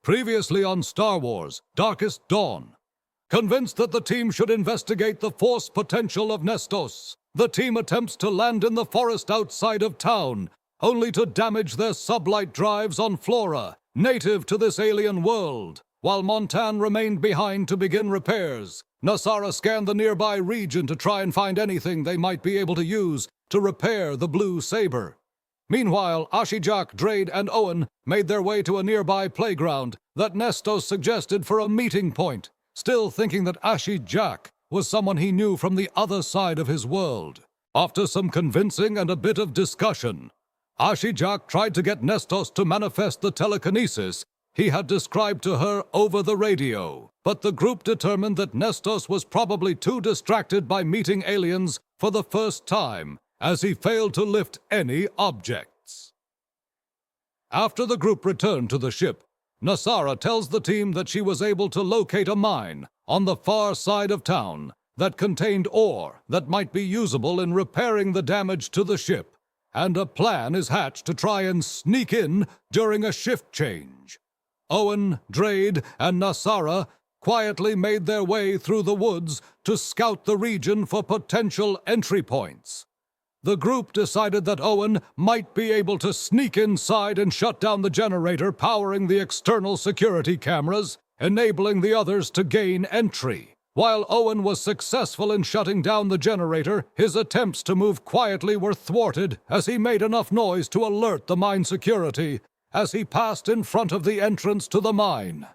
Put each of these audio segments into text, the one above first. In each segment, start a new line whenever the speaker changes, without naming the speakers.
Previously on Star Wars: Darkest Dawn. Convinced that the team should investigate the force potential of Nestos, the team attempts to land in the forest outside of town, only to damage their sublight drives on Flora, native to this alien world. While Montan remained behind to begin repairs, Nasara scanned the nearby region to try and find anything they might be able to use to repair the Blue Saber. Meanwhile, Ashijak, Drade, and Owen made their way to a nearby playground that Nestos suggested for a meeting point, still thinking that Ashijak was someone he knew from the other side of his world. After some convincing and a bit of discussion, Ashijak tried to get Nestos to manifest the telekinesis he had described to her over the radio, but the group determined that Nestos was probably too distracted by meeting aliens for the first time, as he failed to lift any objects. After the group returned to the ship, Nasara tells the team that she was able to locate a mine on the far side of town that contained ore that might be usable in repairing the damage to the ship, and a plan is hatched to try and sneak in during a shift change. Owen, Drade, and Nasara quietly made their way through the woods to scout the region for potential entry points. The group decided that Owen might be able to sneak inside and shut down the generator powering the external security cameras, enabling the others to gain entry. While Owen was successful in shutting down the generator, his attempts to move quietly were thwarted as he made enough noise to alert the mine security as he passed in front of the entrance to the mine.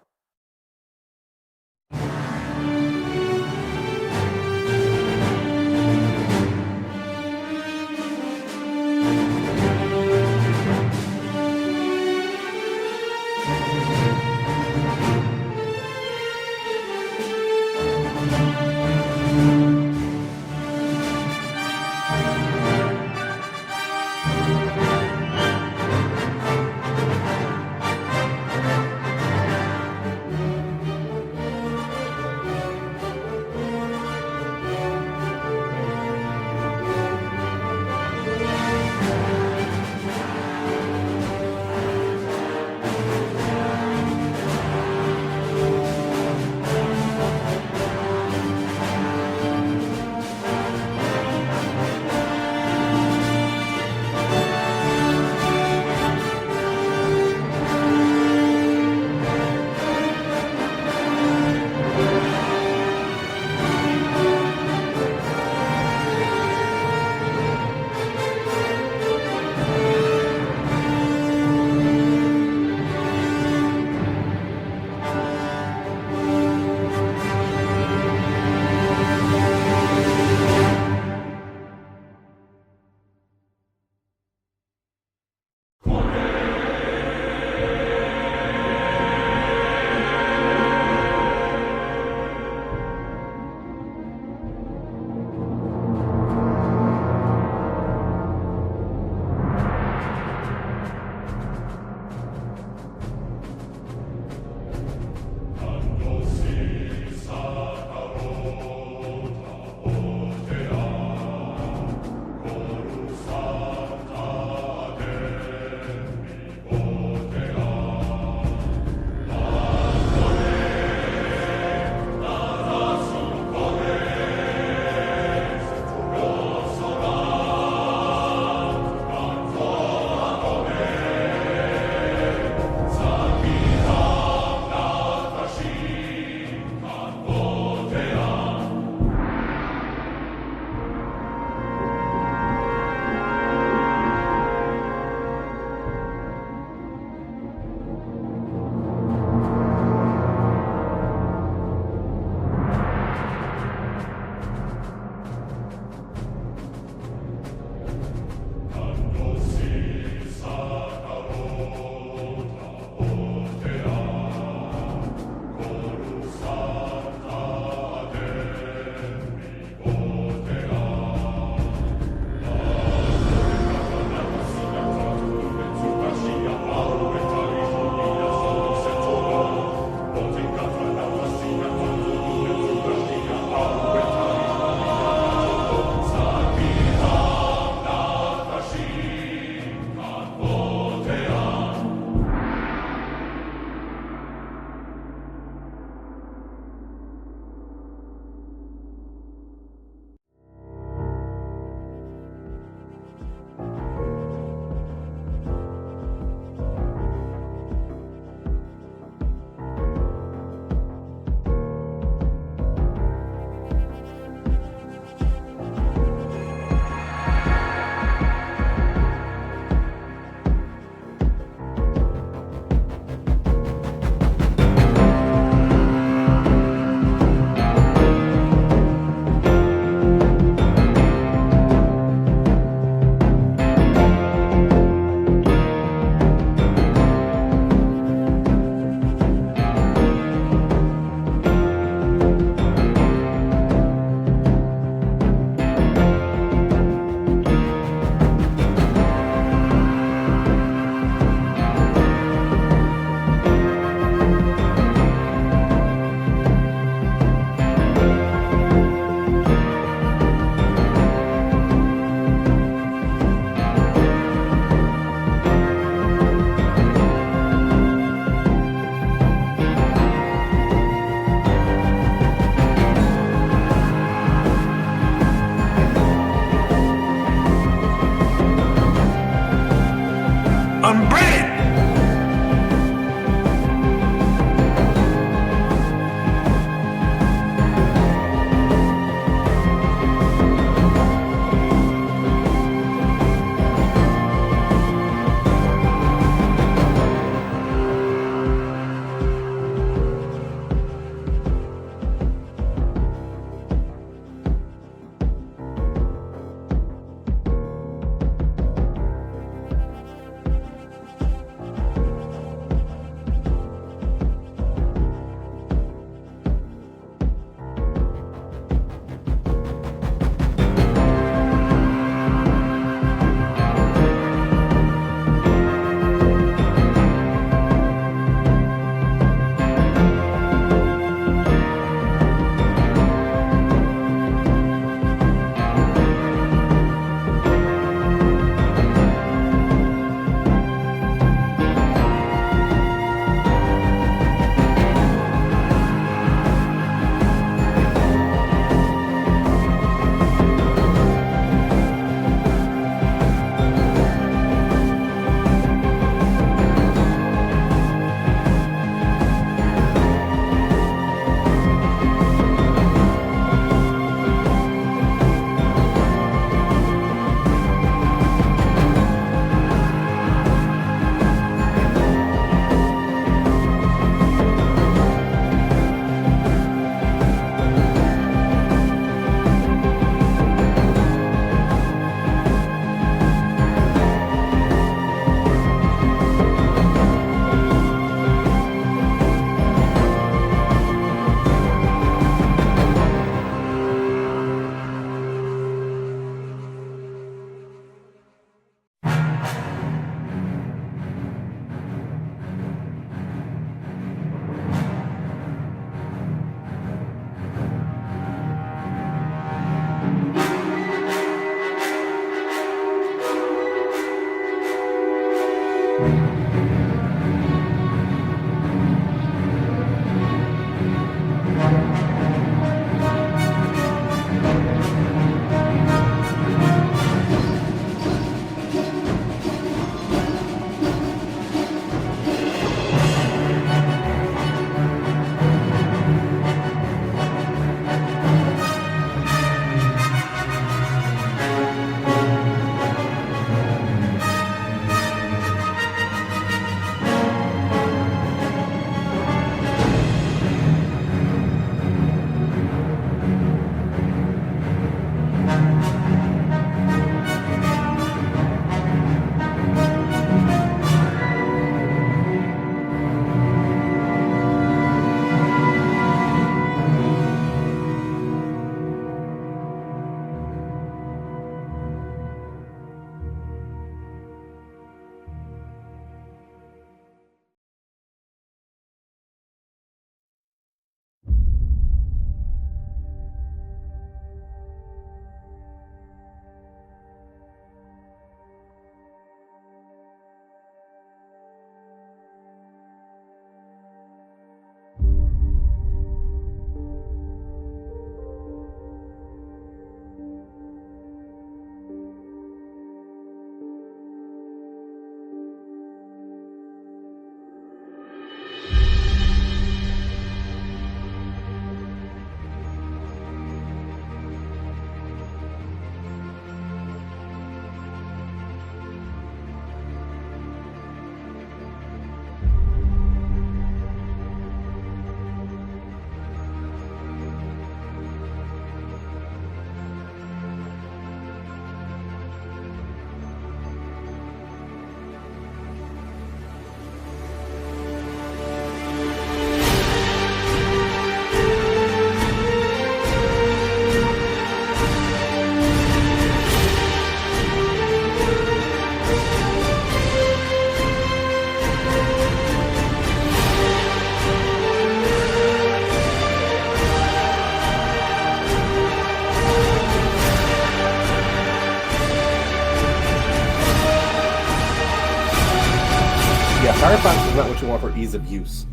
Firefox is not what you want for ease of use.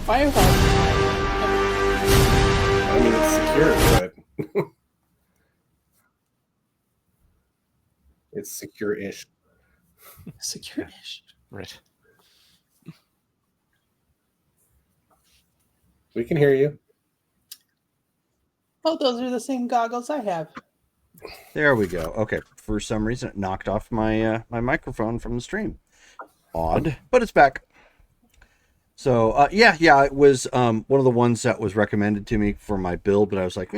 Firefox.
I mean, it's secure, but it's secure-ish.
Secure-ish.
Right.
We can hear you.
Oh, those are the same goggles I have.
There we go. Okay. For some reason, it knocked off my my microphone from the stream. Odd, but it's back. So yeah, it was one of the ones that was recommended to me for my build, but I was like,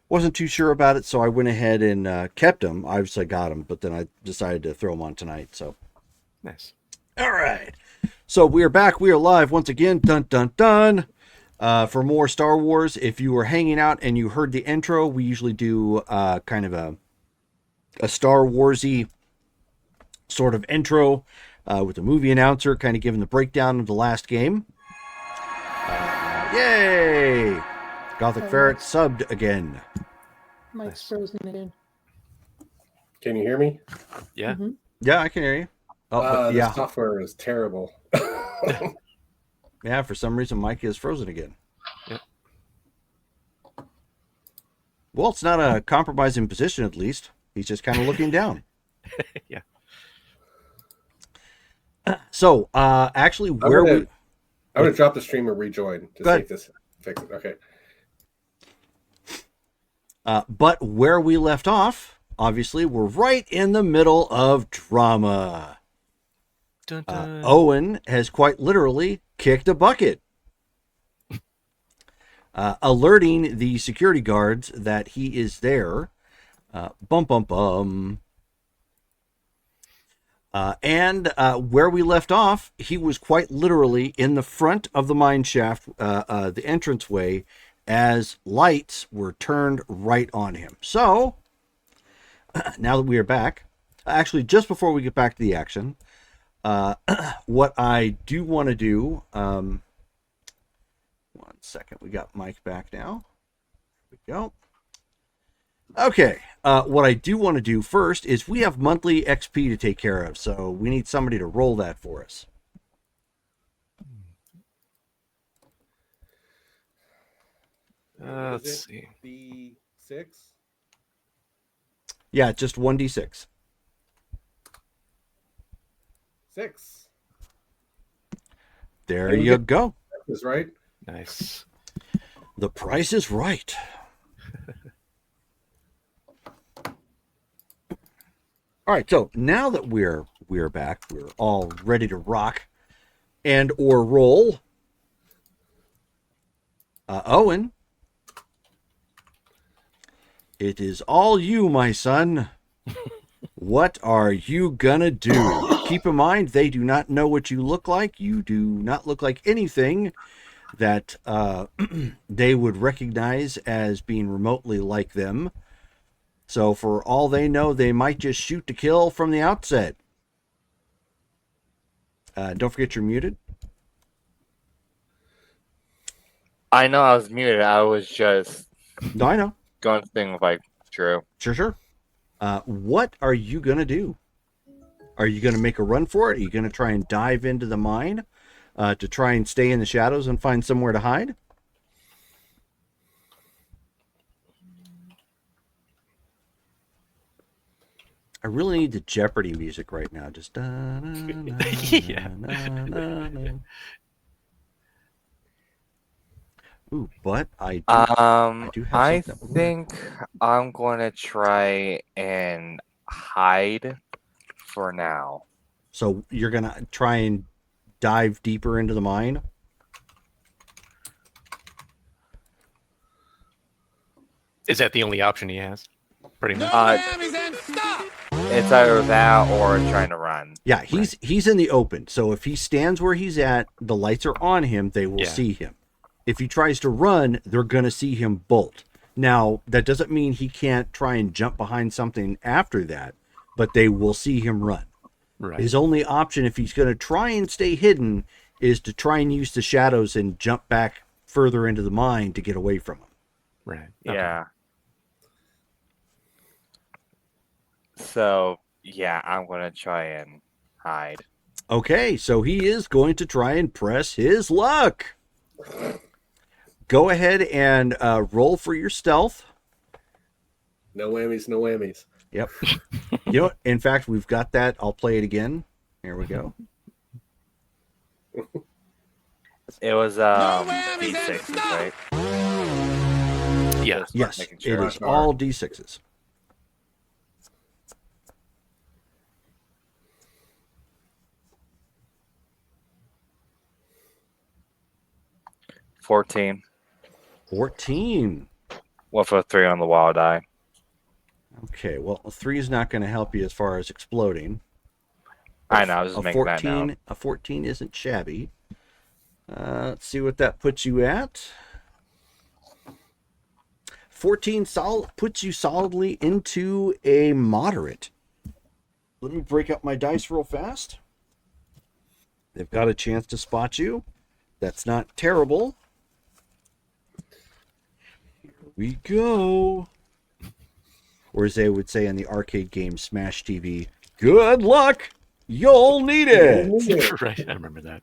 wasn't too sure about it, so I went ahead and kept them. Obviously, I got them, but then I decided to throw them on tonight. So
Nice.
all right. So we are back. We are live once again. Dun dun dun. For more Star Wars. If you were hanging out and you heard the intro, we usually do kind of a Star Warsy sort of intro with the movie announcer kind of giving the breakdown of the last game. Yay! Gothic Ferret subbed again.
Mike's frozen again.
Can you hear me?
Yeah.
Mm-hmm.
Yeah, I can hear you. Oh, but
The
yeah.
software is terrible.
Yeah, for some reason, Mike is frozen again.
Yep.
Well, it's not a compromising position, at least. He's just kind of looking down.
Yeah.
So, actually, where
I'm gonna drop the stream and rejoin to
Go
see
ahead.
if this fix it. Okay.
But where we left off, obviously, we're right in the middle of drama.
Dun, dun.
Owen has quite literally kicked a bucket, alerting the security guards that he is there. Bum, bum, bum. And where we left off, he was quite literally in the front of the mine shaft, the entranceway, as lights were turned right on him. So, now that we are back, actually, just before we get back to the action, what I do want to do, 1 second, we got Mike back now. There we go. Okay, what I do want to do first is we have monthly XP to take care of, so we need somebody to roll that for us.
Let's see.
B6.
Yeah, just 1d6.
6.
There
And we
you
get-
go.
Is right.
Nice.
The price is right. All right, so now that we're back, we're all ready to rock and or roll. Owen, it is all you, my son. What are you gonna do? Keep in mind, they do not know what you look like. You do not look like anything that they would recognize as being remotely like them. So for all they know, they might just shoot to kill from the outset. Don't forget you're muted.
I know I was muted. I was just
No, I know.
going through things like Drew.
Sure. What are you going to do? Are you going to make a run for it? Are you going to try and dive into the mine to try and stay in the shadows and find somewhere to hide? I really need the Jeopardy music right now. Just
Yeah.
Ooh, but I do. do have
I
something that would work.
think I'm going to try and hide for now.
So you're gonna try and dive deeper into the mine.
Is that the only option he has? Pretty much.
It's either that or trying to run.
Yeah, he's in the open. So if he stands where he's at, the lights are on him, they will
Yeah.
see him. If he tries to run, they're gonna see him bolt. Now, that doesn't mean he can't try and jump behind something after that, but they will see him run.
Right.
His only option, if he's going to try and stay hidden, is to try and use the shadows and jump back further into the mine to get away from him.
Right. Okay.
Yeah. So, yeah, I'm going to try and hide.
Okay, so he is going to try and press his luck. Go ahead and roll for your stealth.
No whammies, no whammies.
Yep. You know what? In fact, we've got that. I'll play it again. Here we go.
It was D6, right?
Yeah.
Just
Yes,
making
it
sure.
is all D6s.
$14
14.
with a 3 on the wild die.
Okay, well, a 3 is not going to help you as far as exploding.
I know, I was just
A
making that known.
14 isn't shabby. Let's see what that puts you at. 14 puts you solidly into a moderate. Let me break up my dice real fast. They've got a chance to spot you. That's not terrible. Here we go. Or as they would say in the arcade game Smash TV, good luck. You'll need it.
Right. I remember that.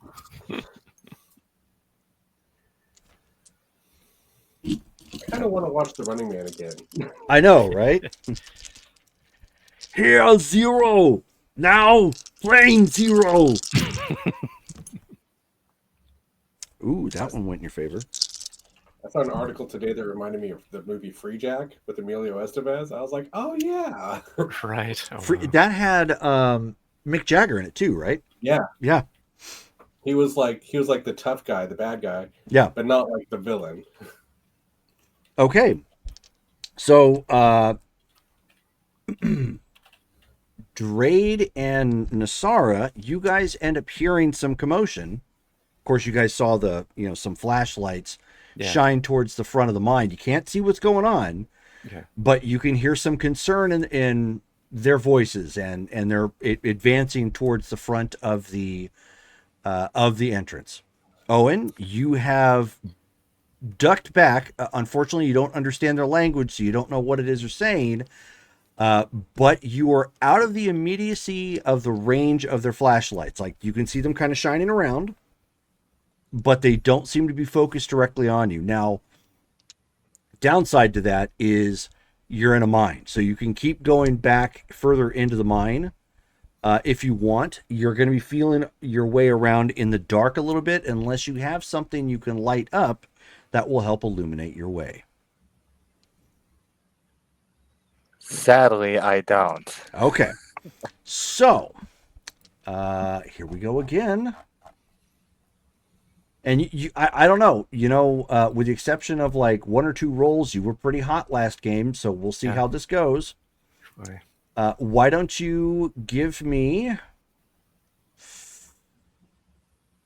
I kind of want to watch The Running Man again.
I know, right? Here, Zero. Now, playing Zero. Ooh, that one went in your favor.
I saw an article today that reminded me of the movie Free Jack with Emilio Estevez. I was like, oh yeah.
Right. Oh, wow.
That had Mick Jagger in it too, right?
Yeah.
Yeah.
He was like the tough guy, the bad guy,
Yeah.
but not like the villain.
Okay. So, Drade and Nasara, you guys end up hearing some commotion. Of course, you guys saw some flashlights
Yeah.
shine towards the front of the mine. You can't see what's going on,
Okay.
but you can hear some concern in their voices, and they're advancing towards the front of the entrance. Owen, you have ducked back. Unfortunately, you don't understand their language, so you don't know what it is they're saying. But you are out of the immediacy of the range of their flashlights. Like, you can see them kind of shining around, but they don't seem to be focused directly on you. Now, downside to that is you're in a mine, so you can keep going back further into the mine. If you want, you're going to be feeling your way around in the dark a little bit unless you have something you can light up that will help illuminate your way.
Sadly, I don't.
Okay. So, here we go again. And I don't know, with the exception of like 1 or 2 rolls, you were pretty hot last game, so we'll see how this goes.
Boy.
Why don't you give me...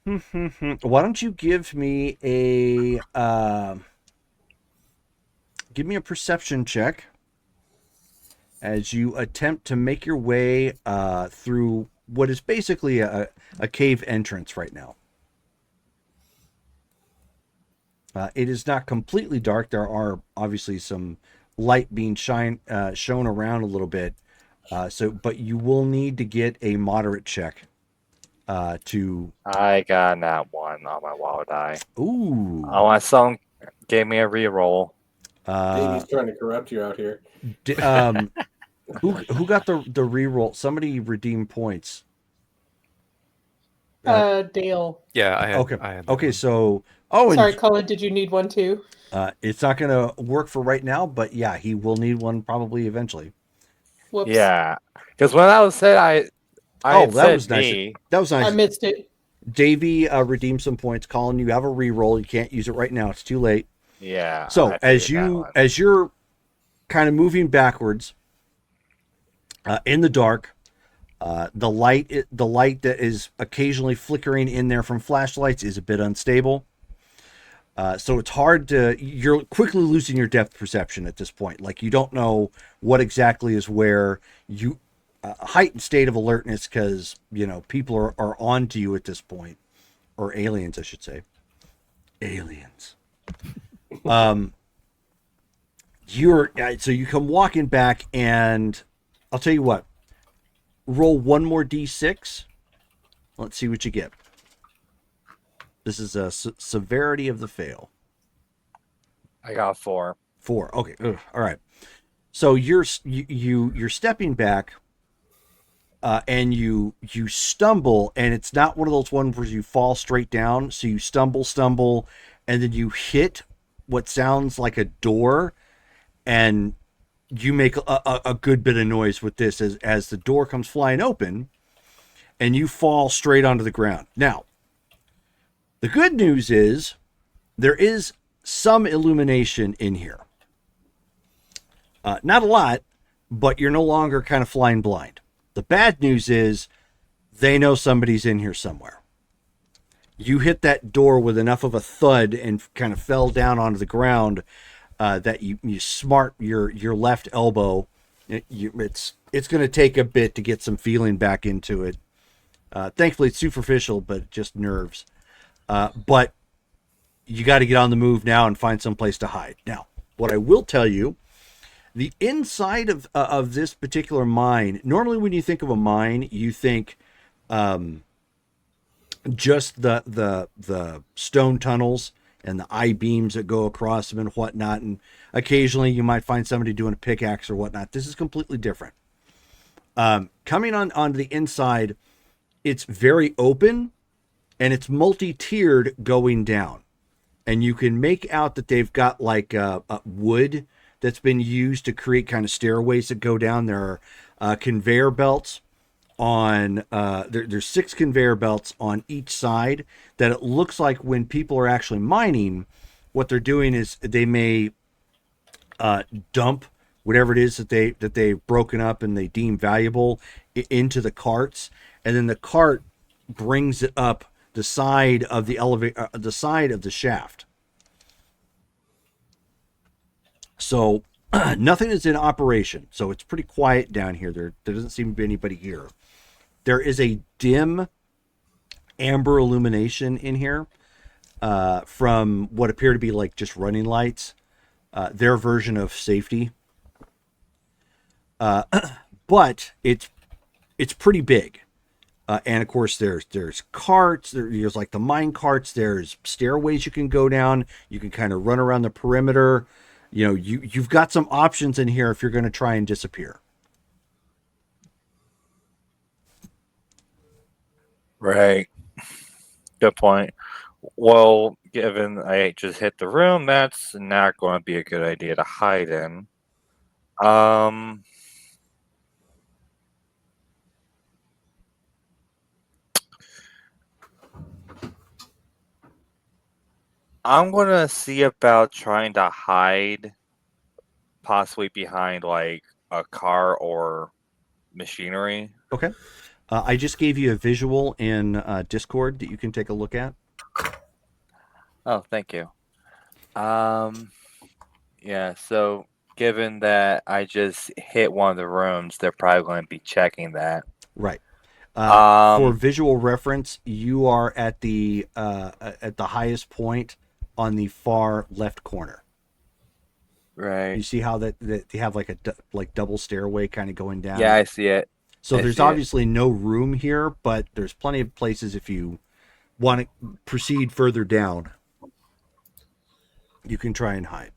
Why don't you give me a perception check as you attempt to make your way through what is basically a cave entrance right now. It is not completely dark. There are obviously some light being shown around a little bit. But you will need to get a moderate check to.
I got that one on my wild die.
Ooh.
Oh, my son gave me a reroll.
Davey's trying to corrupt you out here.
Who got the reroll? Somebody redeemed points.
Dale.
Yeah, I had.
Okay.
I had
Okay. So. Oh,
Sorry, Colin, did you need one too?
It's not going to work for right now, but yeah, he will need one probably eventually.
Whoops.
Yeah, because when I was said
That
said
was nice.
me.
That was nice.
I missed it.
Davey redeemed some points. Colin, you have a reroll. You can't use it right now. It's too late.
Yeah.
So
I
as
figured that
you
one.
as you're kind of moving backwards in the dark, the light that is occasionally flickering in there from flashlights is a bit unstable. So it's hard you're quickly losing your depth perception at this point. Like, you don't know what exactly is where. You heightened state of alertness because people are on to you at this point, or aliens, I should say. Aliens. So you come walking back, and I'll tell you what. Roll one more d6. Let's see what you get. This is a severity of the fail.
I got 4.
4. Okay. Ugh. All right. So you're stepping back, and you stumble, and it's not one of those ones where you fall straight down. So you stumble, and then you hit what sounds like a door, and you make a good bit of noise with this as the door comes flying open, and you fall straight onto the ground. Now, the good news is there is some illumination in here. Not a lot, but you're no longer kind of flying blind. The bad news is they know somebody's in here somewhere. You hit that door with enough of a thud and kind of fell down onto the ground that you smart your left elbow. It's going to take a bit to get some feeling back into it. Thankfully, it's superficial, but just nerves. But you got to get on the move now and find some place to hide. Now, what I will tell you, the inside of this particular mine, normally when you think of a mine, you think just the stone tunnels and the I-beams that go across them and whatnot, and occasionally you might find somebody doing a pickaxe or whatnot. This is completely different. Coming onto the inside, it's very open, and it's multi-tiered going down. And you can make out that they've got like wood that's been used to create kind of stairways that go down. There are conveyor belts on, there's 6 conveyor belts on each side that it looks like when people are actually mining, what they're doing is they may dump whatever it is that they've broken up and they deem valuable into the carts, and then the cart brings it up the side of the elevator, the side of the shaft. So nothing is in operation. So it's pretty quiet down here. There doesn't seem to be anybody here. There is a dim amber illumination in here from what appear to be like just running lights, their version of safety. But it's pretty big. And of course, there's carts. There's like the mine carts. There's stairways you can go down. You can kind of run around the perimeter. You know, you've got some options in here if you're going to try and disappear.
Right. Good point. Well, given I just hit the room, that's not going to be a good idea to hide in. I'm going to see about trying to hide possibly behind like a car or machinery.
Okay. I just gave you a visual in Discord that you can take a look at.
Oh, thank you. Yeah, so given that I just hit one of the rooms, they're probably going to be checking that.
Right. For visual reference, you are at the highest point on the far left corner.
Right.
You see how that they have like a double stairway kind of going down?
Yeah, I see it.
So
I
there's
see it.
obviously no room here, but there's plenty of places if you want to proceed further down. You can try and hide.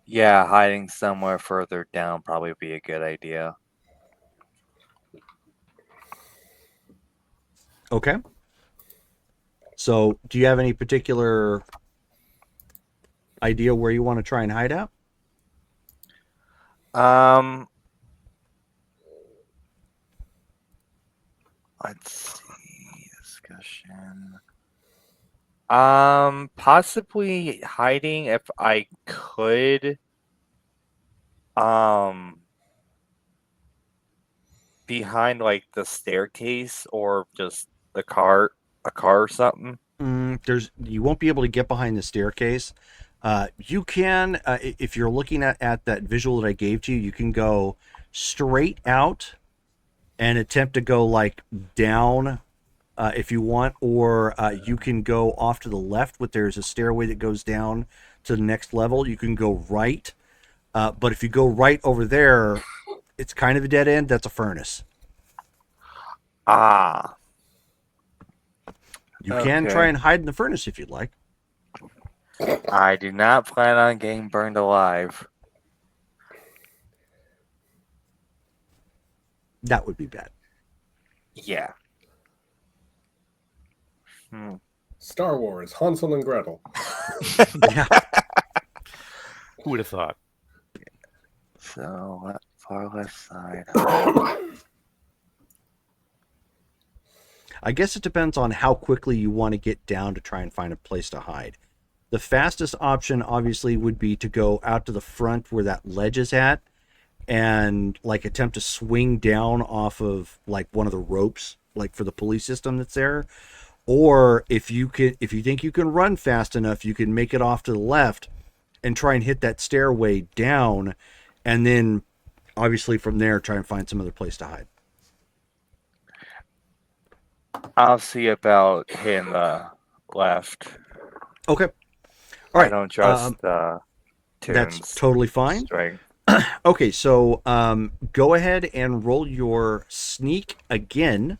Yeah, hiding somewhere further down probably would be a good idea.
Okay. So do you have any particular idea where you want to try and hide at?
Let's see. Discussion. Possibly hiding if I could. Behind like the staircase or just a car or something.
You won't be able to get behind the staircase. You can, if you're looking at that visual that I gave to you, you can go straight out and attempt to go like down if you want, or you can go off to the left, but there's a stairway that goes down to the next level. You can go right, but if you go right over there, it's kind of a dead end. That's a furnace.
Ah,
You can
Okay.
try and hide in the furnace if you'd like.
I do not plan on getting burned alive.
That would be bad.
Yeah. Hmm.
Star Wars, Hansel and Gretel.
Yeah.
Who would have thought?
So, far left side.
I guess it depends on how quickly you want to get down to try and find a place to hide. The fastest option, obviously, would be to go out to the front where that ledge is at and like attempt to swing down off of like one of the ropes, like for the police system that's there. Or if you think you can run fast enough, you can make it off to the left and try and hit that stairway down, and then obviously from there try and find some other place to hide.
I'll see about hitting the left.
Okay. All
I
right.
don't trust
That's
Toon's
totally fine.
strength.
Okay, so go ahead and roll your sneak again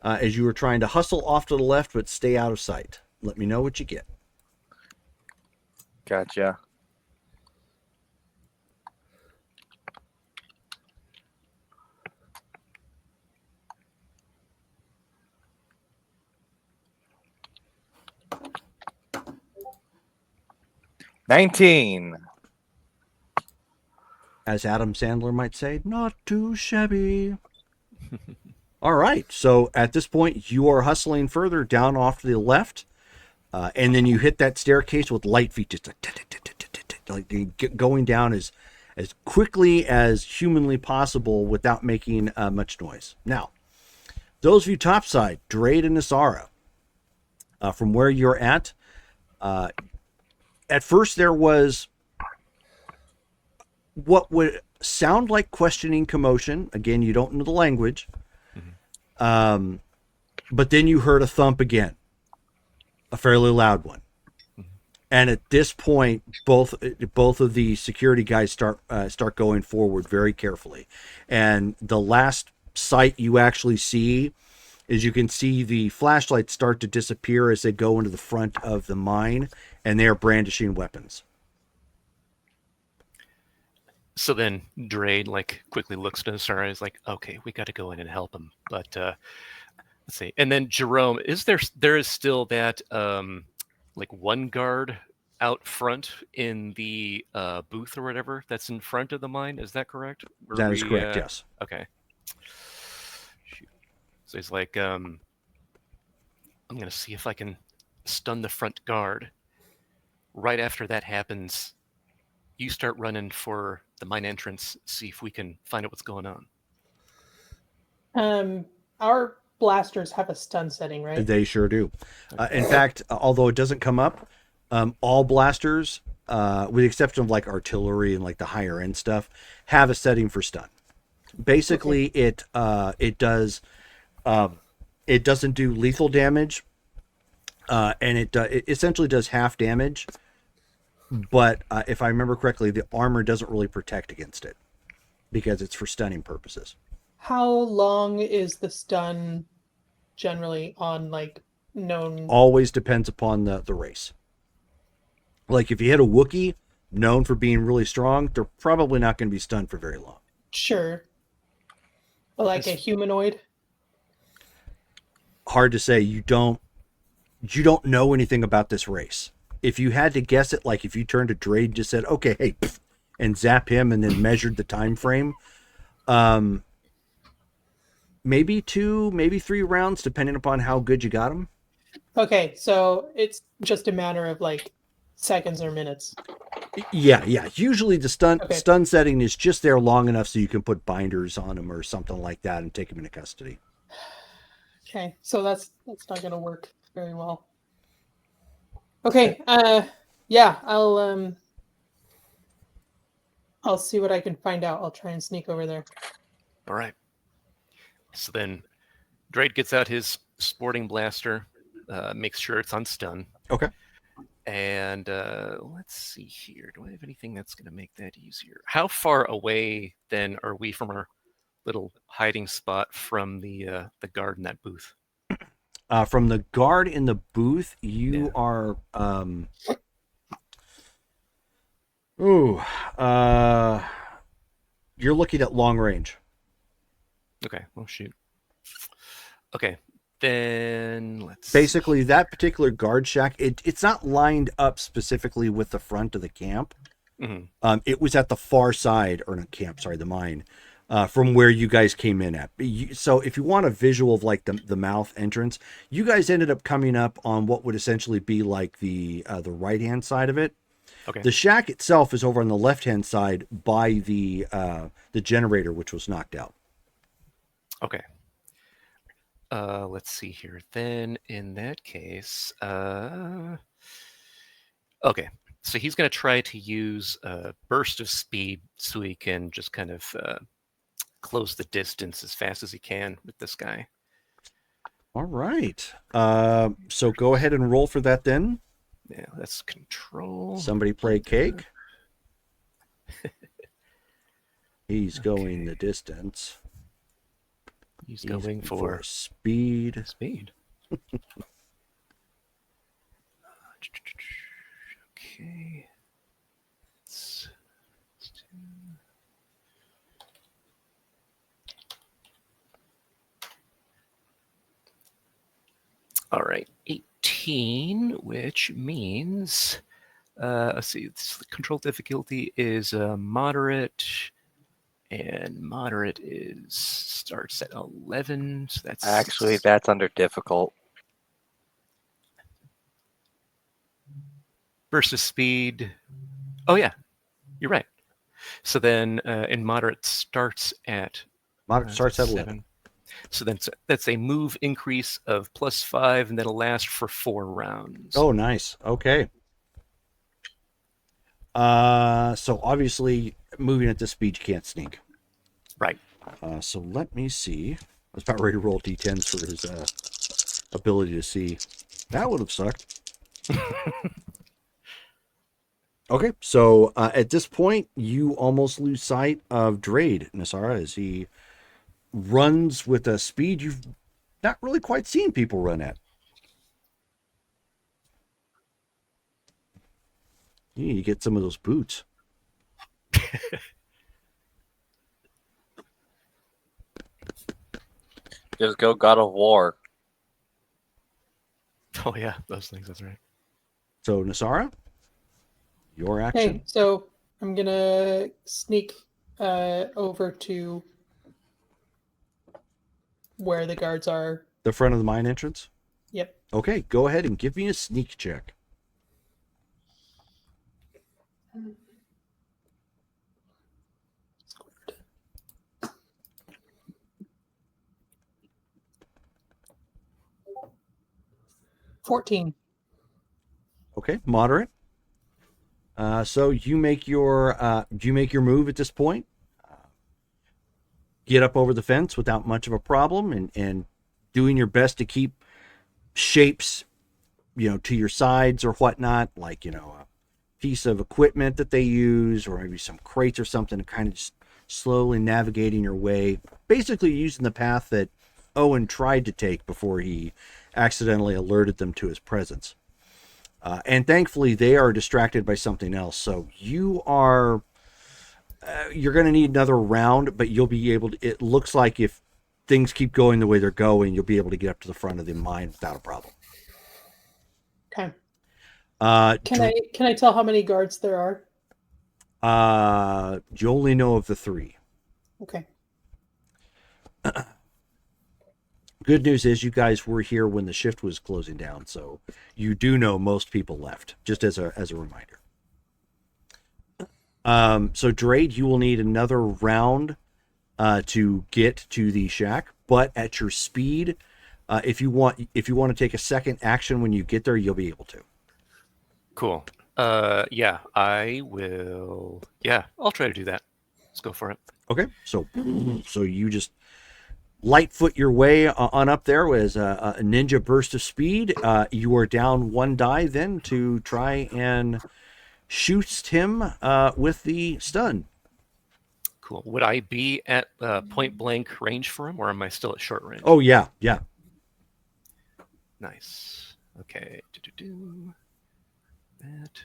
as you were trying to hustle off to the left but stay out of sight. Let me know what you get.
Gotcha. $19.
As Adam Sandler might say, not too shabby. All right, so at this point, you are hustling further down off to the left, and then you hit that staircase with light feet, just like going down as quickly as humanly possible without making much noise. Now, those of you topside, Drade and Nasara, from where you're at first there was what would sound like questioning commotion. Again, you don't know the language. But then you heard a thump again, a fairly loud one. And at this point, both of the security guys start going forward very carefully. And the last sight you actually see is you can see the flashlights start to disappear as they go into the front of the mine, and they are brandishing weapons.
So then Drade like quickly looks to Nasara and is like, okay, we got to go in and help him. But let's see. And then Jerome, there is still that like one guard out front in the booth or whatever that's in front of the mine. Is that correct?
That is correct, yes.
Okay. Shoot. So he's like, I'm going to see if I can stun the front guard. Right after that happens, you start running for the mine entrance, see if we can find out what's going on.
Our blasters have a stun setting, right?
They sure do. In fact, although it doesn't come up, all blasters, with the exception of like artillery and like the higher end stuff, have a setting for stun. Basically, it doesn't do lethal damage, and it essentially does half damage. But if I remember correctly, the armor doesn't really protect against it because it's for stunning purposes.
How long is the stun generally on like known?
Always depends upon the race. Like if you hit a Wookiee, known for being really strong, they're probably not going to be stunned for very long.
Sure. But like a humanoid?
Hard to say. You don't know anything about this race. If you had to guess it, like if you turned to Drade and just said, okay, hey, and zap him and then measured the time frame, maybe 2, maybe 3 rounds, depending upon how good you got him.
Okay, so it's just a matter of like seconds or minutes.
Yeah. Usually the stun setting is just there long enough so you can put binders on him or something like that and take him into custody.
Okay, so that's not going to work very well. Okay, yeah, I'll see what I can find out. I'll try and sneak over there.
All right. So then Drade gets out his sporting blaster, makes sure it's on stun.
Okay.
And let's see here. Do I have anything that's going to make that easier? How far away then are we from our little hiding spot from the guard in that booth?
From the guard in the booth, you
Yeah.
are you're looking at long range.
Okay, well, shoot. Okay, then let's
Basically, that particular guard shack, it's not lined up specifically with the front of the camp.
Mhm.
It was at the far side, or not camp, sorry, the mine, from where you guys came in at. So if you want a visual of like the mouth entrance, you guys ended up coming up on what would essentially be like the right-hand side of it.
Okay.
The shack itself is over on the left-hand side by the generator, which was knocked out.
Okay. Let's see here. Then in that case, okay. So he's going to try to use a burst of speed so he can just kind of close the distance as fast as he can with this guy.
All right. So go ahead and roll for that then.
Yeah, that's control.
Somebody play cake. He's going the distance.
He's going for
speed.
speed. Okay. Let's do... All right, 18, which means, let's see, the control difficulty is moderate, and moderate starts at 11, so that's...
Actually, that's under difficult.
Burst of speed. Oh yeah, you're right. So then, in moderate starts at
Moderate starts at 11.
7. So then that's a move increase of +5, and that'll last for 4 rounds.
Oh, nice. Okay. So obviously, moving at this speed, you can't sneak.
Right.
So let me see. I was about ready to roll d10s for his ability to see. That would have sucked. Okay, so at this point, you almost lose sight of Drade, Nasara, as he runs with a speed you've not really quite seen people run at. You need to get some of those boots.
Just go God of War.
Oh yeah, those things. That's right.
So Nasara, your action.
Okay, so I'm gonna sneak over to where the guards are.
The front of the mine entrance?
Yep.
Okay, go ahead and give me a sneak check.
$14.
Okay, moderate. So you make your move at this point. Get up over the fence without much of a problem, and doing your best to keep shapes, to your sides or whatnot, like a piece of equipment that they use, or maybe some crates or something, to kind of just slowly navigating your way, basically using the path that Owen tried to take before he accidentally alerted them to his presence. And thankfully, they are distracted by something else. So you're going to need another round, but you'll be able to. It looks like if things keep going the way they're going, you'll be able to get up to the front of the mine without a problem.
Okay.
Can
I tell how many guards there are?
You only know of the 3.
Okay.
Good news is you guys were here when the shift was closing down, so you do know most people left, just as a reminder. So Drade, you will need another round to get to the shack, but at your speed, if you want to take a second action when you get there, you'll be able to.
Cool. Yeah, I will. Yeah, I'll try to do that. Let's go for it.
Okay, so you just lightfoot your way on up there as a ninja burst of speed. You are down 1 die then to try and shoot him with the stun.
Cool. Would I be at point blank range for him, or am I still at short range?
Oh yeah, yeah.
Nice. Okay. That.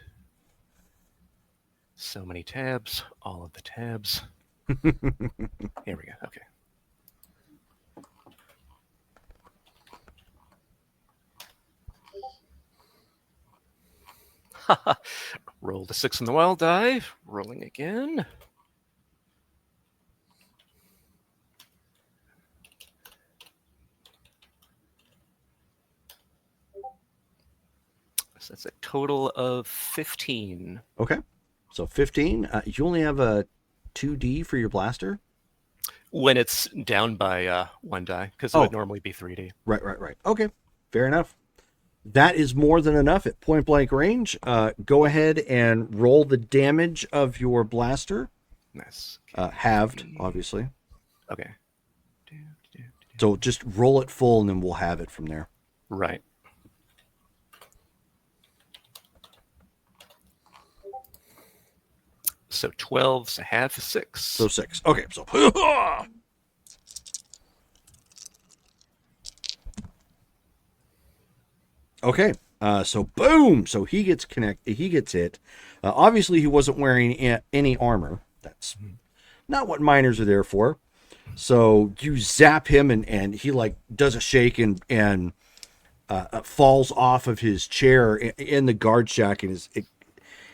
So many tabs. All of the tabs. Here we go. Okay. Roll the 6 on the wild die. Rolling again. So that's a total of 15.
Okay. So 15. You only have a 2D for your blaster?
When it's down by 1 die, because it would normally be 3D.
Right. Okay. Fair enough. That is more than enough at point blank range. Go ahead and roll the damage of your blaster.
Nice.
Halved, obviously.
Okay.
So just roll it full and then we'll have it from there.
Right. So 12's a half, 6.
So 6. Okay, so okay. So boom. So he gets he gets hit. Obviously he wasn't wearing any armor. That's not what miners are there for. So you zap him and he like does a shake and falls off of his chair in the guard shack and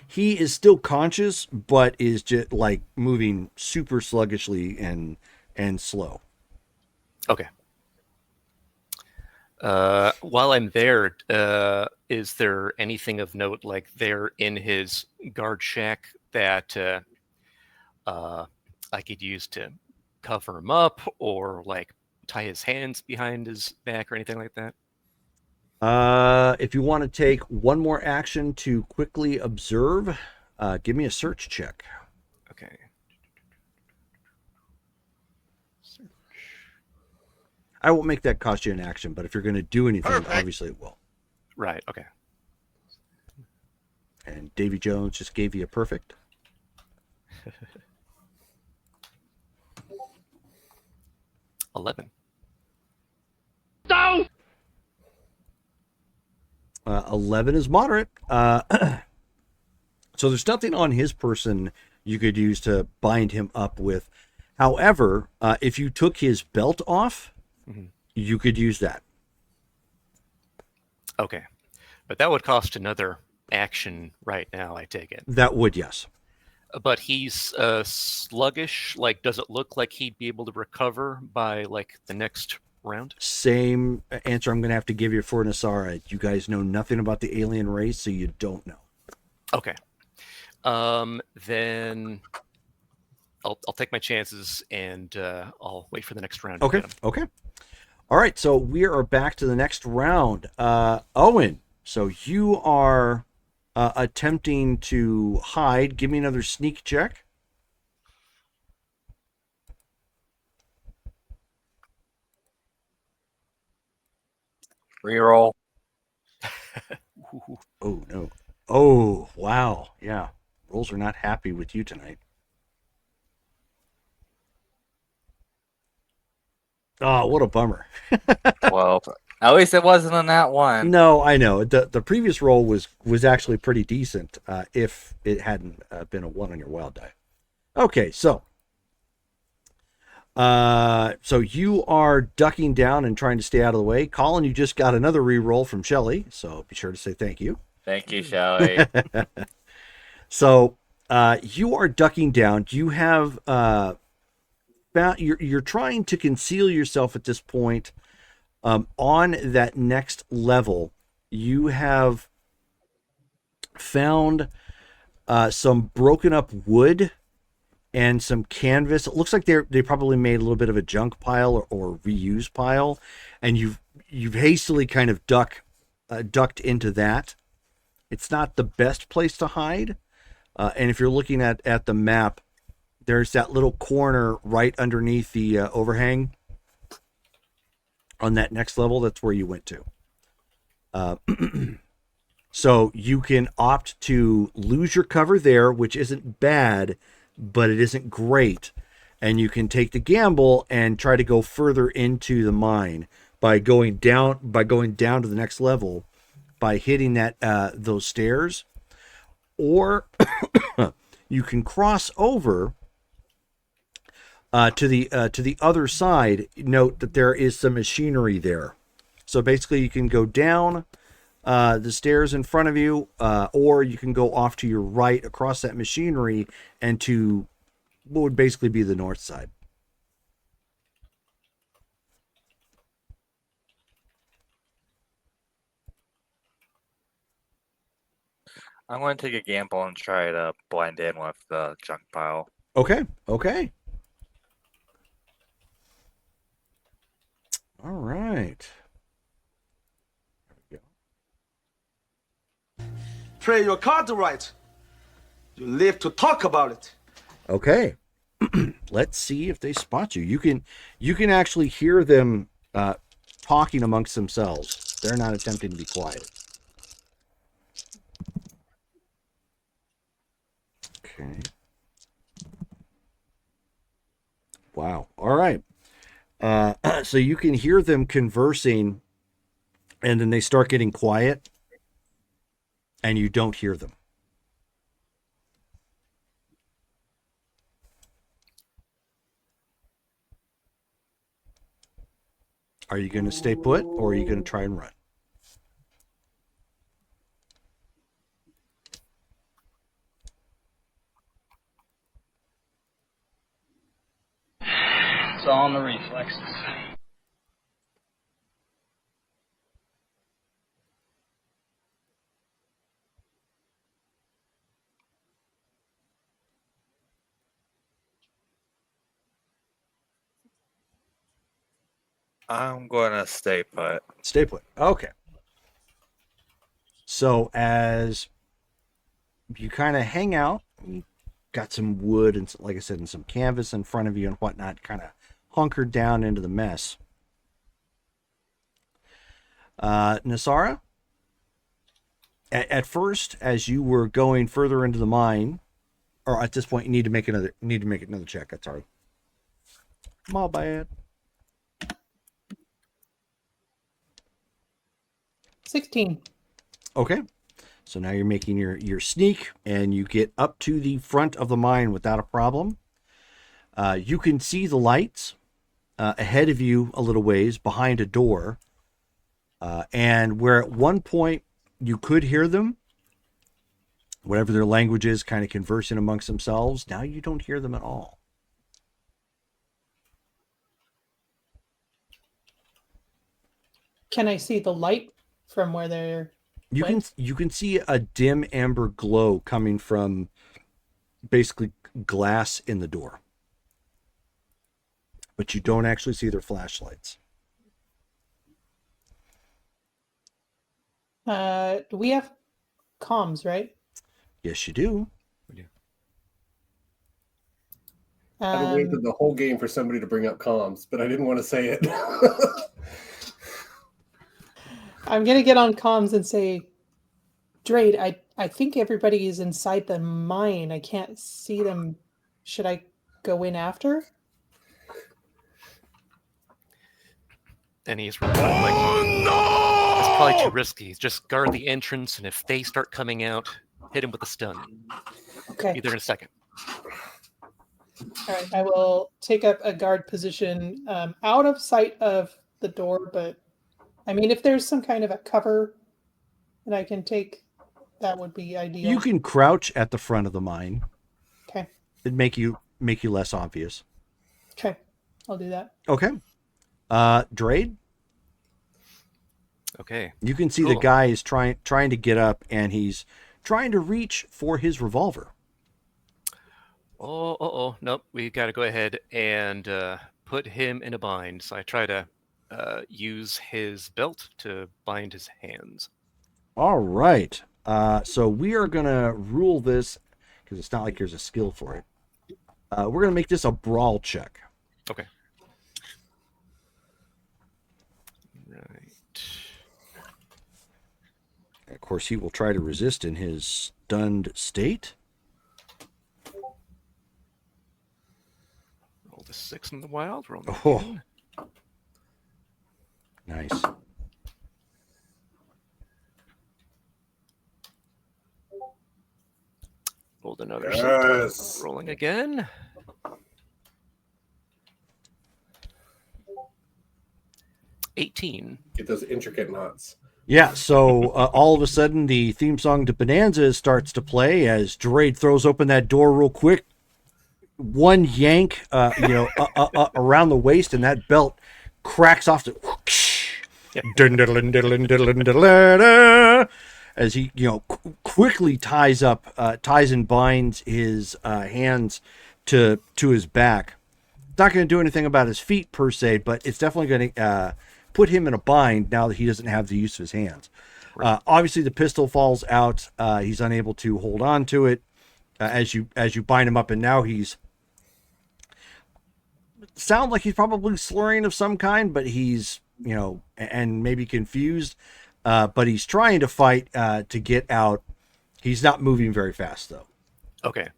he is still conscious, but is just like moving super sluggishly and slow.
Okay. While I'm there, is there anything of note, like there in his guard shack, that I could use to cover him up, or like tie his hands behind his back, or anything like that?
If you want to take one more action to quickly observe, give me a search check.
Okay.
I won't make that cost you an action, but if you're going to do anything, obviously it will.
Right. Okay.
And Davy Jones just gave you a perfect.
11.
11 is moderate. So there's nothing on his person you could use to bind him up with. However, if you took his belt off, you could use that.
Okay. But that would cost another action right now, I take it.
That would, yes.
But he's sluggish. Like, does it look like he'd be able to recover by, like, the next round?
Same answer I'm going to have to give you for Nasara. You guys know nothing about the alien race, so you don't know.
Okay. Then I'll take my chances and I'll wait for the next round.
Okay. Okay. All right. So we are back to the next round. Owen, so you are attempting to hide. Give me another sneak check.
Reroll.
Oh, no. Oh, wow. Yeah. Rolls are not happy with you tonight. Oh, what a bummer.
Well, at least it wasn't on that one.
No, I know. The previous roll was actually pretty decent if it hadn't been a 1 on your wild die. Okay, so you are ducking down and trying to stay out of the way. Colin, you just got another re-roll from Shelly, so be sure to say thank you.
Thank you, Shelly.
So you are ducking down. You have you're trying to conceal yourself at this point. On that next level, you have found some broken up wood and some canvas. It looks like they probably made a little bit of a junk pile or reuse pile, and you've hastily kind of ducked into that. It's not the best place to hide, and if you're looking at the map, there's that little corner right underneath the overhang. On that next level, that's where you went to. So you can opt to lose your cover there, which isn't bad, but it isn't great. and you can take the gamble and try to go further into the mine by going down to the next level by hitting that those stairs, or you can cross over to the other side. Note that there is some machinery there, so basically you can go down the stairs in front of you, or you can go off to your right across that machinery and to what would basically be the north side.
I'm going to take a gamble and try to blend in with the junk pile.
Okay. All right.
Play your cards right. You live to talk about it.
Okay. Let's see if they spot you. You can actually hear them talking amongst themselves. They're not attempting to be quiet. Okay. Wow. All right. So you can hear them conversing, and then they start getting quiet, and you don't hear them. Are you going to stay put, or are you going to try and run?
It's all in the reflexes.
I'm gonna stay put.
Stay put. Okay. So as you kind of hang out, you got some wood and, like I said, and some canvas in front of you and whatnot, kind of hunkered down into the mess. Nasara, at first, as you were going further into the mine, or at this point, you need to make another check. That's all right. My bad.
16.
Okay. So now you're making your sneak, and you get up to the front of the mine without a problem. You can see the lights ahead of you a little ways behind a door. And where at one point you could hear them, whatever their language is, kind of conversing amongst themselves, now you don't hear them at all.
Can I see the light from where they're...
You can see a dim amber glow coming from basically glass in the door, but you don't actually see their flashlights.
We have comms, right?
Yes, you do.
I've waited the whole game for somebody to bring up comms, but I didn't want to say it.
I'm going to get on comms and say, Drade, I think everybody is inside the mine. I can't see them. Should I go in after?
And he's like, it's probably too risky. Just guard the entrance, and if they start coming out, hit him with a stun.
Okay.
Be there in a second.
All right. I will take up a guard position out of sight of the door, but I mean, if there's some kind of a cover that I can take, that would be ideal.
You can crouch at the front of the mine.
Okay.
It'd make you less obvious.
Okay. I'll do that.
Okay. Drade,
Okay.
you can see
Cool.
the guy is trying to get up, and he's trying to reach for his revolver.
Nope. We got to go ahead and put him in a bind. So I try to use his belt to bind his hands.
All right. So we are going to rule this, because it's not like there's a skill for it. We're going to make this a brawl check.
Okay. Right.
Of course, he will try to resist in his stunned state.
a 6 in the wild. Roll
Oh.
again.
Nice.
Rolled another 6.
Yes.
Rolling again. $18.
Get those intricate knots.
Yeah, so all of a sudden the theme song to Bonanza starts to play as Gerard throws open that door real quick. One yank, around the waist, and that belt cracks off to as he, quickly ties and binds his hands to his back. Not going to do anything about his feet per se, but it's definitely going to put him in a bind now that he doesn't have the use of his hands. Obviously, the pistol falls out. He's unable to hold on to it as you bind him up, and now he's sounds like he's probably slurring of some kind, but he's and maybe confused. But he's trying to fight to get out. He's not moving very fast though.
Okay.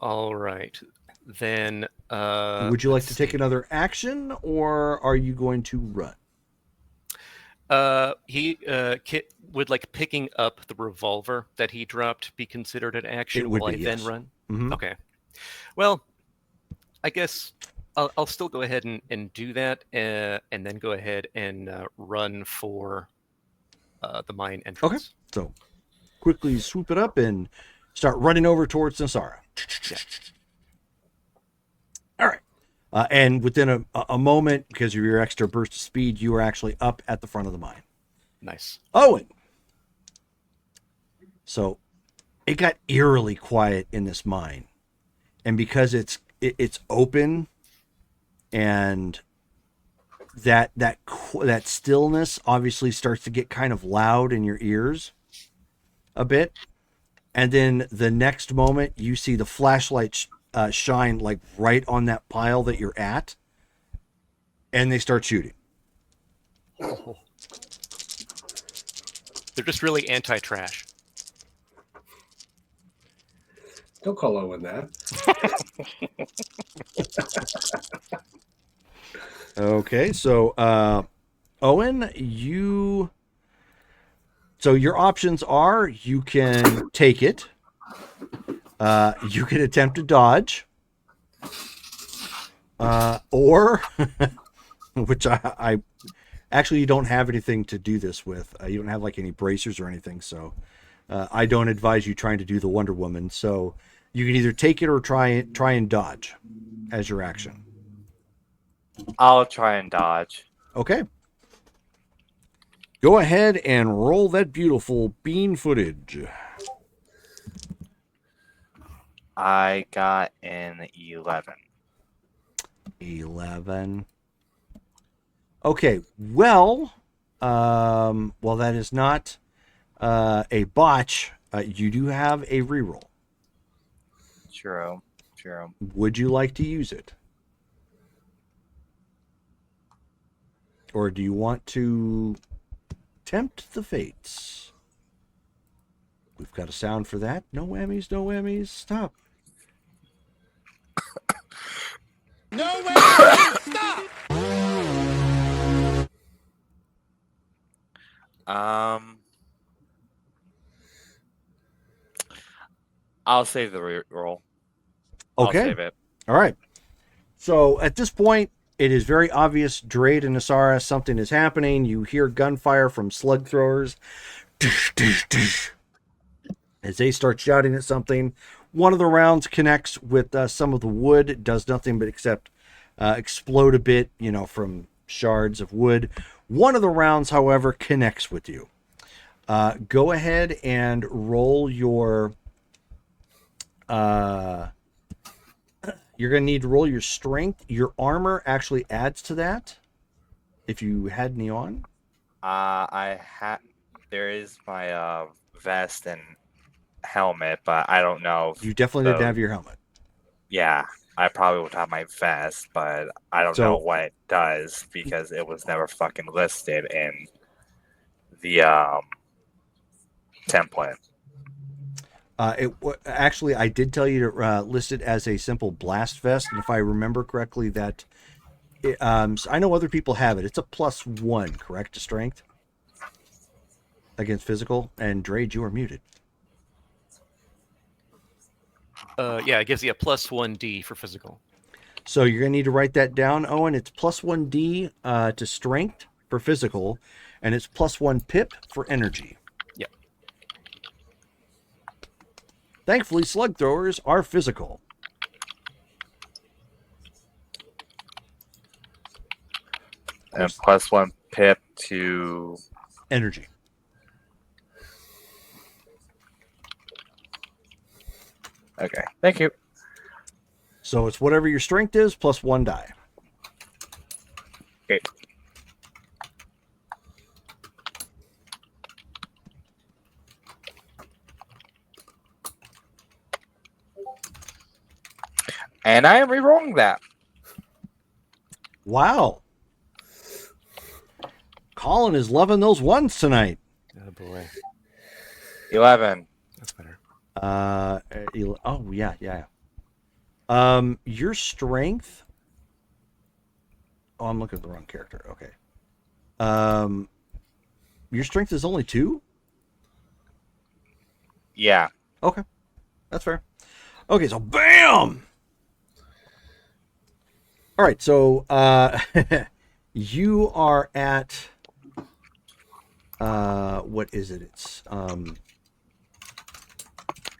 All right. Then
Would you like to take another action, or are you going to run?
Would like picking up the revolver that he dropped be considered an action?
It would
Will
be,
I
yes.
then run?
Mhm.
Okay. Well, I guess I'll still go ahead and do that, and then go ahead and run for the mine entrance.
Okay. So quickly swoop it up and start running over towards Nasara.
Yeah.
All right. And within a moment, because of your extra burst of speed, you are actually up at the front of the mine.
Nice.
Owen. So it got eerily quiet in this mine. And because it's open, and that stillness obviously starts to get kind of loud in your ears a bit. And then the next moment you see the flashlight shine like right on that pile that you're at, and they start shooting.
Oh. They're just really anti-trash.
Don't call Owen that.
Okay, so Owen, so your options are you can take it, you can attempt to dodge, or which I actually you don't have anything to do this with. You don't have like any bracers or anything, so I don't advise you trying to do the Wonder Woman. So you can either take it or try and dodge as your action.
I'll try and dodge.
Okay. Go ahead and roll that beautiful bean footage.
I got an 11.
11. Okay, well, that is not a botch. You do have a reroll.
True.
Would you like to use it? Or do you want to tempt the fates? We've got a sound for that. No whammies, no whammies. Stop.
No way! Stop!
I'll save the reroll. I'll
Okay.
save it.
All right. So at this point, it is very obvious, Drade and Nasara, something is happening. You hear gunfire from slug throwers as they start shouting at something. One of the rounds connects with some of the wood. It does nothing but explode a bit, from shards of wood. One of the rounds, however, connects with you. Go ahead and roll your... you're going to need to roll your strength. Your armor actually adds to that, if you had any on.
There is my vest and helmet, but I don't know.
You definitely didn't have your helmet.
Yeah, I probably would have my vest, but I don't know what it does because it was never fucking listed in the template.
Actually, I did tell you to list it as a simple blast vest, and if I remember correctly, that so I know other people have it. It's a +1, correct, to strength against physical. And Drade, you are muted.
Yeah, it gives you a +1d for physical.
So you're gonna need to write that down, Owen. It's +1d to strength for physical, and it's +1 pip for energy.
Yep.
Thankfully, slug throwers are physical.
And +1 pip to
Energy.
Okay. Thank you.
So it's whatever your strength is +1 die.
Okay. And I am re-rolling that.
Wow. Colin is loving those ones tonight.
Oh boy,
11.
that's better.
Oh yeah. Your strength. Oh, I'm looking at the wrong character. Okay. Your strength is only 2?
Yeah.
Okay. That's fair. Okay, so bam! All right, so you are at what is it? It's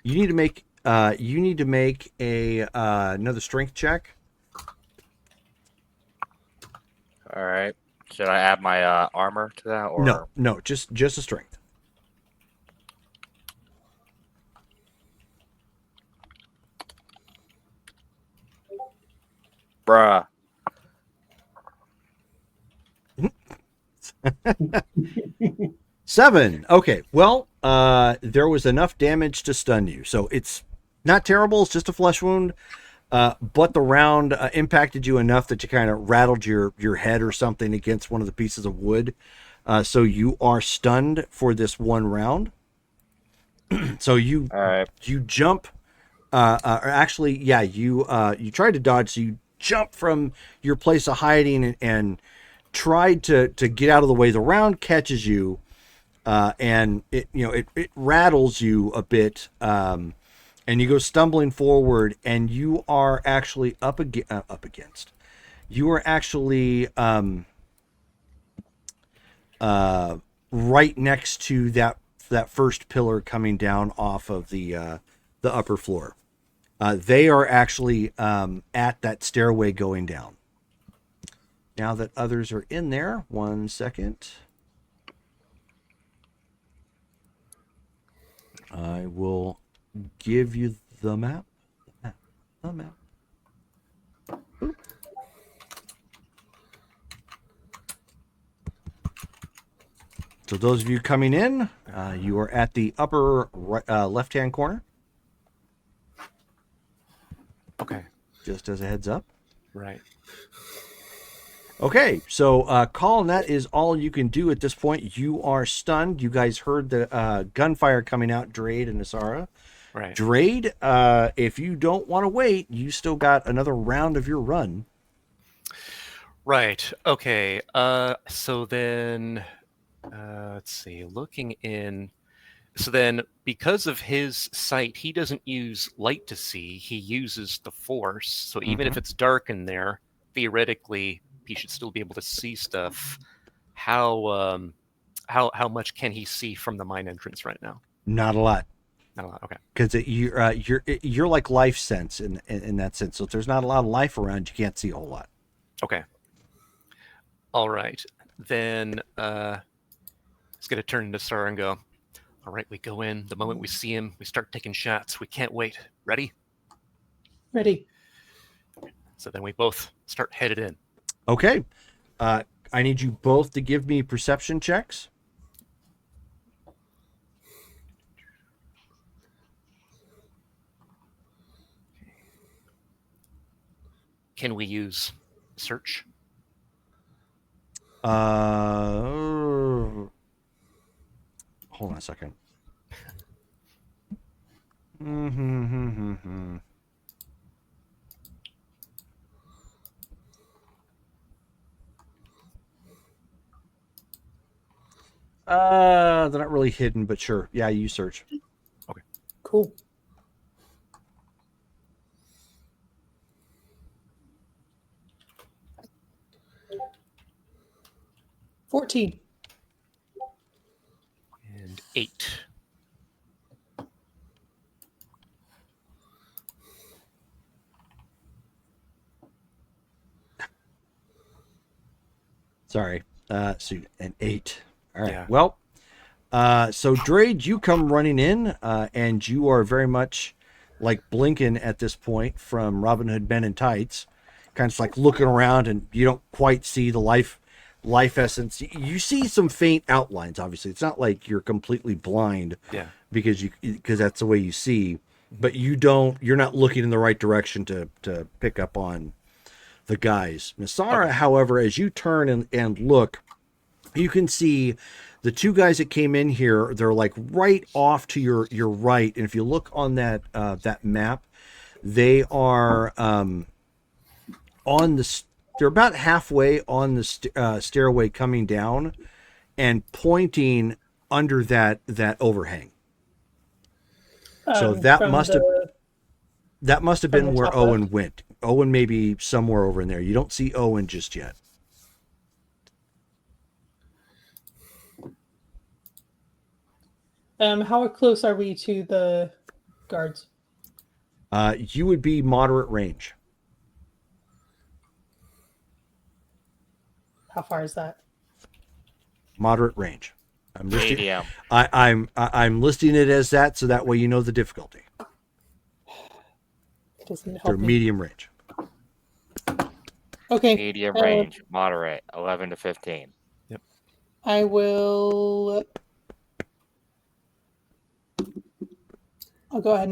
you need to make a another strength check.
All right. Should I add my armor to that, or
No, just a strength.
bruh?
7. Okay. Well, there was enough damage to stun you, so it's not terrible. It's just a flesh wound, but the round impacted you enough that you kind of rattled your head or something against one of the pieces of wood. So you are stunned for this one round. So you
All right.
you jump, or actually, yeah, you tried to dodge. So you jump from your place of hiding and tried to get out of the way. The round catches you, and it rattles you a bit, and you go stumbling forward, and you are actually up against. You are actually right next to that first pillar coming down off of the upper floor. They are actually at that stairway going down. Now that others are in there, 1 second. I will give you the map. The map. Oop. So those of you coming in, you are at the upper left-hand corner.
Okay.
Just as a heads up.
Right.
Okay, so Colin, that is all you can do at this point. You are stunned. You guys heard the gunfire coming out, Drade and Asara.
Right.
Drade, if you don't want to wait, you still got another round of your run.
Right. Okay. So then, let's see. Looking in. So then, because of his sight, he doesn't use light to see. He uses the Force. So even if it's dark in there, theoretically, he should still be able to see stuff. How much can he see from the mine entrance right now?
Not a lot,
Not a lot. Okay.
because you're like life sense in that sense. So if there's not a lot of life around, you can't see a whole lot.
Okay. All right. Then he's going to turn to Sar and go, all right, we go in. The moment we see him, we start taking shots. We can't wait. Ready?
Ready.
So then we both start headed in.
Okay, I need you both to give me perception checks.
Can we use search?
Hold on a second. Mm-hmm. They're not really hidden, but sure. Yeah, you search.
Cool. $14.
And 8.
Sorry. So an 8. All right.
Yeah.
Well, so Drade, you come running in, and you are very much like Blinken at this point from Robin Hood Men in Tights, kind of like looking around, and you don't quite see the life essence. You see some faint outlines. Obviously, it's not like you're completely blind,
Yeah.
because that's the way you see, but you're not looking in the right direction to pick up on the guys. Nasara, however, as you turn and look, you can see the two guys that came in here. They're like right off to your right, and if you look on that map, they are they're about halfway on the stairway coming down, and pointing under that overhang. So that
From
must have
from
been
the
where
top
Owen
left?
went. Owen may be somewhere over in there. You don't see Owen just yet.
How close are we to the guards?
You would be moderate range.
How far is that?
Moderate range. I'm listing.
Medium.
I'm listing it as that, so that way you know the difficulty.
It doesn't
They're
help me.
medium range.
Okay.
Medium
uh,
range. Moderate. 11 to 15.
I will. I'll go ahead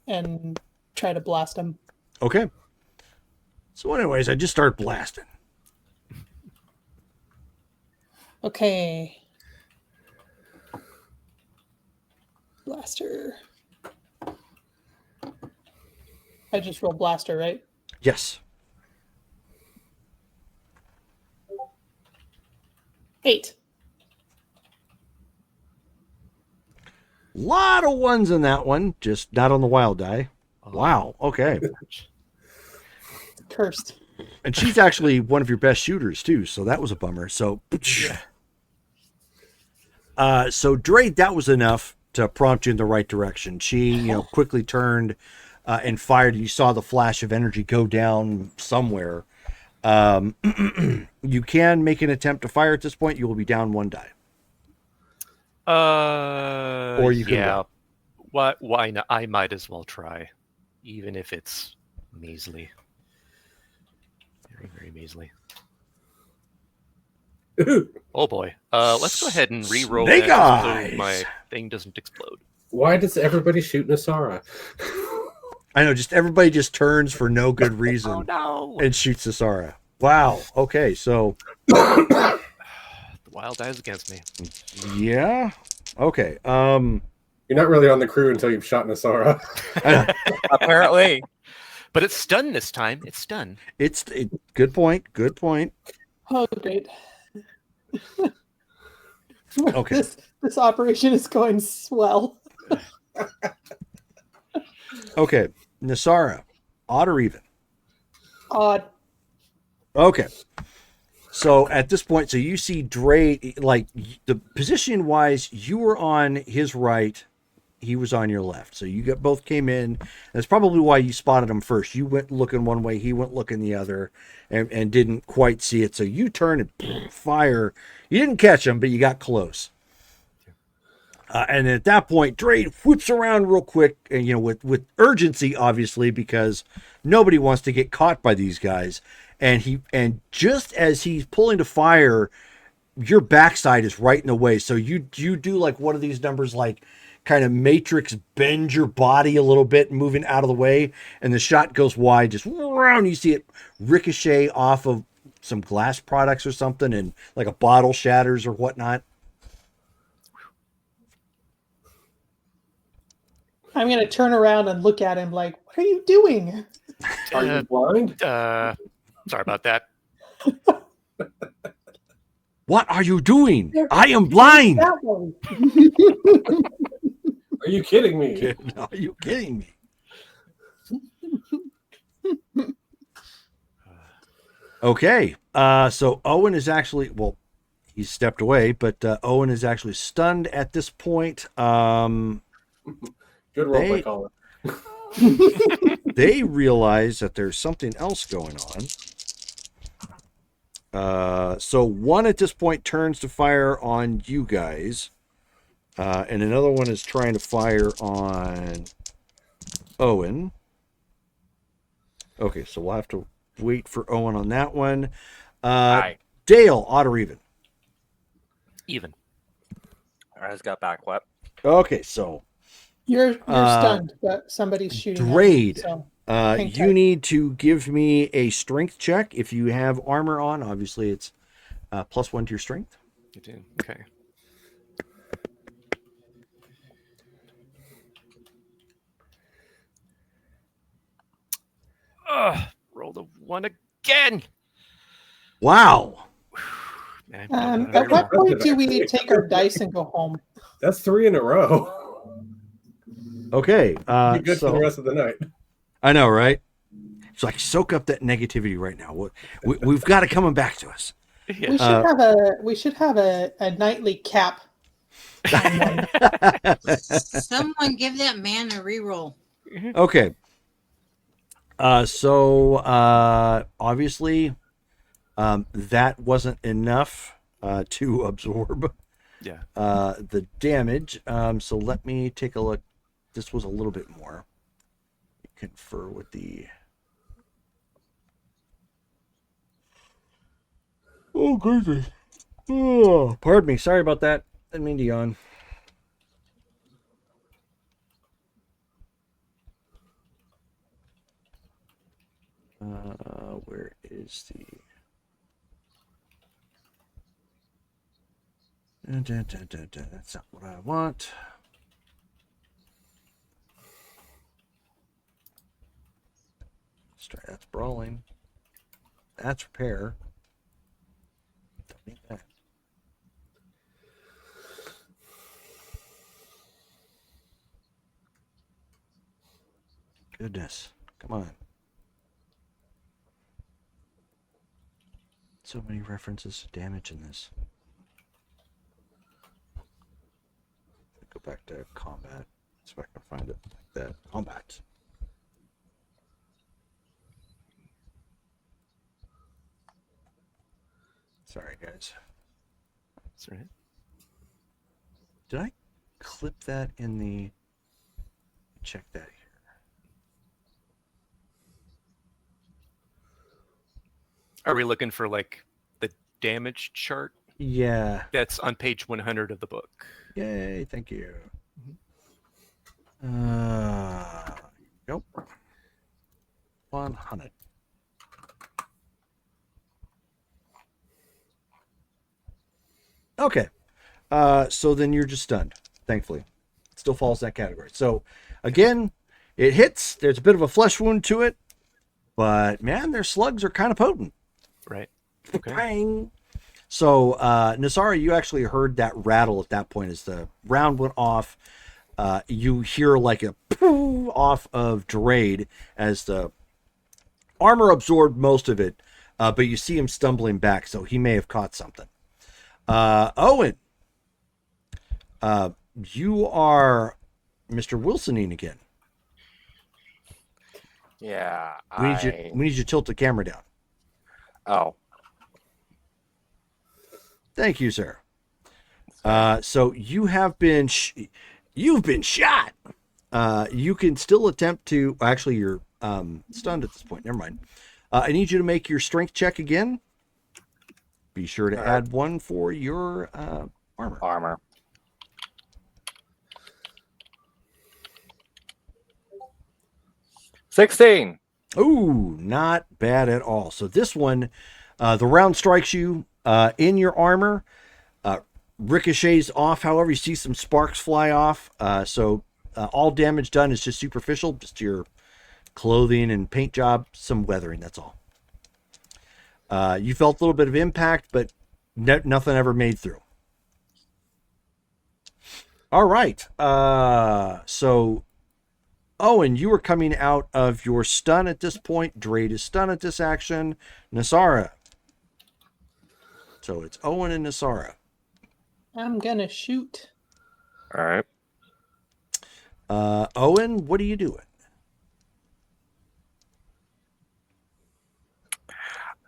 and try to blast him.
Okay. So, anyways, I just start blasting.
Okay. Blaster. I just roll blaster, right?
Yes.
8.
Lot of ones in that one, just not on the wild die. Wow. Okay.
Cursed.
And she's actually one of your best shooters too, so that was a bummer. So, so Drade, that was enough to prompt you in the right direction. She, quickly turned and fired. You saw the flash of energy go down somewhere. You can make an attempt to fire at this point. You will be down 1 die. Or you can
yeah. Why not? I might as well try, even if it's measly. Very, very measly. Oh boy. Let's go ahead and re-roll
Snake
that so
eyes!
my thing doesn't explode.
Why does everybody shoot Nasara?
I know, just everybody just turns for no good reason
Oh no!
and shoots Asara. Wow. Okay, so
The wild dies against me.
yeah. Okay.
You're not really on the crew until you've shot Nasara.
Apparently.
But it's stunned this time. It's stunned.
Good point. Good point.
Oh, great.
Okay.
This operation is going swell.
Okay. Nasara, odd or even?
Odd.
Okay. So at this point, so you see Dre, like the position wise, you were on his right, he was on your left. So you both came in. That's probably why you spotted him first. You went looking one way, he went looking the other, and didn't quite see it. So you turn and fire. You didn't catch him, but you got close. And at that point, Dre whips around real quick, and with urgency, obviously, because nobody wants to get caught by these guys. And just as he's pulling to fire, your backside is right in the way. So you do like one of these numbers, like kind of Matrix bend your body a little bit, moving out of the way, and the shot goes wide, just around. You see it ricochet off of some glass products or something, and like a bottle shatters or whatnot.
I'm gonna turn around and look at him like, "What are you doing?"
Are you blind?
Sorry about that.
What are you doing?
There-
I am blind.
That way.
Are you kidding me?
Are you kidding me? Okay. So Owen is actually, well, he's stepped away, but Owen is actually stunned at this point.
Good roleplay,
They-
Colin.
They realize that there's something else going on. So one at this point turns to fire on you guys, and another one is trying to fire on Owen. Okay, so we'll have to wait for Owen on that one.
Aye.
Dale, odd or even?
Even.
I just got back. What?
Okay, so
You're stunned, but somebody's shooting. at you,
Drade.
so hang
You
tight.
need to give me a strength check. If you have armor on, obviously it's +1 to your strength.
You do. Okay. Roll the one again.
Wow.
Man,
At what point do we take our dice and go home?
That's 3 in a row.
Okay.
Be good for the
So
rest of the night.
I know, right? It's like soak up that negativity right now. We've got it coming back to us.
We should have a nightly cap.
Someone give that man a reroll.
Okay. So obviously, that wasn't enough to absorb
Yeah.
the damage. So let me take a look. This was a little bit more. Confer with the. Oh, goodness. Oh, pardon me. Sorry about that. Didn't mean to yawn. Where is the... That's not what I want. Let's try that's brawling. That's repair. Don't need that. Goodness. Come on. So many references to damage in this. Go back to combat. See if I can find it like that. Combat. Sorry, guys.
That's right.
Did I clip that in the... Check that here.
Are we looking for like the damage chart?
Yeah.
That's on page 100 of the book.
Yay, thank you. Nope. 100. Okay. So then you're just stunned, thankfully. It still falls in that category. So again, it hits. There's a bit of a flesh wound to it, but man, their slugs are kind of potent.
Right. Okay.
Bang. So, Nasara, you actually heard that rattle at that point as the round went off. You hear like a poof off of Drade as the armor absorbed most of it, but you see him stumbling back, so he may have caught something. Owen, you are Mr. Wilsoning again.
Yeah.
We need you to tilt the camera down.
Oh.
Thank you, sir. So you have been you've been shot. You can still attempt to actually you're stunned at this point. Never mind. I need you to make your strength check again. Be sure to add 1 for your armor.
16.
Ooh, not bad at all. So this one, the round strikes you in your armor, ricochets off. However, you see some sparks fly off. So All damage done is just superficial, just your clothing and paint job, some weathering, that's all. You felt a little bit of impact, but nothing ever made through. All right. So, Owen, you were coming out of your stun at this point. Drade is stun at this action. Nasara. So it's Owen and Nasara.
I'm gonna shoot.
All right.
Owen, what are you doing?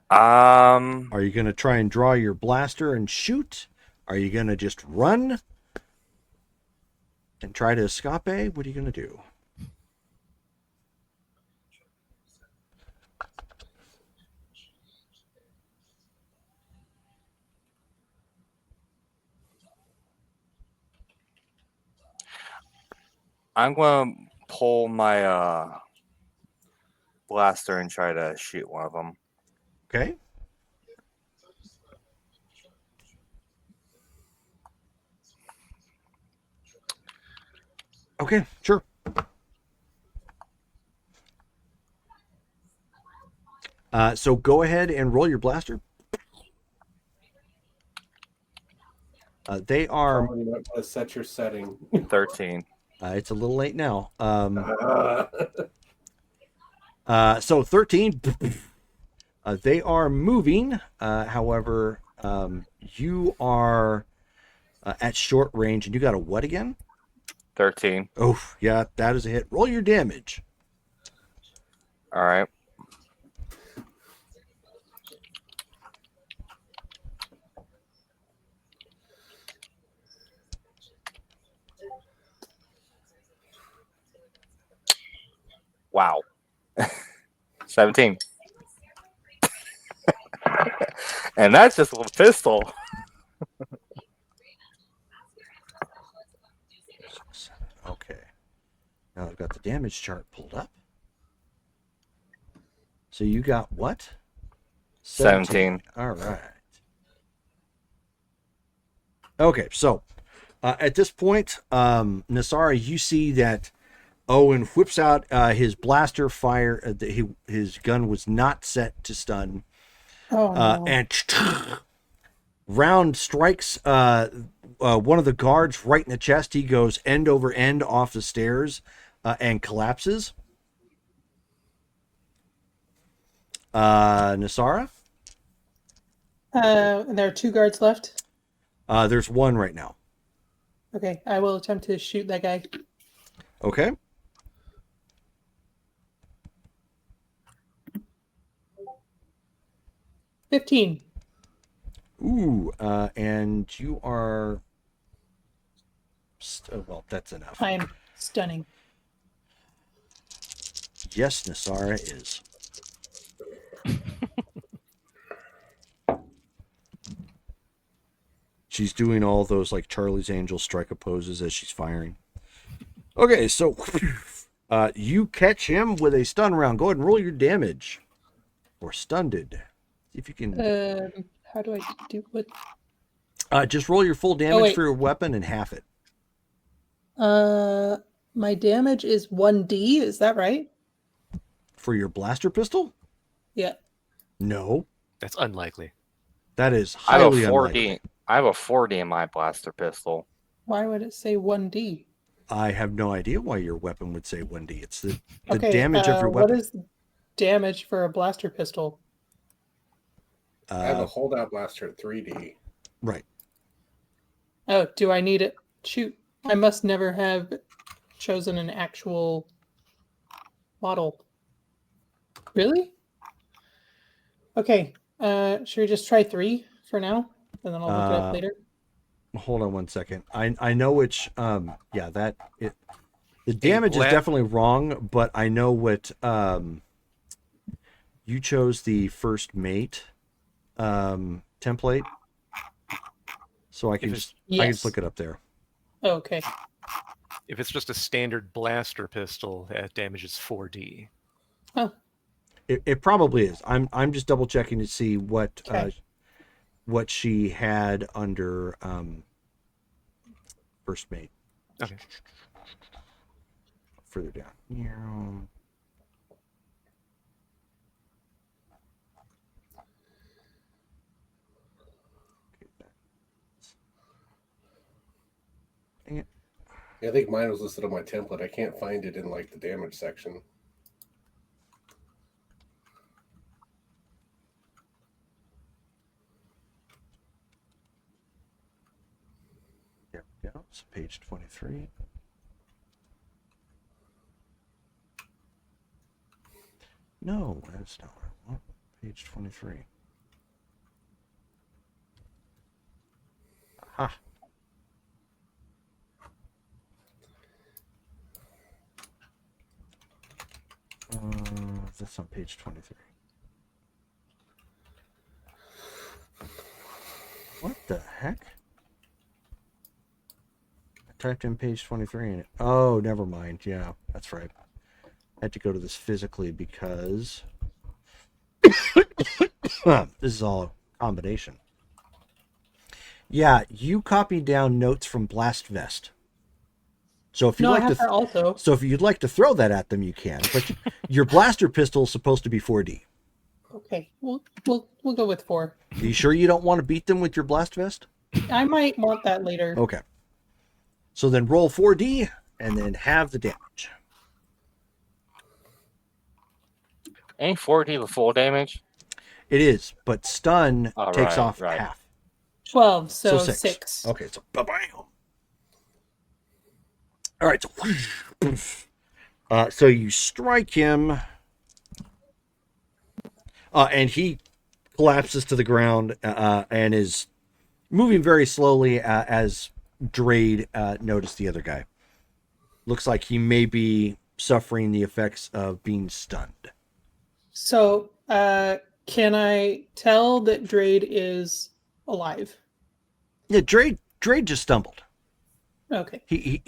Are you going to try and draw your blaster and shoot? Are you going to just run and try to escape? What are you going to do?
I'm gonna pull my blaster and try to shoot one of them.
Okay. Okay, sure. So go ahead and roll your blaster. They are.
You might want to set your setting.
13.
It's a little late now. So 13. They are moving. However, you are at short range, and you got a what again?
13.
Oh, yeah, that is a hit. Roll your damage.
All right. Wow. 17. And that's just a pistol.
Okay. Now I've got the damage chart pulled up. So you got what?
17.
All right. Okay, so at this point, Nasara, you see that Owen whips out his blaster fire. His gun was not set to stun.
Oh, no.
And round strikes one of the guards right in the chest. He goes end over end off the stairs and collapses. Nasara?
There are 2 guards left.
There's one right now.
Okay, I will attempt to shoot that guy.
Okay.
$15.
Ooh, and you are... well, that's enough.
I am stunning.
Yes, Nasara is. She's doing all those like Charlie's Angel striker poses as she's firing. Okay, so you catch him with a stun round. Go ahead and roll your damage. Or stunned. See if you can...
How do I do what?
just roll your full damage
wait.
for your weapon and half it.
My damage is 1d, is that right?
For your blaster pistol?
Yeah.
No.
That's unlikely.
That is
I have a
highly
4D.
unlikely.
I have a 4D in my blaster pistol.
Why would it say 1d?
I have no idea why your weapon would say 1D. It's the
Okay,
damage of your weapon.
What is damage for a blaster pistol?
I have a holdout blaster at 3D.
Right.
Oh, do I need it? Shoot. I must never have chosen an actual model. Really? Okay. Should we just try 3 for now? And then I'll look it up later.
Hold on one second. I know which the damage is definitely wrong, but I know what you chose the first mate template. So I can just look it up there.
Oh, okay.
If it's just a standard blaster pistol, that damage is 4D.
Oh.
It probably is. I'm just double checking to see what
Okay.
What she had under first mate.
Okay.
further down here. Dang it.
Yeah, I think mine was listed on my template. I can't find it in like the damage section.
There we go. So page 23. No, that's not what I want. Page 23. Aha. That's on page 23. What the heck? I typed in page 23 and it... Oh, never mind. Yeah, that's right. I had to go to this physically because... this is all a combination. Yeah, you copied down notes from Blast Vest. So if you'd
No, I
like
have
to,
her also.
so if you'd like to throw that at them, you can. But your blaster pistol is supposed to be 4D.
Okay, we'll go with 4.
Are you sure you don't want to beat them with your Blast Vest?
I might want that later.
Okay. So then roll 4D and then have the damage.
Ain't 4D the full damage?
It is, but stun
Oh,
takes
right,
off
right.
half.
12, so,
So
6.
Okay, so bam. All right, so you strike him, and he collapses to the ground and is moving very slowly as Drade noticed the other guy. Looks like he may be suffering the effects of being stunned.
So, can I tell that Drade is alive?
Yeah, Drade just stumbled.
Okay.
He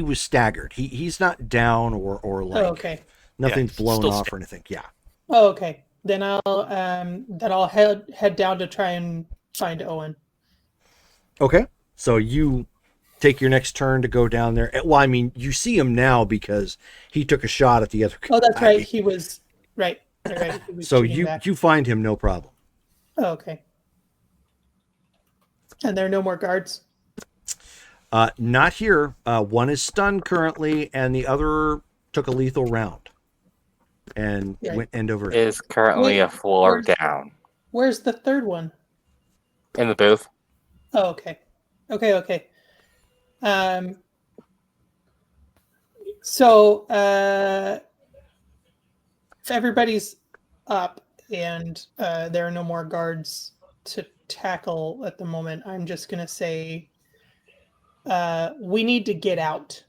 was staggered. He like
okay.
nothing's
Yeah,
blown
still
off or anything. Yeah.
Oh, okay. Then I'll head down to try and find Owen.
Okay. So you take your next turn to go down there. Well, I mean, you see him now because he took a shot at the other guy.
Oh, that's right. He was right. Right. He was
So
shooting back.
you find him, no problem.
Oh, okay. And there are no more guards.
Not here. One is stunned currently, and the other took a lethal round and
Right.
went end over.
Is currently
Wait,
a floor
where's-
down.
Where's the third one?
In the booth.
Oh, okay. Okay. So if everybody's up and there are no more guards to tackle at the moment, I'm just gonna say we need to get out.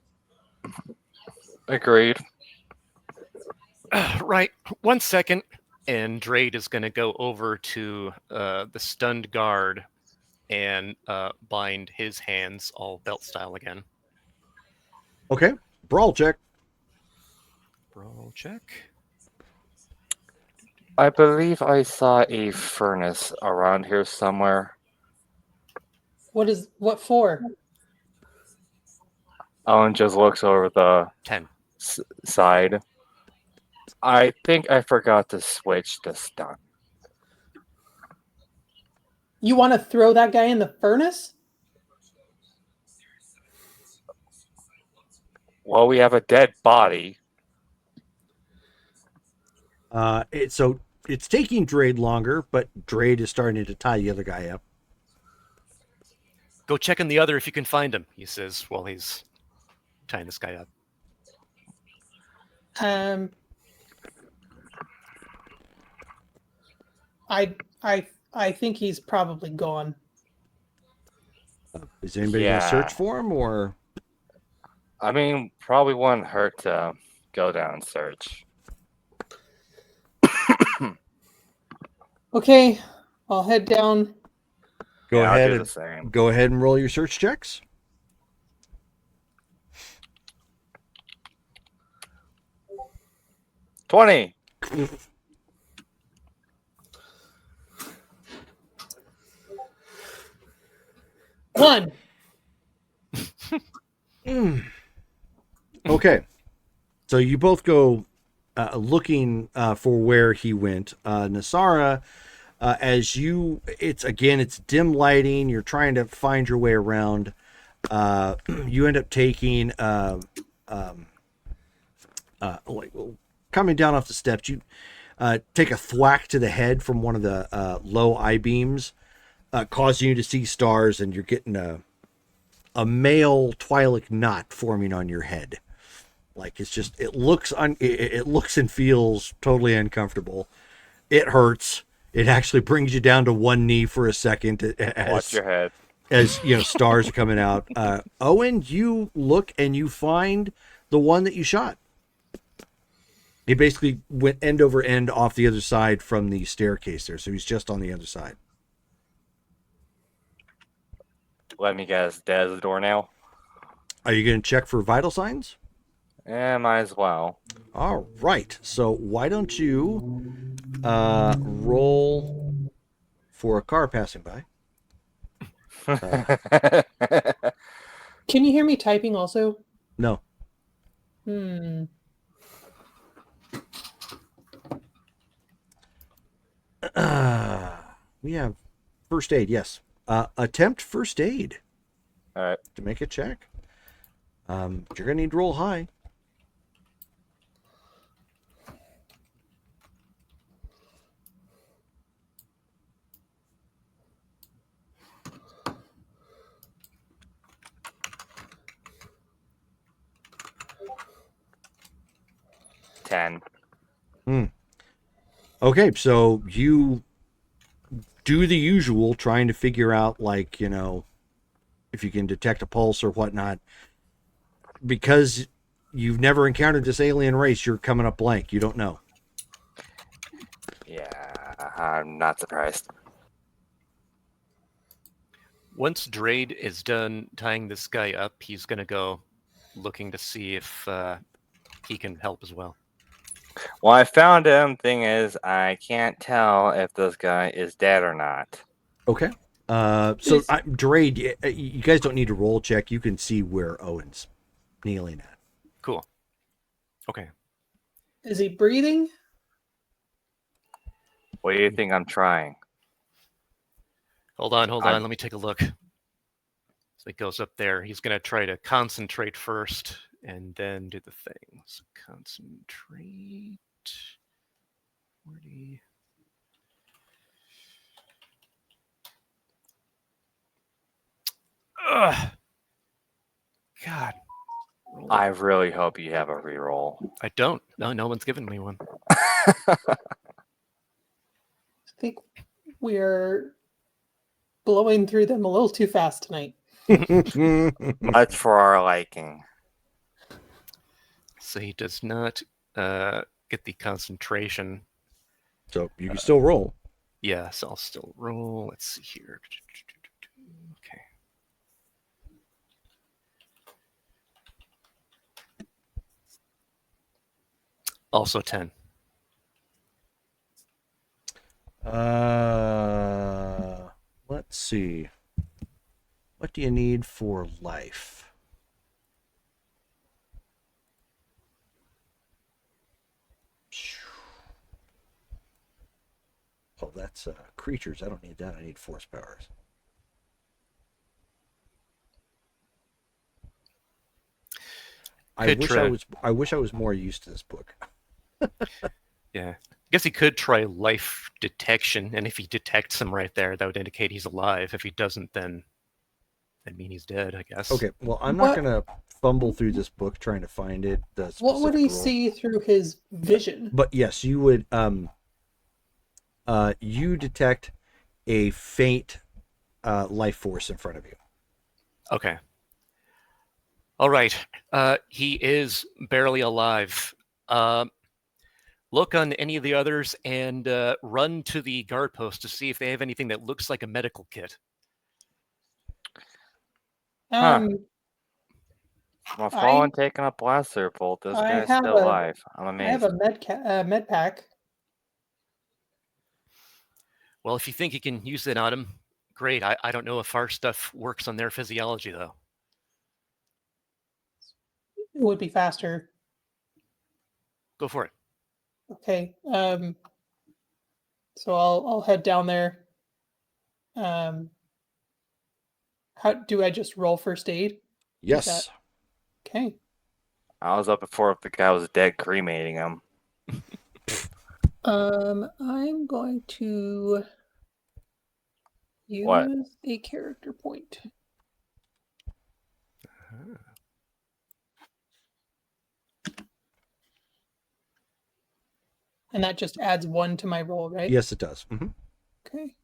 Agreed.
Right. 1 second. And Drade is going to go over to the stunned guard and bind his hands all belt style again.
Okay. Brawl check.
Brawl check.
I believe I saw a furnace around here somewhere.
What for?
Owen just looks over the
10.
side. I think I forgot to switch the stun.
You want to throw that guy in the furnace?
Well, we have a dead body.
It's taking Drade longer, but Drade is starting to tie the other guy up.
Go check on the other if you can find him, he says while he's tying this guy up.
I think he's probably gone.
Is anybody going to
Yeah.
search for him, or?
I mean, probably wouldn't hurt to go down and search.
Okay, I'll head down.
Go
Yeah,
ahead
I'll do
and
the same.
go ahead and roll your search checks.
$20.
One.
Okay. So you both go looking for where he went. Nasara, it's dim lighting. You're trying to find your way around. You end up taking coming down off the steps. You take a thwack to the head from one of the low I-beams, causing you to see stars, and you're getting a male Twi'lek knot forming on your head. Like it looks and feels totally uncomfortable. It hurts. It actually brings you down to one knee for a second.
Watch your head.
As stars are coming out. Owen, you look and you find the one that you shot. He basically went end over end off the other side from the staircase there, so he's just on the other side.
Let me guess, dead as a doornail?
Are you going to check for vital signs?
Yeah, might as well.
All right. So why don't you roll for a car passing by?
Can you hear me typing also?
No. We have first aid, yes. Attempt first aid.
All right.
To make a check. You're going to need to roll high. Okay, so you do the usual, trying to figure out, if you can detect a pulse or whatnot. Because you've never encountered this alien race, you're coming up blank. You don't know.
Yeah, I'm not surprised.
Once Drade is done tying this guy up, he's going to go looking to see if he can help as well.
Well, I found him. Thing is, I can't tell if this guy is dead or not.
Okay. Drade, you guys don't need to roll check. You can see where Owen's kneeling at.
Cool. Okay.
Is he breathing?
What do you think I'm trying?
Hold on. Let me take a look. So he goes up there. He's going to try to concentrate first and then do the thing. So concentrate. 40. Ugh. God.
I really hope you have a reroll.
I don't. No one's given me one.
I think we're blowing through them a little too fast tonight.
Much for our liking.
So he does not get the concentration.
So you can still roll.
Yes, I'll still roll. Let's see here. Okay. Also 10.
Let's see. What do you need for life? Oh, that's creatures. I don't need that. I need force powers. I wish I was more used to this book.
Yeah. I guess he could try life detection, and if he detects him right there, that would indicate he's alive. If he doesn't, then that'd mean he's dead, I guess.
Okay, well, I'm not going to fumble through this book trying to find it.
What would he see through his vision?
But yes, you would. You detect a faint life force in front of you.
Okay. All right. He is barely alive. Look on any of the others and run to the guard post to see if they have anything that looks like a medical kit.
I'm falling, taking a blaster bolt. This guy's still alive. I'm amazed.
I have a med pack.
Well, if you think you can use it on him, great. I don't know if our stuff works on their physiology, though.
It would be faster.
Go for it.
Okay. So I'll head down there. How do I just roll first aid?
Yes.
Okay.
I was up before if the guy was dead, cremating him.
I'm going to use
What?
a character point. And that just adds 1 to my roll, right?
Yes, it does.
Okay.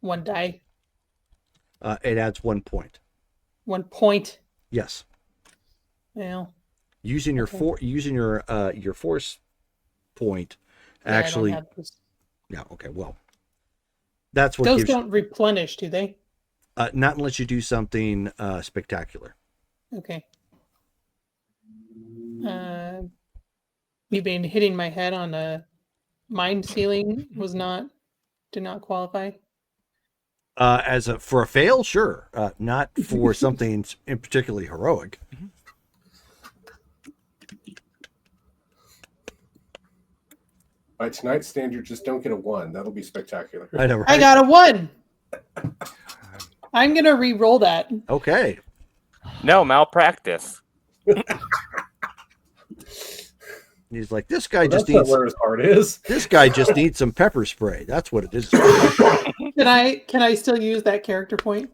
1 die.
It adds 1 point.
1 point.
Yes.
Well,
Using your
Okay.
your force point
yeah, I don't
actually.
have this.
Yeah. Okay. Well, that's what
Those
gives.
don't replenish, do they?
Not unless you do something spectacular.
Okay. Me being hitting my head on a mine ceiling did not qualify.
For a fail, sure. Not for something in particularly heroic.
By tonight's standard, just don't get a 1. That'll be spectacular.
I know. Right?
I got a 1. I'm gonna re-roll that.
Okay.
No, malpractice.
He's like, this guy
Well,
just
that's not
needs.
where his heart is.
This guy just needs some pepper spray. That's what it is.
Can I still use that character point?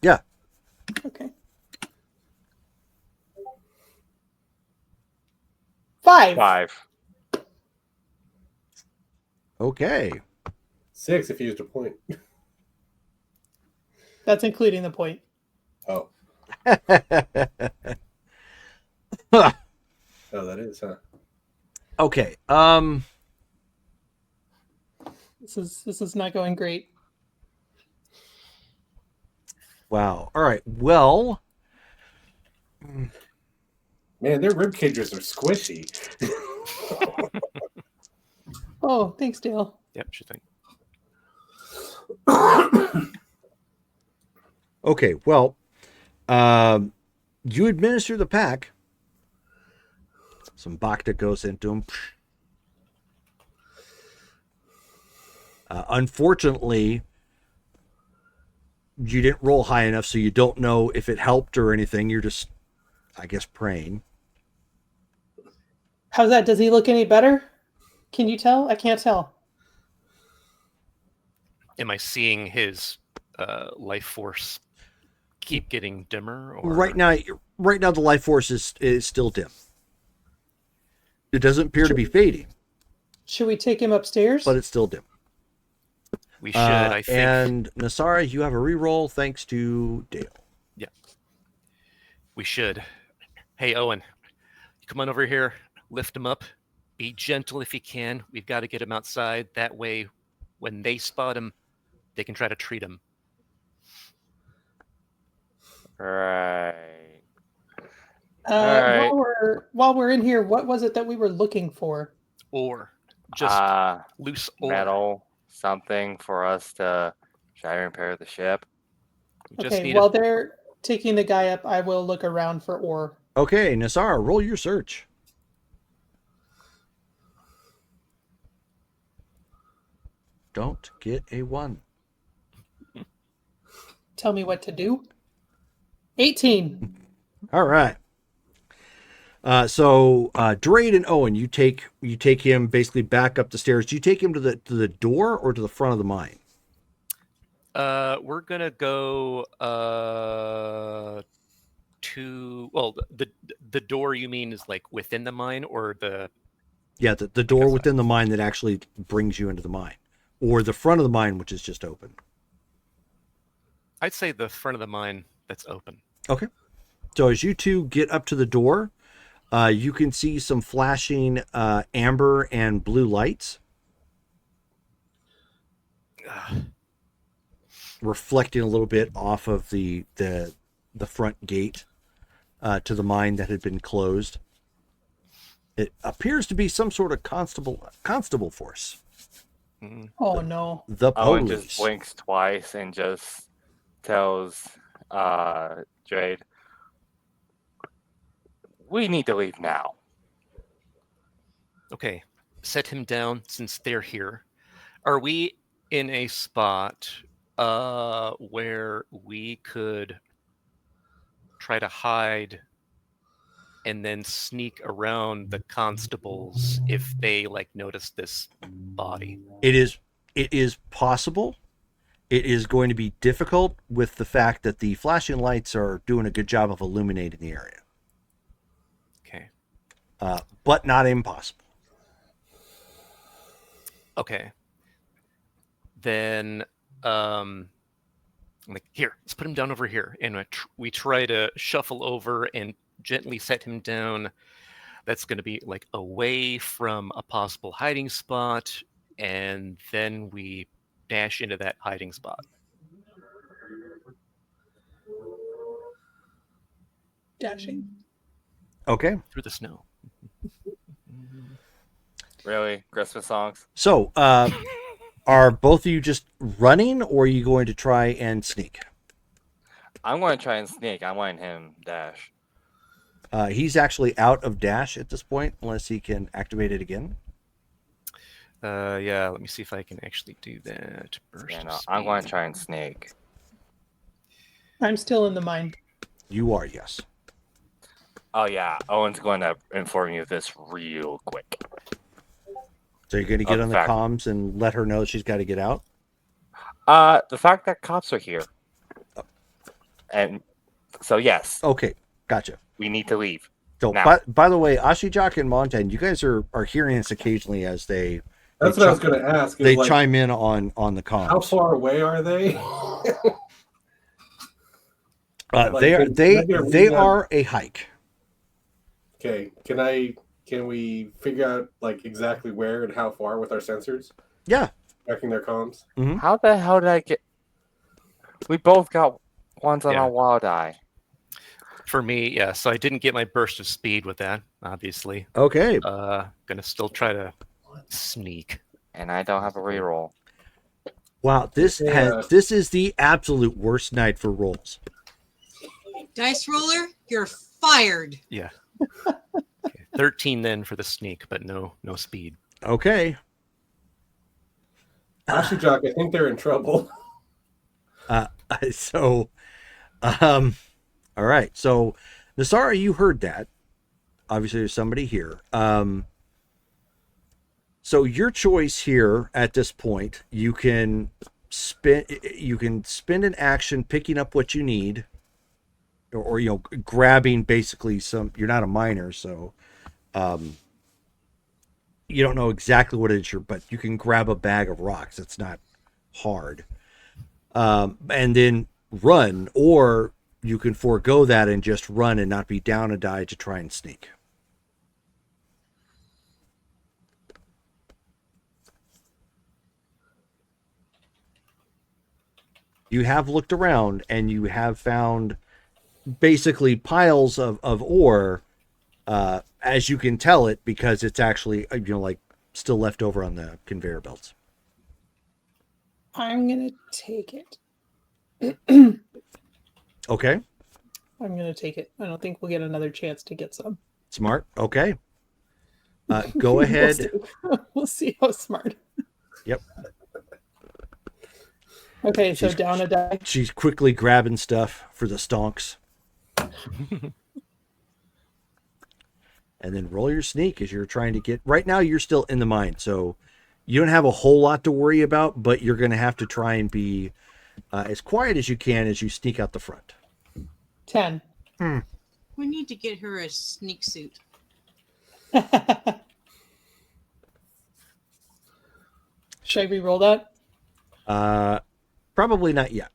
Yeah.
Okay. 5.
5.
Okay.
6 if you used a point.
That's including the point.
Oh. Oh, that is, huh?
Okay.
This is not going great.
Wow. All right. Well.
Man, their rib cages are squishy.
Oh, thanks, Dale.
Yep, sure thing.
Okay. Well, you administer the pack. Some Bacta goes into him. Unfortunately, you didn't roll high enough, so you don't know if it helped or anything. You're just, I guess, praying.
How's that? Does he look any better? Can you tell? I can't tell.
Am I seeing his life force keep getting dimmer? Or
Right now, the life force is still dim. It doesn't appear to be fading,
Should we take him upstairs?
but it's still dim.
we should, I think.
And Nasara, you have a reroll thanks to Dale.
Yeah. We should. Hey, Owen, come on over here. Lift him up. Be gentle if you can. We've got to get him outside. That way, when they spot him, they can try to treat him.
Right.
While we're in here, what was it that we were looking for?
Or just loose ore.
Metal, something for us to try and repair the ship.
We just
Okay,
need
while they're taking the guy up, I will look around for ore.
Okay, Nasara, roll your search. Don't get a 1.
Tell me what to do. 18.
All right. So Drade and Owen, you take him basically back up the stairs. Do you take him to the door or to the front of the mine?
We're gonna go to the door. You mean is like within the mine, or the?
Yeah, the door within the mine that actually brings you into the mine, or the front of the mine, which is just open.
I'd say the front of the mine that's open.
Okay. So as you two get up to the door, you can see some flashing amber and blue lights reflecting a little bit off of the front gate to the mine that had been closed. It appears to be some sort of constable force.
Oh no.
The
Owen
police.
just blinks twice and just tells Jade, We need to leave now.
Okay, set him down since they're here. Are we in a spot where we could try to hide and then sneak around the constables if they like notice this body?
It is possible. It is going to be difficult with the fact that the flashing lights are doing a good job of illuminating the area.
Okay.
But not impossible.
Okay. Then I'm like, here, let's put him down over here. And we try to shuffle over and gently set him down. That's going to be like away from a possible hiding spot. And then we dash into that hiding spot.
Dashing.
Okay.
Through the snow.
Really? Christmas songs?
So, are both of you just running, or are you going to try and sneak?
I'm going to try and sneak. I'm letting him dash.
He's actually out of dash at this point, unless he can activate it again.
Yeah, let me see if I can actually do that. Burst
Yeah,
of
no, I'm going to
speed.
try and sneak.
I'm still in the mine.
You are, yes.
Oh, yeah. Owen's going to inform you of this real quick.
So you're going to get
Oh,
on the
fact.
comms and let her know she's got to get out?
The fact that cops are here. And so, yes,
Okay, gotcha.
we need to leave.
So,
Now.
by the way, Ashijak and Montan, you guys are hearing this occasionally as they
That's what I was going to ask. Is
they
like,
chime in on the comms.
how far away are they? like,
they are
can I get a
they
read on-
are a hike.
Okay, can we figure out like exactly where and how far with our sensors
Yeah.
tracking their comms?
How the hell did I get... We both got ones on
Yeah.
our wild eye.
For me, yeah, so I didn't get my burst of speed with that, obviously.
Okay.
Gonna still try to sneak.
And I don't have a reroll.
Wow, this is the absolute worst night for rolls.
Dice roller, you're fired.
Yeah. Okay. 13 then for the sneak, but no speed.
Okay.
Actually, Jock, I think they're in trouble.
So, all right. So, Nasara, you heard that. Obviously, there's somebody here. So your choice here at this point, you can spend an action picking up what you need, or you know, grabbing basically some. You're not a miner, so you don't know exactly what it is, but you can grab a bag of rocks. It's not hard. And then run, or you can forego that and just run and not be down a die to try and sneak. You have looked around and you have found basically piles of ore, as you can tell it, because it's actually, you know, like still left over on the conveyor belts.
I'm gonna take it.
Okay.
I'm gonna take it. I don't think we'll get another chance to get some.
Smart. Okay. Go ahead.
We'll see how smart.
Yep.
Okay, so
She's-
down a die.
She's quickly grabbing stuff for the stonks. And then roll your sneak as you're trying to get. Right now, you're still in the mine, so you don't have a whole lot to worry about, but you're going to have to try and be as quiet as you can as you sneak out the front.
10.
We need to get her a sneak suit.
Should I re-roll that?
Probably not yet.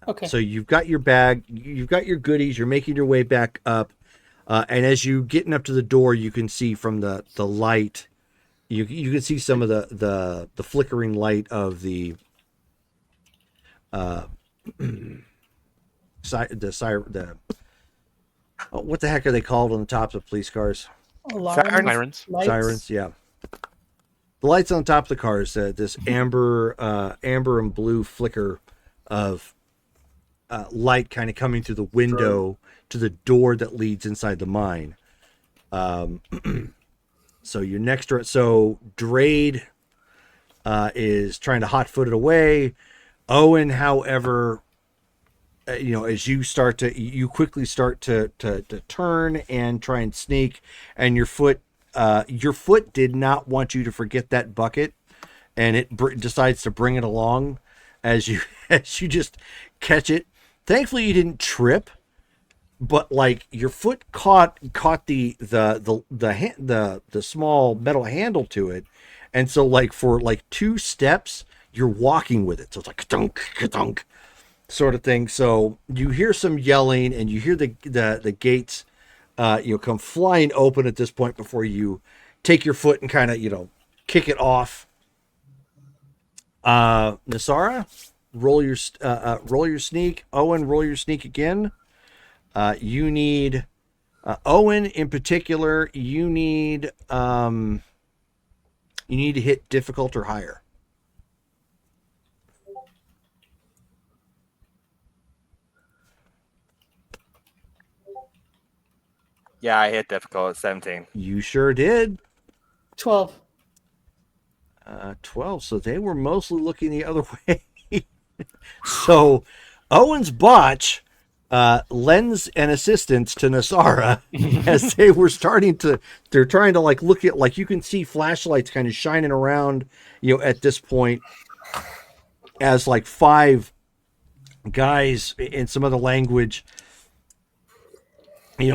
Okay.
So you've got your bag, you've got your goodies, you're making your way back up. And as you getting up to the door, you can see from the light, you can see some of the flickering light of the what the heck are they called on the tops of police cars?
Alarms,
Sirens.
lights.
Sirens, yeah. The lights on top of the cars, this amber and blue flicker of light kind of coming through the window to the door that leads inside the mine. So your next, so Drade is trying to hot-foot it away. Owen, however, as you quickly start to turn and try and sneak, and your foot did not want you to forget that bucket, and it decides to bring it along as you just catch it. Thankfully, you didn't trip, but like your foot caught the small metal handle to it, and so like for like 2 steps, you're walking with it. So it's like ka-dunk, ka-dunk sort of thing. So you hear some yelling, and you hear the gates come flying open at this point before you take your foot and kind of kick it off. Nasara, roll your sneak. Owen, roll your sneak again. You need Owen in particular. You need to hit difficult or higher.
Yeah, I hit difficult at 17.
You sure did.
12.
12. So they were mostly looking the other way. So Owen's botch lends an assistance to Nasara as they're trying to like look at, like you can see flashlights kind of shining around, at this point, as like 5 guys in some other language,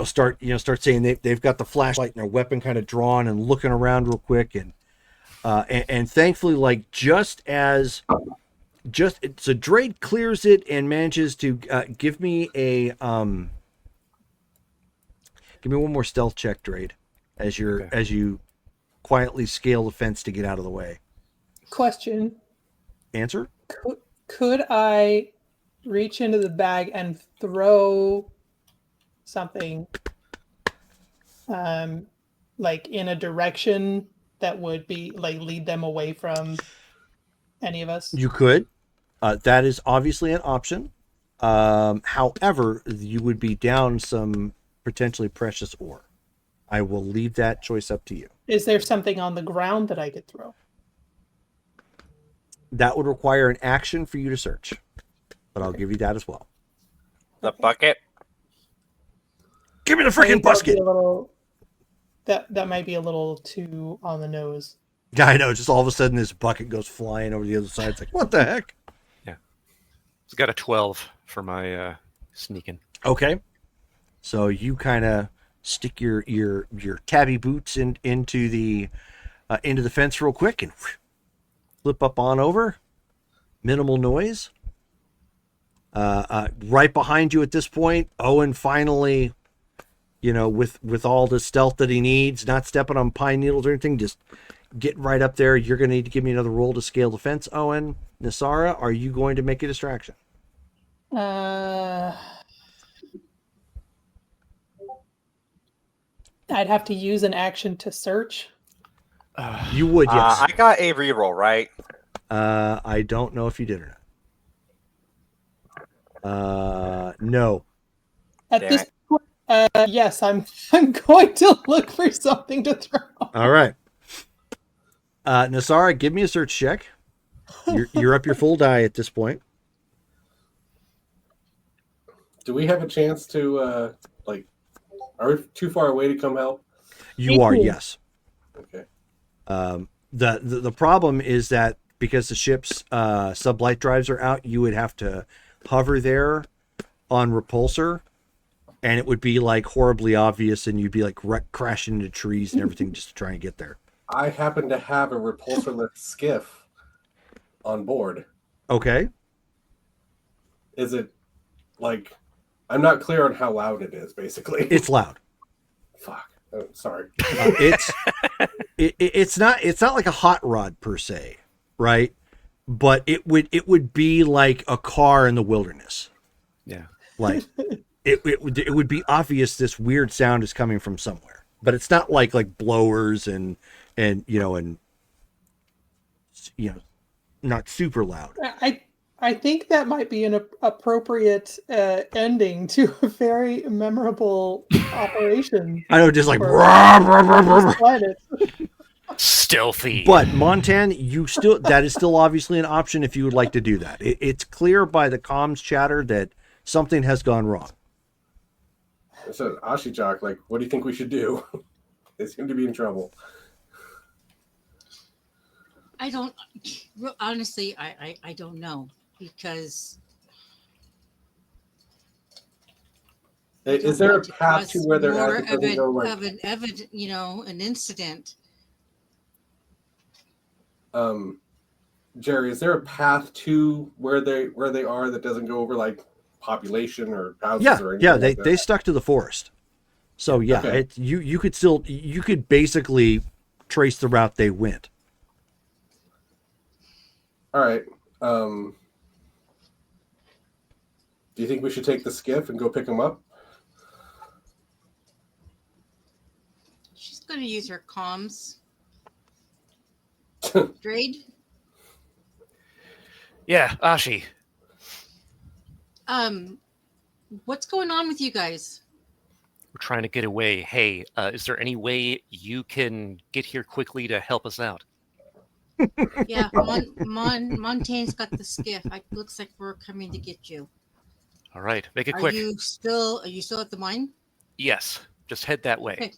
start saying they've got the flashlight and their weapon kind of drawn and looking around real quick, and thankfully, like so Drade clears it and manages to give me one more stealth check, Drade, as you quietly scale the fence to get out of the way.
Question.
Answer?
Could I reach into the bag and throw something like in a direction that would be like lead them away from any of us?
You could. That is obviously an option. However, you would be down some potentially precious ore. I will leave that choice up to you.
Is there something on the ground that I could throw?
That would require an action for you to search, but I'll give you that as well.
The bucket?
Give me the freaking bucket!
That might be a little too on the nose.
Yeah, I know. Just all of a sudden, this bucket goes flying over the other side. It's like, what the heck?
Yeah. It's got a 12 for my sneaking.
Okay. So you kind of stick your tabby boots into the fence real quick and flip up on over. Minimal noise. Right behind you at this point, Owen finally, with all the stealth that he needs, not stepping on pine needles or anything, just getting right up there. You're going to need to give me another roll to scale the fence, Owen. Nasara, are you going to make a distraction?
I'd have to use an action to search.
You would, yes.
I got a reroll, right?
I don't know if you did or not. No.
At this point, yes, I'm going to look for something to throw.
All right. Nasara, give me a search check. You're up your full die at this point.
Do we have a chance to are we too far away to come help?
You are, yes.
Okay.
The problem is that because the ship's sublight drives are out, you would have to hover there on repulsor, and it would be like horribly obvious, and you'd be like crashing into trees and everything just to try and get there.
I happen to have a repulsorless skiff on board.
Okay.
Is it like, I'm not clear on how loud it is, basically.
It's loud.
Fuck. Oh, sorry.
It's not like a hot rod per se, right? But it would be like a car in the wilderness.
Yeah.
Like it would be obvious this weird sound is coming from somewhere. But it's not like blowers and not super loud.
I think that might be an appropriate ending to a very memorable operation.
I know, just like.
for this planet.
Stealthy.
But Montan, that is still obviously an option if you would like to do that. It's clear by the comms chatter that something has gone wrong.
I said, Ashijock, like, what do you think we should do? They seem to be in trouble.
I don't. Honestly, I don't know because.
Is there a path to where they're
more
at that doesn't go like?
of an evident, an incident?
Jerry, is there a path to where they are that doesn't go over like population or houses or anything?
Yeah, they stuck to the forest. So yeah,
Okay.
you could basically trace the route they went.
All right. Do you think we should take the skiff and go pick them up?
She's going to use her comms. Drade?
Yeah, Ashi.
What's going on with you guys?
We're trying to get away. Hey, is there any way you can get here quickly to help us out?
Yeah, Montaigne's got the skiff. Looks like we're coming to get you.
All right, make it
Are
quick.
you still at the mine?
Yes, just head that way.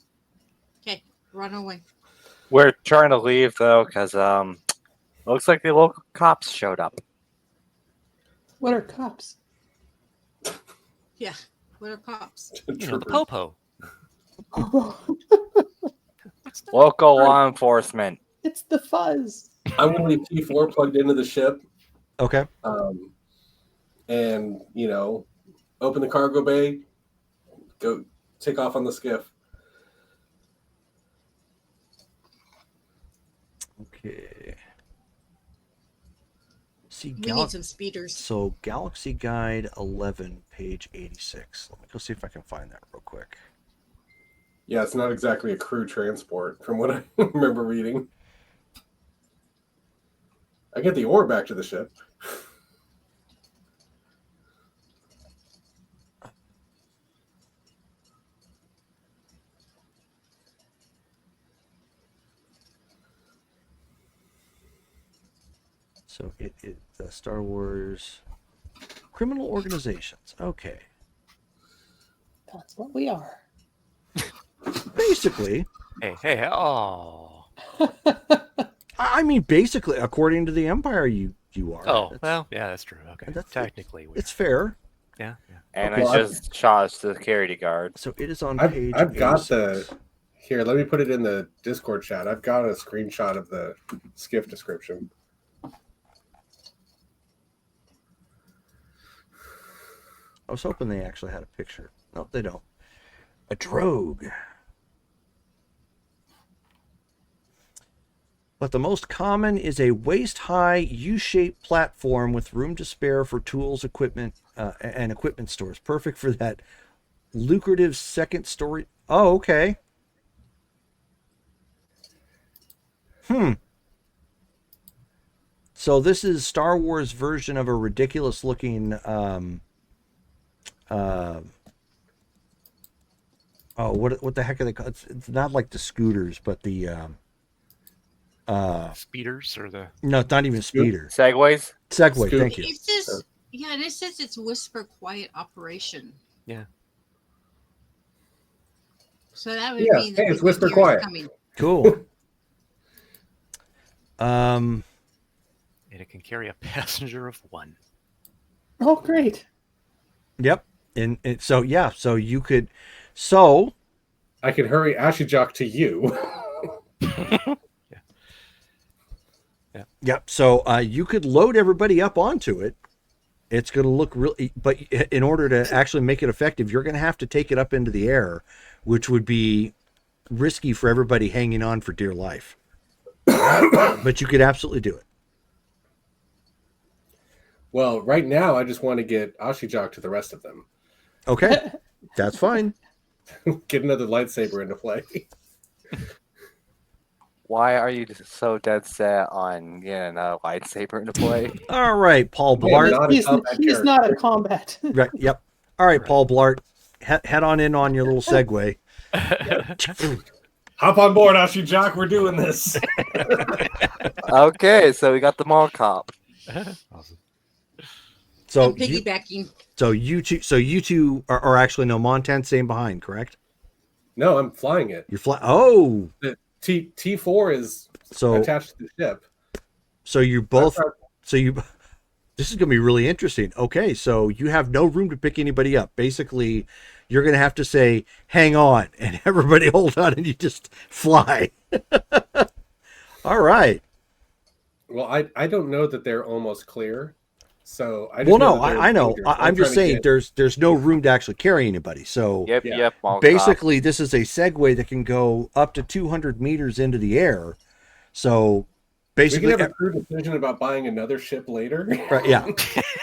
Okay, run away.
We're trying to leave though, because looks like the local cops showed up.
What are cops?
Yeah, what are cops?
You know, the popo.
Local law enforcement.
It's the fuzz.
I'm going to leave T4 plugged into the ship.
Okay.
And open the cargo bay, go take off on the skiff.
Okay. See,
We need some speeders.
So Galaxy Guide 11, page 86. Let me go see if I can find that real quick.
Yeah, it's not exactly a crew transport from what I remember reading. I get the ore back to the ship.
So the Star Wars criminal organizations. Okay.
That's what we are.
Basically.
Hey, oh.
I mean, basically, according to the Empire, you are.
Oh, well, yeah, that's true. Okay, technically.
It's fair.
Yeah.
And
Okay.
I just shot us to the security guard.
So it is on
I've
page
got
86.
here, let me put it in the Discord chat. I've got a screenshot of the skiff description.
I was hoping they actually had a picture. No, they don't. A drogue. But the most common is a waist-high U-shaped platform with room to spare for tools, equipment, and equipment stores. Perfect for that lucrative second story. Oh, okay. So this is Star Wars version of a ridiculous-looking what the heck are they called? It's not like the scooters, but the
speeders or the
no, it's not even a speeder.
Segways.
Segway, thank you.
It says, yeah, and it says it's whisper quiet operation.
Yeah.
So that would
Yeah,
mean that
hey, it's
we
whisper
could hear
quiet.
coming.
Cool.
and it can carry a passenger of one.
Oh, great.
Yep. And so yeah, so you could so
I can hurry Ashijock to you.
yep, so you could load everybody up onto it. It's going to look really, but in order to actually make it effective, you're going to have to take it up into the air, which would be risky for everybody hanging on for dear life. But you could absolutely do it.
Well, right now I just want to get Ashijock to the rest of them.
Okay, that's fine.
Get another lightsaber into play.
Why are you so dead set on getting a lightsaber into play?
All right, Paul
Yeah,
Blart.
not a
He's,
combat
he's
character.
not a combat.
Right, yep. All right, Paul Blart. Head on in on your little segue.
Hop on board, Ashi Jock. We're doing this.
Okay, so we got the mall cop.
So
I'm
you,
piggybacking.
you two are actually no Montan staying behind, correct?
No, I'm flying it.
You're fly. Oh,
The T4 is
so
attached to the ship.
so you both.
That's our-
So you. This is going to be really interesting. Okay, so you have no room to pick anybody up. Basically, you're going to have to say, "Hang on," and everybody hold on, and you just fly. All right.
Well, I don't know that they're almost clear. So I just
Well,
know
no,
that they're
I know.
dangerous.
I'm just
trying to
saying
get-
there's no room to actually carry anybody. So
Yep,
Yeah.
yep, mall cop.
basically, this is a Segway that can go up to 200 meters into the air. So
we
basically,
can have a crew decision about buying another ship later.
right, yeah.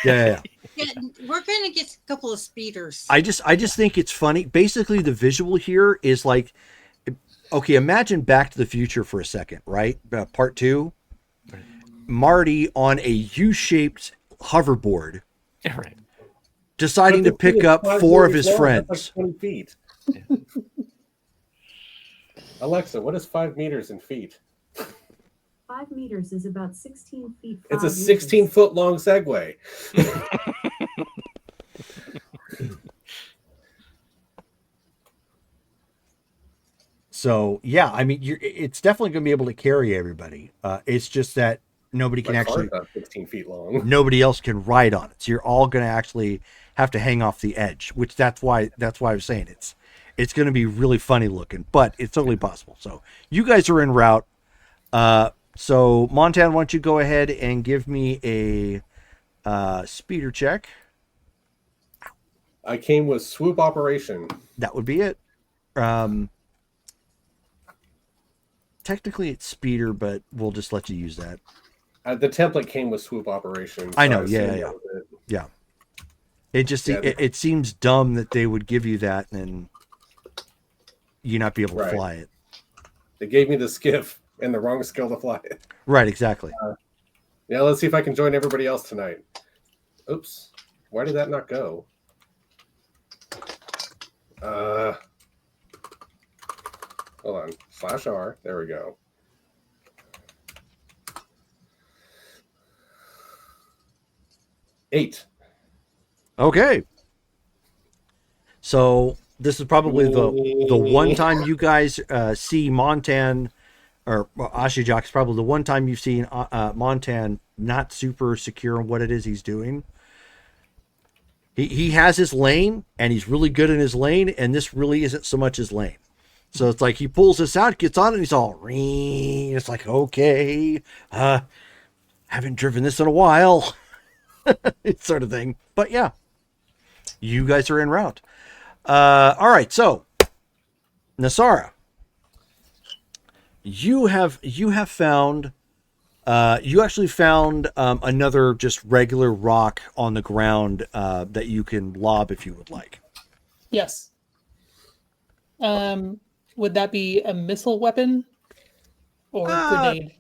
Yeah.
Yeah, we're gonna get a couple of speeders.
I just think it's funny. Basically, the visual here is like, okay, imagine Back to the Future for a second, right? Part 2. Marty on a U-shaped hoverboard,
Right.
deciding
But
to
the thing
pick
is,
up
5
4 of
meters
his
long, that's
friends.
Like 20 feet. Alexa, what is 5 meters in feet?
5 meters is about 16 feet.
It's a
5
16-foot long Segway.
So yeah, I mean, it's definitely going to be able to carry everybody. It's just that nobody can
My
actually,
car's not 16 feet long.
nobody else can ride on it. So you're all going to actually have to hang off the edge, which that's why I was saying it's going to be really funny looking, but it's totally possible. So you guys are en route. So Montan, why don't you go ahead and give me a speeder check?
I came with swoop operation.
That would be it. Technically it's speeder, but we'll just let you use that.
The template came with swoop operation.
I know,
assumed
yeah.
that was it.
Yeah. It just
Yeah,
it seems dumb that they would give you that and you not be able to
Right.
fly it.
They gave me the skiff and the wrong skill to fly it.
Right, exactly.
Yeah, let's see if I can join everybody else tonight. Oops. Why did that not go? Hold on. /R. There we go. Eight.
Okay. So this is probably the one time you guys see Montan or Ashijak is probably the one time you've seen Montan not super secure on what it is he's doing. He has his lane and he's really good in his lane, and this really isn't so much his lane. So it's like he pulls this out, gets on it, and he's all ring. It's like, okay, haven't driven this in a while. Sort of thing. But yeah, you guys are en route. All right, so Nasara, you have found you actually found another just regular rock on the ground that you can lob if you would like.
Yes. Would that be a missile weapon or grenade?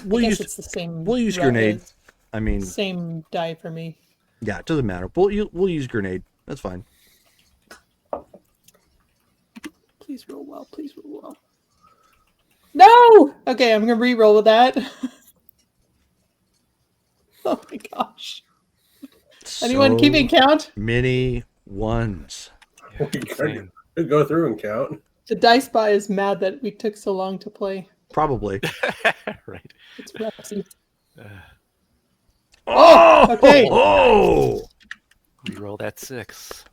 We'll
I guess
use
it's the same.
we'll use
route
grenade.
as-
I mean,
Same die for me.
yeah, it doesn't matter. We'll use grenade. That's fine.
Please roll well. Please roll well. No. Okay, I'm gonna re-roll with that. Oh my gosh. Anyone
So
keeping count?
many ones.
We could go through and count.
The dice buy is mad that we took so long to play.
Probably.
Right.
It's Rexy.
Oh,
okay.
Oh,
Reroll that 6.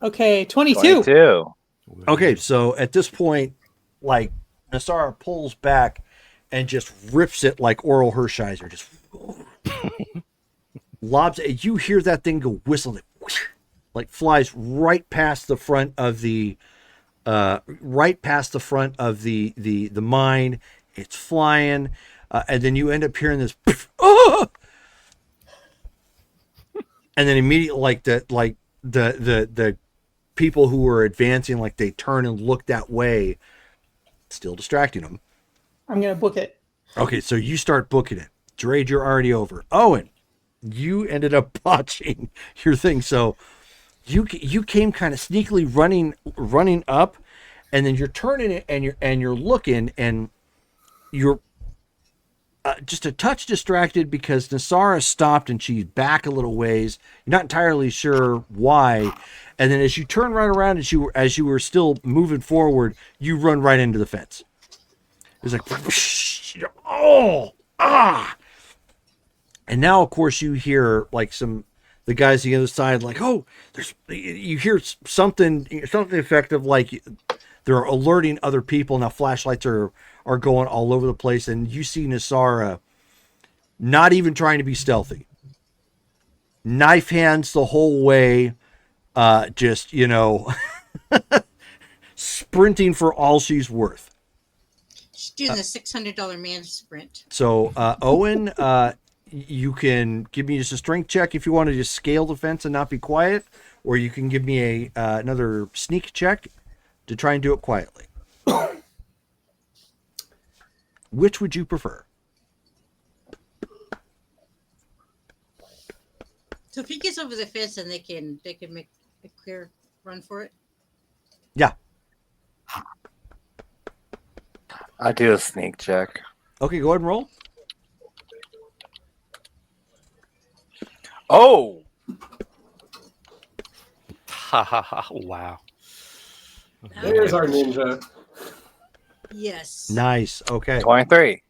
Okay, 22.
22.
okay. So at this point, like Nasara pulls back and just rips it like Oral Hershiser, just lobs it. You hear that thing go whistling, like flies right past the front of the mine. It's flying, and then you end up hearing this, oh! And then immediately, like the people who were advancing, like they turn and look that way, still distracting him.
I'm gonna book it.
Okay, so you start booking it. Drade, you're already over. Owen, you ended up botching your thing. So you came kind of sneakily running up, and then you're turning it and you're looking, and you're just a touch distracted because Nasara stopped and she's back a little ways. You're not entirely sure why. And then as you turn right around, as you were still moving forward, you run right into the fence. It's like, and now of course you hear like the guys on the other side, like, oh, you hear something effective, like they're alerting other people. Now flashlights are going all over the place, and you see Nasara not even trying to be stealthy. Knife hands the whole way, just, sprinting for all she's worth.
She's doing the $600 man sprint.
So, Owen, you can give me just a strength check if you want to just scale the fence and not be quiet, or you can give me another sneak check to try and do it quietly. Which would you prefer?
So if he gets over the fence, then they can make a clear run for it.
Yeah.
I do a sneak check.
Okay, go ahead and roll.
Oh,
Ha ha ha! Wow.
There's our ninja.
Yes.
Nice. Okay.
23.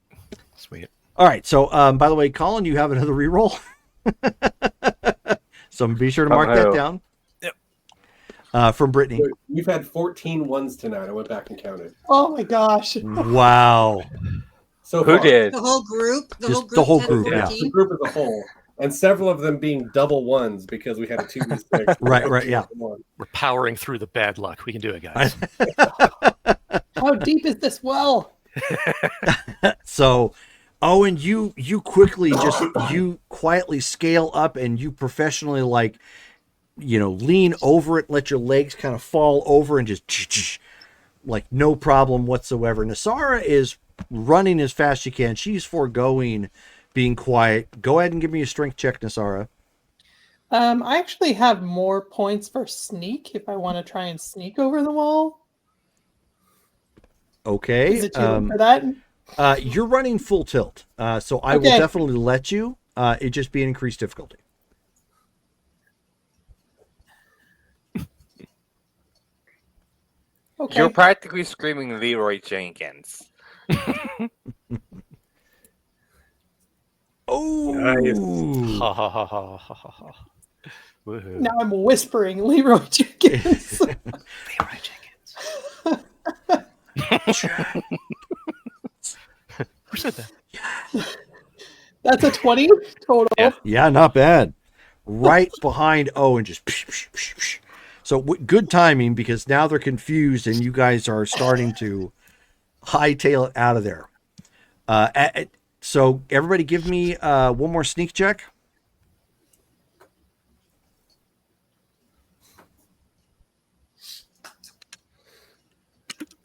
Sweet.
All right. So, by the way, Colin, you have another reroll. So be sure to mark that down.
Yep.
From Brittany.
We've had 14 ones tonight. I went back and counted.
Oh my gosh.
Wow.
So
Who
far.
did?
The whole group.
Just the whole
had
group, yeah.
14?
The group as a whole. And several of them being double ones because we had a 2v6.
Right, yeah.
We're powering through the bad luck. We can do it, guys.
How deep is this well?
So, Owen, you quickly you quietly scale up and you professionally lean over it, let your legs kind of fall over and just like no problem whatsoever. Nasara is running as fast as she can. She's foregoing being quiet. Go ahead and give me a strength check, Nasara.
I actually have more points for sneak if I want to try and sneak over the wall.
Okay.
Is it too late for that?
You're running full tilt, so I will definitely let you. It just be an increased difficulty.
Okay.
You're practically screaming Leroy Jenkins.
Oh,
Ha ha ha ha ha ha ha. Woohoo.
Now I'm whispering Leroy Jenkins.
Leroy Jenkins. Who said that?
That's a 20 total.
Yeah, not bad. Right behind Owen, just. So good timing because now they're confused and you guys are starting to hightail it out of there. So everybody, give me one more sneak check.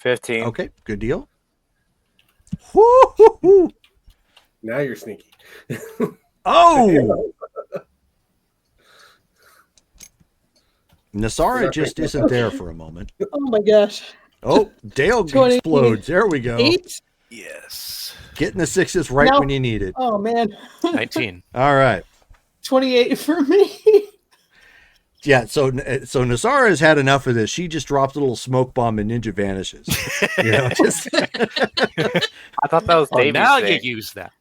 $15.
Okay, good deal. Woo-hoo-hoo.
Now you're sneaky.
Oh! Nasara just isn't there for a moment.
Oh my gosh.
Oh, Dale
20.
explodes. There we go.
8?
Yes.
Getting the sixes right
No.
when you need it.
Oh man.
19.
All right.
28 for me.
Yeah, so Nasara has had enough of this. She just drops a little smoke bomb and ninja vanishes. Just
I thought that was
Oh,
Davy's
now
thing.
you use that.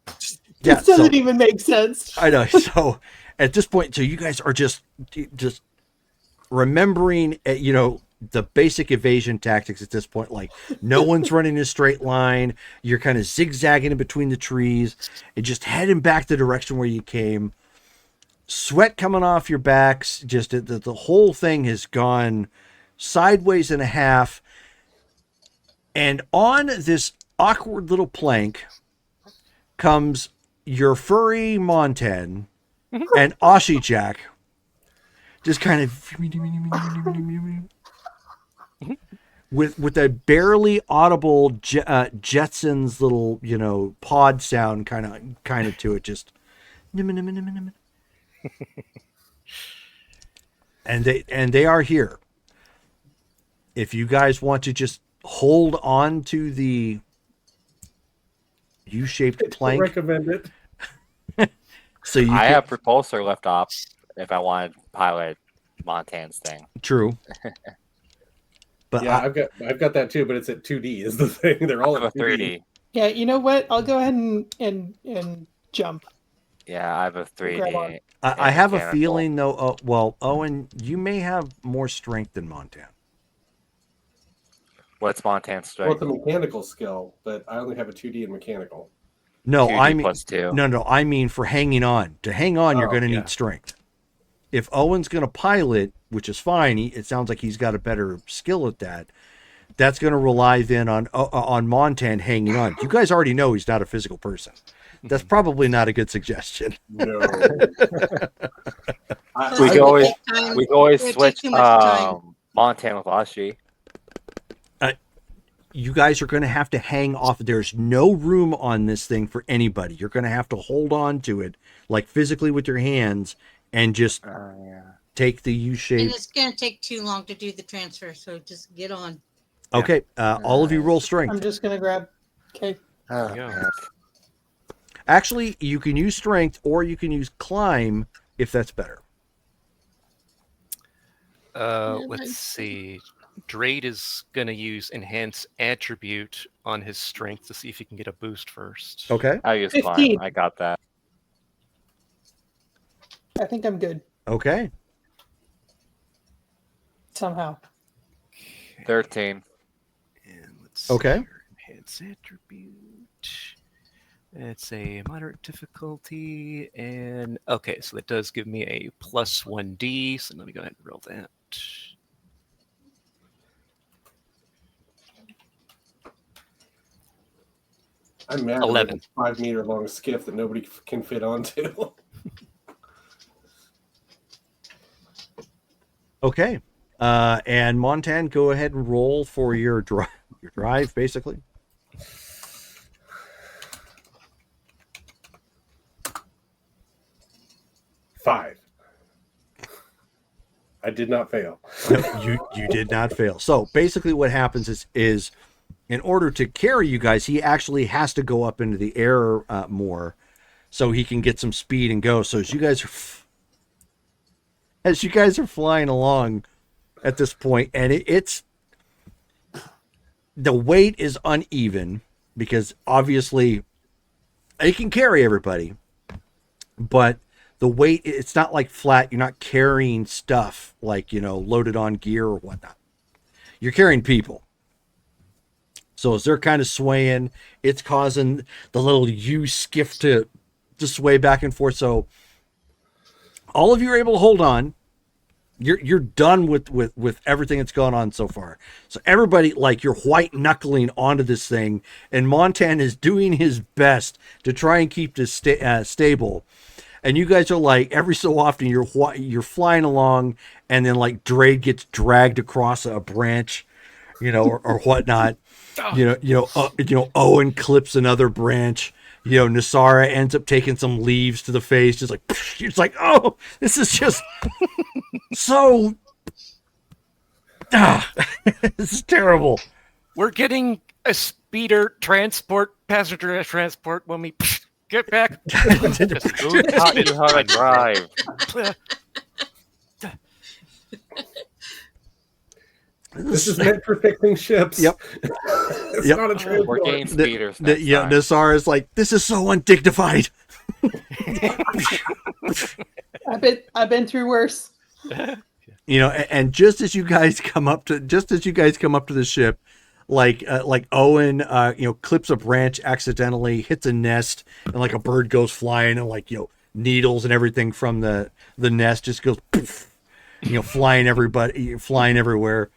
yeah.
This doesn't even make sense.
I know. So at this point, so you guys are just remembering, the basic evasion tactics at this point. Like no one's running in a straight line. You're kind of zigzagging in between the trees and just heading back the direction where you came. Sweat coming off your backs. Just the whole thing has gone sideways and a half. And on this awkward little plank comes your furry Montan and Aussie Jack. Just kind of with a barely audible Jetsons little, you know, pod sound kind of to it, just and they are here. If you guys want to just hold on to the U-shaped plank,
recommend it.
so you
I
can,
have propulsor lift off if I want to pilot Montan's thing.
true. But
Yeah, I've got that too, but it's at 2D is the thing. They're all
I have
at
a
3D.
3D.
Yeah, you know what? I'll go ahead and jump.
Yeah, I have a
Grab on.
3D.
I have a
mechanical.
feeling though. Well, Owen, you may have more strength than Montan.
What's Montan's
Well,
strength?
it's a mechanical skill, but I only have a 2D and mechanical.
No,
2D
I mean
plus 2.
no. I mean for hanging on. To hang on, you're
Oh,
going to
yeah.
need strength. If Owen's going to pilot, which is fine, it sounds like he's got a better skill at that. That's going to rely then on Montan hanging on. You guys already know he's not a physical person. That's probably not a good suggestion.
No.
We
It
can
would
always
take time.
we can always
It would take
switch
too much time.
Montan with Ashi.
You guys are going to have to hang off. There's no room on this thing for anybody. You're going to have to hold on to it, like physically with your hands, and just
Yeah.
take the
And
U-shape.
it's gonna take too long to do the transfer, so just get on.
Okay, all of you roll strength.
I'm just gonna grab. Okay.
Oh,
Yeah.
man.
Actually, you can use strength or you can use climb if that's better.
Let's see. Drade is gonna use enhance attribute on his strength to see if he can get a boost first.
Okay.
I use
15.
climb. I got that.
I think I'm good
Okay.
somehow.
13.
And let's see
Okay.
here. Enhance attribute. It's a moderate difficulty, and okay, so that does give me a plus 1d. So let me go ahead and roll that.
I'm mad.
11.
5-meter long skiff that nobody can fit onto.
Okay. And Montan, go ahead and roll for your drive, basically.
Five. I did not fail.
No, you did not fail. So basically, what happens is in order to carry you guys, he actually has to go up into the air more, so he can get some speed and go. So as you guys are flying along at this point, and it's the weight is uneven because obviously it can carry everybody, but the weight, it's not like flat. You're not carrying stuff like, loaded on gear or whatnot. You're carrying people. So as they're kind of swaying, it's causing the little U skiff to sway back and forth. So all of you are able to hold on. You're done with everything that's gone on so far. So everybody, like, you're white knuckling onto this thing, and Montan is doing his best to try and keep this stable. And you guys are like, every so often you're flying along, and then like Drade gets dragged across a branch, or whatnot. Owen clips another branch. Nasara ends up taking some leaves to the face, just like, it's like, oh, this is just so. This is terrible.
We're getting a speeder passenger transport when we get back.
Who taught you how to drive?
This is meant for fixing ships.
Yep.
It's
Yep.
not a transport.
We're getting speeders. next time.
Nasara is like, this is so undignified.
I've been through worse.
And just as you guys come up to the ship, like Owen, clips a branch accidentally, hits a nest, and like a bird goes flying, and like, needles and everything from the nest just goes poof, flying everywhere.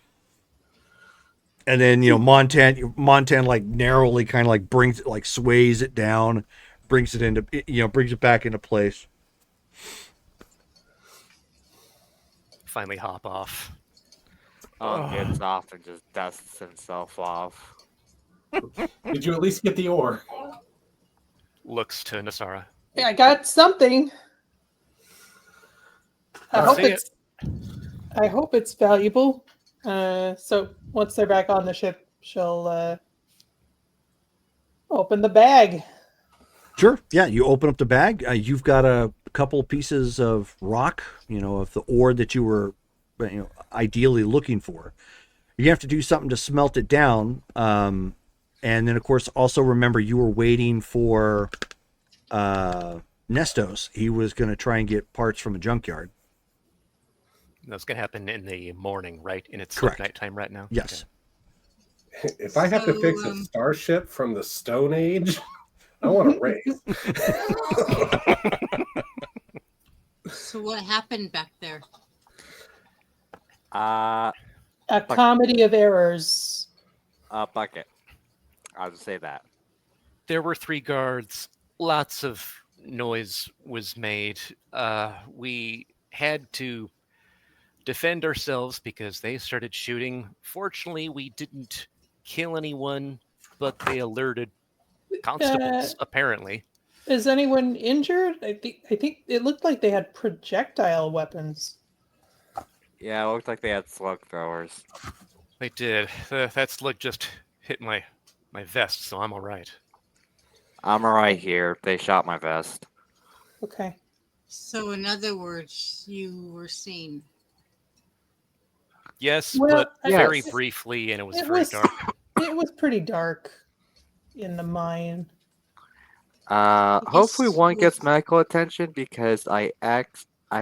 And then, Montan like narrowly kind of like brings it, like sways it down, brings it back into place.
Finally hop off.
Gets off and just dusts himself off.
Did you at least get the ore?
Looks to Nasara.
Yeah, I got something. I
I'll
hope
see
it's. I hope it's valuable. So once they're back on the ship, she'll open the bag.
Sure. Yeah, you open up the bag. You've got a couple pieces of rock, of the ore that you were, ideally looking for. You have to do something to smelt it down. And then, of course, also remember you were waiting for Nestos. He was going to try and get parts from a junkyard.
That's going to happen in the morning, right? And it's
Correct.
nighttime right now?
Yes.
If I have to
So,
fix a starship from the Stone Age, I want a raise.
So what happened back there?
Uh,
A comedy of errors.
a bucket. I'll just say that.
There were 3 guards. Lots of noise was made. We had to defend ourselves because they started shooting. Fortunately, we didn't kill anyone, but they alerted constables, apparently.
Is anyone injured? I think it looked like they had projectile weapons.
Yeah, it looked like they had slug throwers.
They did. That slug just hit my vest, so I'm all right.
I'm alright here. They shot my vest.
Okay.
So in other words, you were seen.
Yes,
Well,
but
I
very
guess
briefly, and it was
it
very
was-
dark.
It was pretty dark in the mine.
Hopefully
guess
one gets
with-
medical attention because I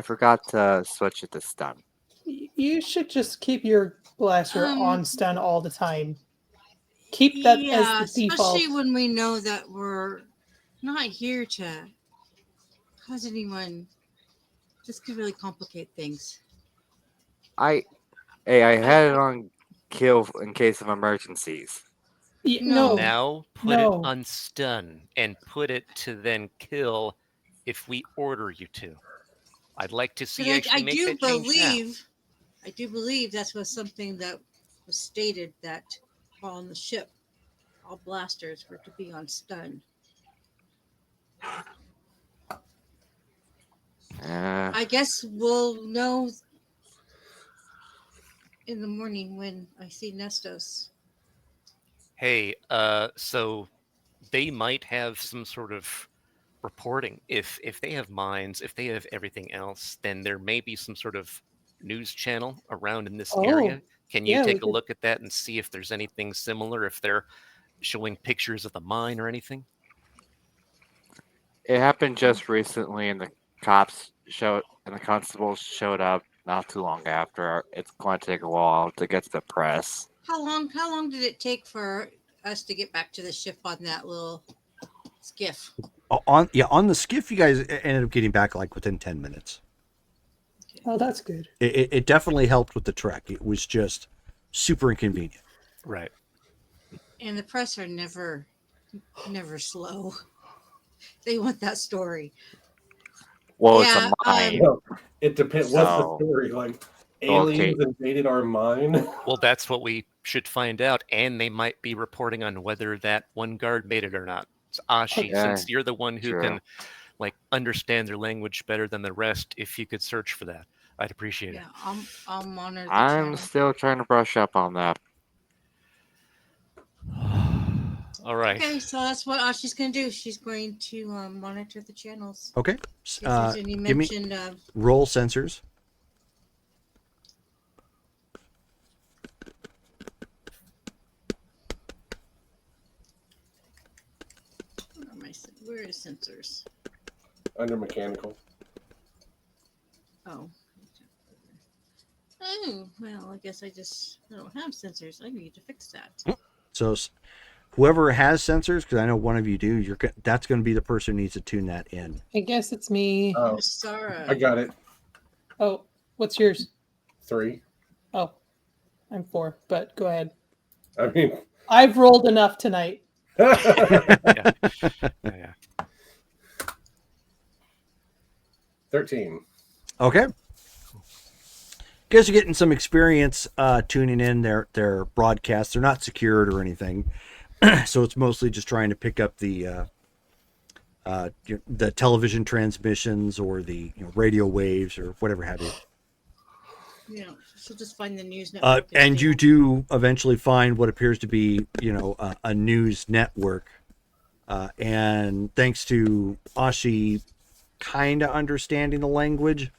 forgot to switch it to stun.
You should just keep your blaster
Um,
on stun all the time. Keep that
Yeah,
as the default.
especially when we know that we're not here to cause anyone. This could really complicate things.
I had it on kill in case of emergencies.
No,
Now put
no.
it on stun and put it to then kill if we order you to. I'd like to see you
But
actually make that change
I do believe that was something that was stated that while on the ship, all blasters were to be on stun. I guess we'll know in the morning when I see Nestos.
Hey, so they might have some sort of reporting. If they have mines, if they have everything else, then there may be some sort of news channel around in this area. Can you
yeah, we
take a
could-
look at that and see if there's anything similar, if they're showing pictures of the mine or anything?
It happened just recently, and the constables showed up not too long after. It's going to take a while to get to the press.
How long did it take for us to get back to the ship on that little skiff?
On the skiff, you guys ended up getting back like within 10 minutes.
Oh, that's good.
It definitely helped with the trek. It was just super inconvenient.
Right.
And the press are never slow. They want that story.
Well,
Yeah,
it's a mine.
Well, it depends. What's the
So-
story? Like
Okay.
aliens invaded our mine?
Well, that's what we should find out, and they might be reporting on whether that one guard made it or not. So, Ashi,
Yeah,
since you're the one who
true.
can understand their language better than the rest, if you could search for that, I'd appreciate
Yeah, I'll monitor the
I'm
channel.
still trying to brush up on that.
it. All right.
Okay, so that's what Ashi's going to do. She's going to monitor the channels.
Okay.
If there's any
Give me
mention of
roll sensors.
where are sensors?
Under mechanical.
Oh. Oh, well, I guess I don't have sensors. I need to fix that.
So whoever has sensors, because I know one of you do, that's going to be the person who needs to tune that in.
I guess it's me.
Oh,
Sarah.
I got it.
Oh, what's yours?
3.
Oh, I'm 4, but go ahead.
I mean,
I've rolled enough tonight.
Yeah.
13.
Okay. guys are getting some experience tuning in their broadcasts. They're not secured or anything, so it's mostly just trying to pick up the television transmissions or the radio waves or whatever have you.
Yeah, she'll just find the news network.
And you do eventually find what appears to be, a news network. And thanks to Ashi kind of understanding the language,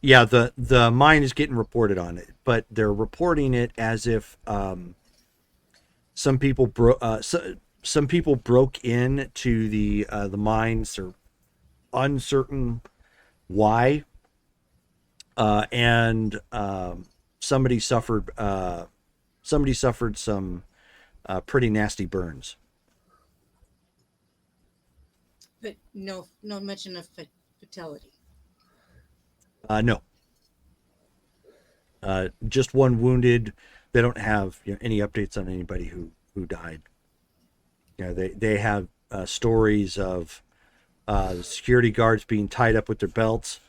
yeah, the mine is getting reported on it, but they're reporting it as if some people broke in to the mines. They're uncertain why. And somebody suffered some pretty nasty burns.
But no mention of fatality.
No. Just one wounded. They don't have any updates on anybody who died. They have stories of security guards being tied up with their belts.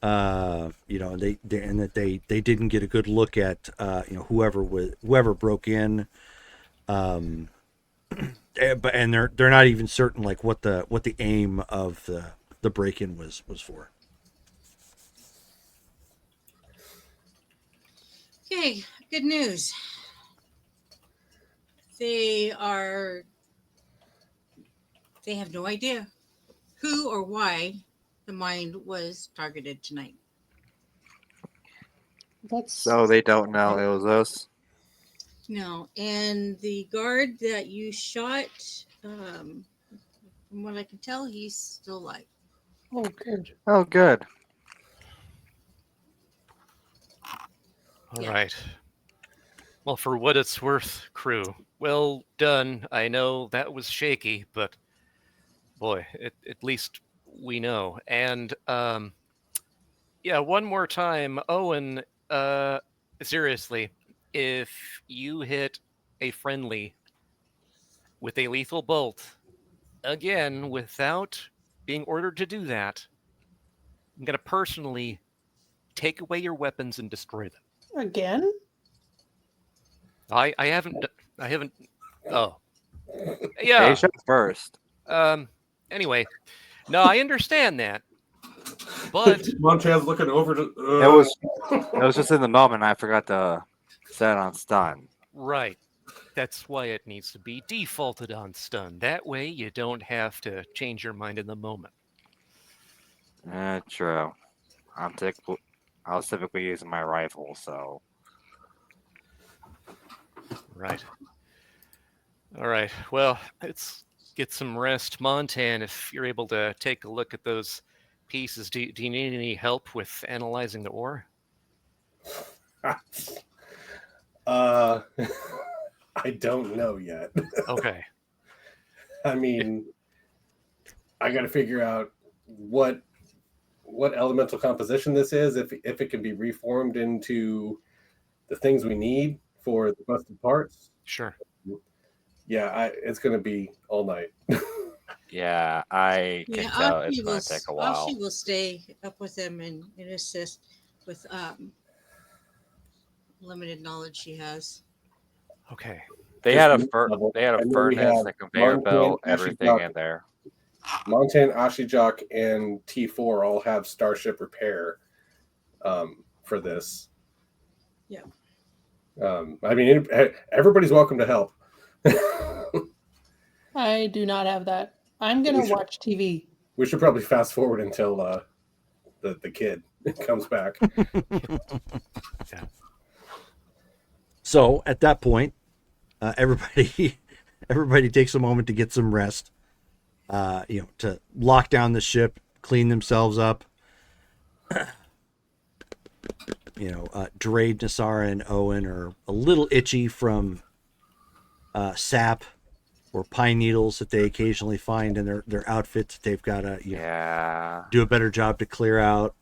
And they didn't get a good look at whoever broke in. And they're not even certain like what the aim of the break-in was for.
Okay, good news. They have no idea who or why the mine was targeted tonight.
So they don't know it was us.
No, and the guard that you shot, from what I can tell, he's still alive.
Oh, good.
Oh, good.
All right. Well, for what it's worth, crew, well done. I know that was shaky, but boy, at least we know. And yeah, one more time, Owen. Seriously, if you hit a friendly with a lethal bolt again without being ordered to do that, I'm gonna personally take away your weapons and destroy them.
Again?
I haven't. Oh, yeah.
Asia first.
Anyway, no, I understand that, but
Montan's looking over to.
It was just in the moment. I forgot to set it on stun.
right. That's why it needs to be defaulted on stun. That way, you don't have to change your mind in the moment.
True. I was typically using my rifle, so.
Right. All right. Well, let's get some rest. Montan, if you're able to take a look at those pieces, do you need any help with analyzing the ore?
I don't know yet.
Okay.
I mean, I got to figure out what elemental composition this is, if it can be reformed into the things we need for the busted parts.
Sure.
Yeah, it's going to be all night.
Yeah, I can tell it's going to take a while.
She will stay up with them and assist with limited knowledge she has.
Okay.
They had a furnace, a conveyor belt, everything in there.
Montan, Ashijak, and T4 all have Starship Repair for this.
Yeah.
I mean, everybody's welcome to help.
I do not have that. I'm going to watch TV.
We should probably fast forward until the kid comes back.
Yeah.
So at that point, everybody takes a moment to get some rest. To lock down the ship, clean themselves up. Drade, Nasara, and Owen are a little itchy from sap or pine needles that they occasionally find in their outfits that they've got to do a better job to clear out.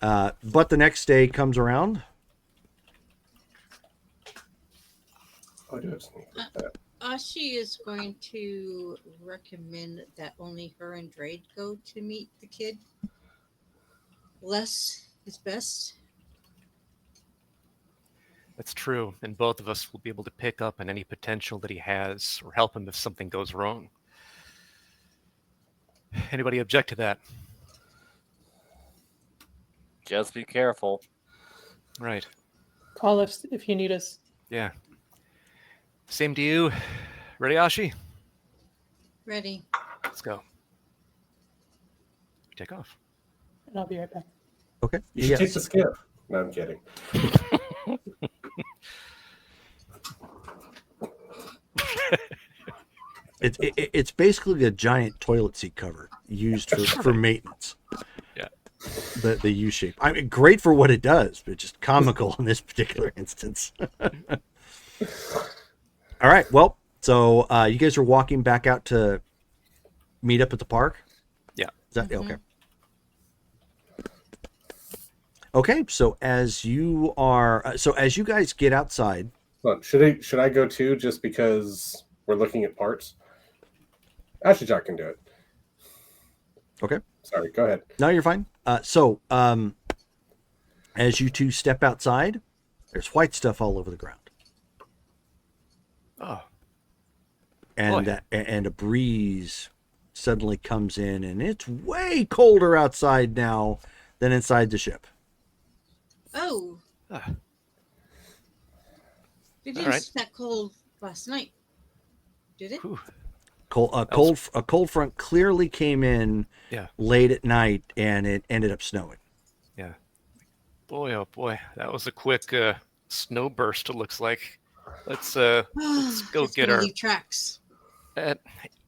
But the next day comes around.
I do have something like that.
Ashi is going to recommend that only her and Drade go to meet the kid. less is best.
That's true, and both of us will be able to pick up on any potential that he has or help him if something goes wrong. Anybody object to that?
Just be careful.
Right.
Call us if you need us.
Yeah. Same to you. Ready, Ashi?
Ready.
Let's go. Take off.
And I'll be right back.
Okay.
You should take the skip. No, I'm kidding.
It's basically a giant toilet seat cover used for maintenance.
Yeah.
The U shape. I mean, great for what it does, but just comical in this particular instance. All right. Well, so you guys are walking back out to meet up at the park.
Yeah.
Is that okay? Okay. So as you guys get outside,
Look, should I go too? Just because we're looking at parts. Actually, Jack can do it.
okay.
Sorry, go ahead.
No, you're fine. As you two step outside, there's white stuff all over the ground.
Oh.
And a breeze suddenly comes in, and it's way colder outside now than inside the ship.
Oh,
Ah.
it
All
didn't
right.
that cold last night, did it?
Whew.
A cold front clearly came in
Yeah.
late at night, and it ended up snowing.
Yeah. Boy, oh boy, that was a quick snow burst. It looks like. Let's go
It's
get
gonna
our.
leave tracks.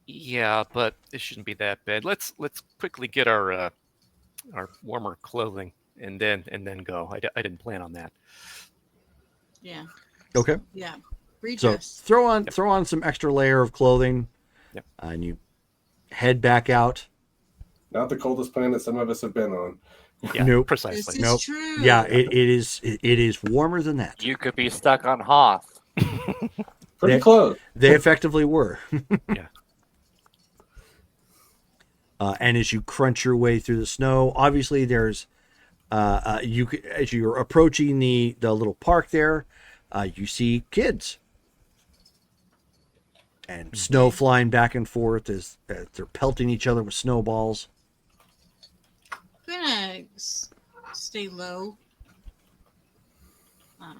Yeah, but it shouldn't be that bad. Let's quickly get our warmer clothing and then go. I didn't plan on that.
Yeah,
Okay.
yeah.
So
Redress.
throw on some extra layer of clothing,
Yep.
and you head back out.
Not the coldest planet some of us have been on.
Yeah,
Nope.
This
precisely.
is
Nope.
true.
Yeah, it is warmer than that.
You could be stuck on Hoth.
Pretty
Yeah.
close.
They effectively were.
Yeah.
And as you crunch your way through the snow, obviously there's as you're approaching the little park there, you see kids and snow flying back and forth as they're pelting each other with snowballs.
I'm gonna stay low.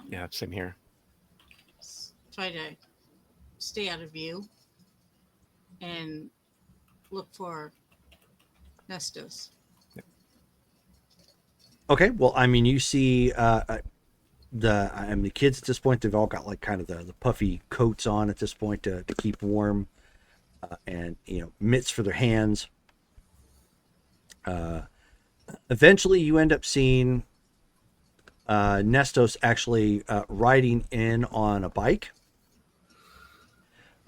Yeah, same here.
Try to stay out of view and look for Nestos.
Okay, well, I mean, you see the kids at this point, they've all got like kind of the puffy coats on at this point to keep warm, and mitts for their hands. Eventually you end up seeing Nestos actually riding in on a bike,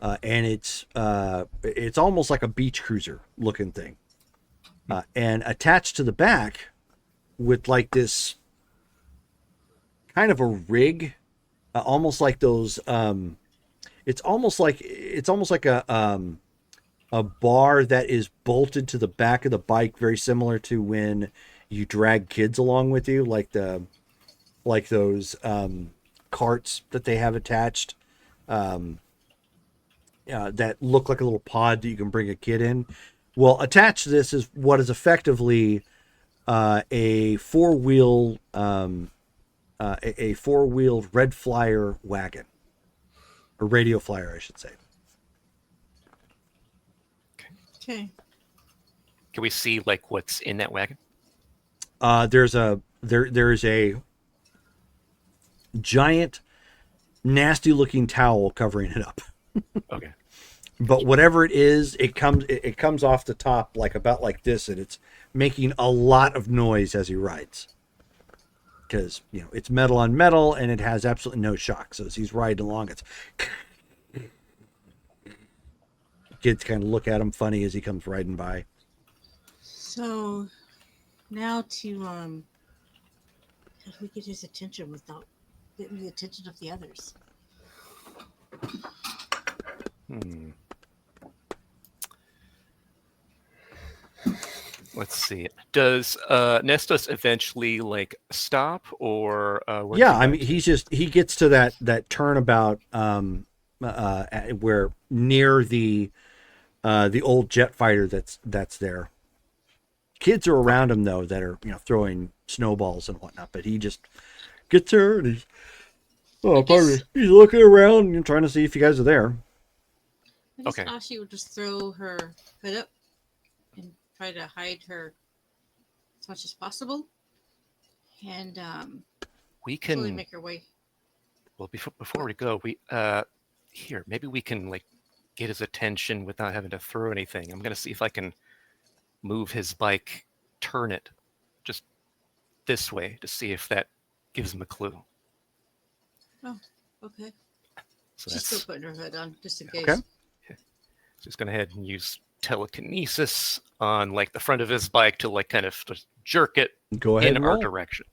and it's almost like a beach cruiser looking thing, and attached to the back with like this kind of a rig, almost like those it's almost like a bar that is bolted to the back of the bike, very similar to when you drag kids along with you, like those carts that they have attached, that look like a little pod that you can bring a kid in. Well, attached to this is what is effectively a four-wheeled Red Flyer wagon, or Radio Flyer, I should say.
Okay.
Can we see like what's in that wagon?
There's a giant, nasty-looking towel covering it up.
Okay.
But whatever it is, it comes off the top about like this, and it's making a lot of noise as he rides. Because it's metal on metal, and it has absolutely no shock. So as he's riding along, it's kids kind of look at him funny as he comes riding by.
So now to how do we get his attention without getting the attention of the others?
Let's see. Does Nestos eventually like stop or where's
Yeah,
he
I
at?
mean, he gets to that turnabout where near the old jet fighter that's there. Kids are around him though that are throwing snowballs and whatnot, but he just gets there and he's pardon me. He's looking around and trying to see if you guys are there.
I guess
Okay.
Ashi would just throw her hood up and try to hide her as much as possible, and
We
slowly
can.
make her way.
Well, before we go, we here maybe we can like get his attention without having to throw anything. I'm gonna see if I can move his bike, turn it just this way to see if that gives him a clue.
Okay.
So
She's still
that's
putting her hood on just in case.
Okay.
just gonna head and use telekinesis on like the front of his bike to like kind of just jerk it
Go ahead
in
and
our
roll.
direction.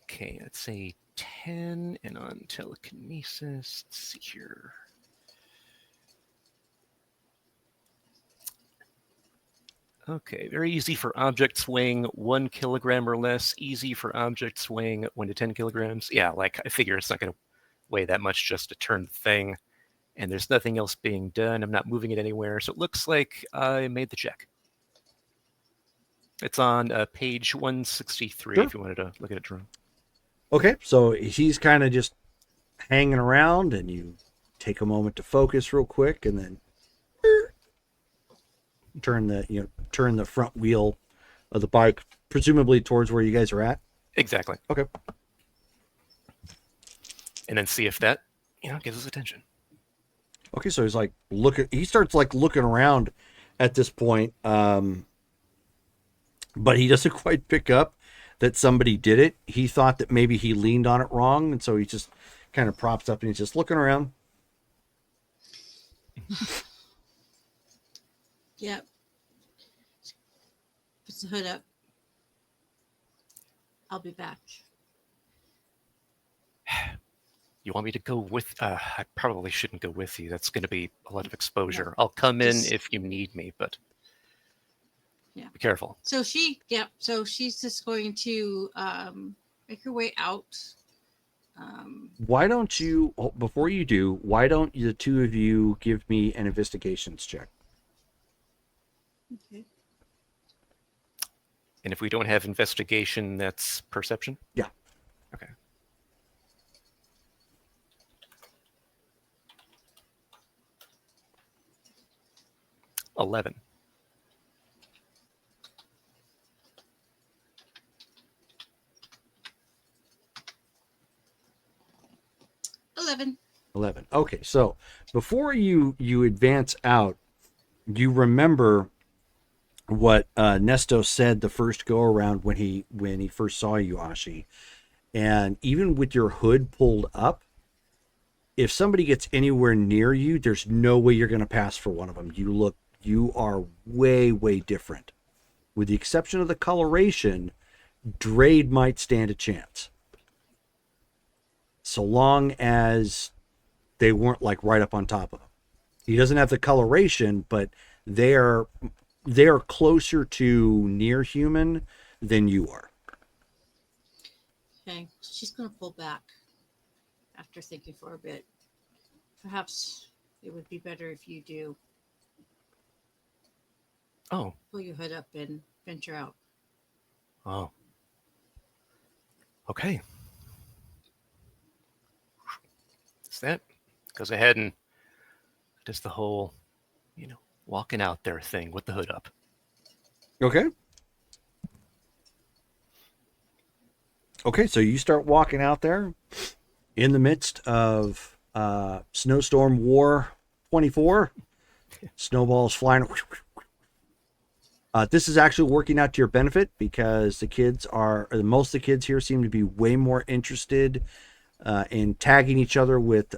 Okay, let's say 10, and on telekinesis, let's see here. Okay, very easy for object swing, 1 kilogram or less. Easy for object swing, 1 to 10 kilograms. Yeah, like I figure it's not going to weigh that much just to turn the thing. And there's nothing else being done. I'm not moving it anywhere. So it looks like I made the check. It's on page 163
Sure.
if you wanted to look at it, Jerome.
Okay, so he's kind of just hanging around, and you take a moment to focus real quick, and then turn the front wheel of the bike, presumably towards where you guys are at.
Exactly.
Okay.
And then see if that, gives us attention.
Okay, so he's like he starts like looking around at this point, but he doesn't quite pick up that somebody did it. He thought that maybe he leaned on it wrong, and so he just kind of props up and he's just looking around.
Yep. Puts the hood up. I'll be back.
You want me to go with? I probably shouldn't go with you. That's going to be a lot of exposure. I'll come in if you need me, but
Yeah.
be careful.
So so she's just going to make her way out.
Why don't you, before you do, why don't the two of you give me an investigations check?
Okay.
And if we don't have investigation, that's perception?
Yeah.
Okay. $11.
$11.
11. Okay, so before you advance out, you remember what Nesto said the first go around when he first saw you, Ashi. And even with your hood pulled up, if somebody gets anywhere near you, there's no way you're going to pass for one of them. You are way, way different. With the exception of the coloration, Drade might stand a chance. So long as they weren't like right up on top of him. He doesn't have the coloration, but they're closer to near human than you are.
Okay. She's going to pull back after thinking for a bit. Perhaps it would be better if you do
Oh.
pull your hood up and venture out.
Oh. Okay. Is that goes ahead and does the whole, walking out there thing with the hood up.
Okay. Okay, so you start walking out there in the midst of Snowstorm War 24. Snowballs flying. This is actually working out to your benefit because most of the kids here seem to be way more interested in tagging each other with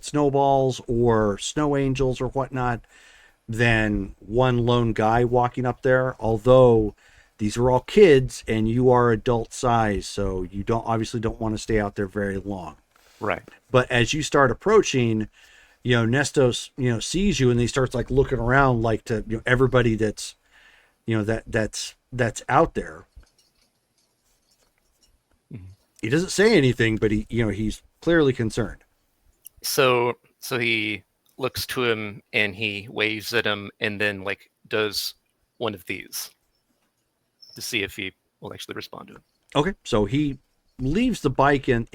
snowballs or snow angels or whatnot than one lone guy walking up there. Although these are all kids and you are adult size, so you obviously don't want to stay out there very long.
Right.
But as you start approaching, Nestos, sees you and he starts like looking around like to everybody that's that's out there.
Mhm.
He doesn't say anything, but he's clearly concerned.
So he looks to him and he waves at him and then like does one of these to see if he will actually respond to him.
Okay, so he leaves the bike and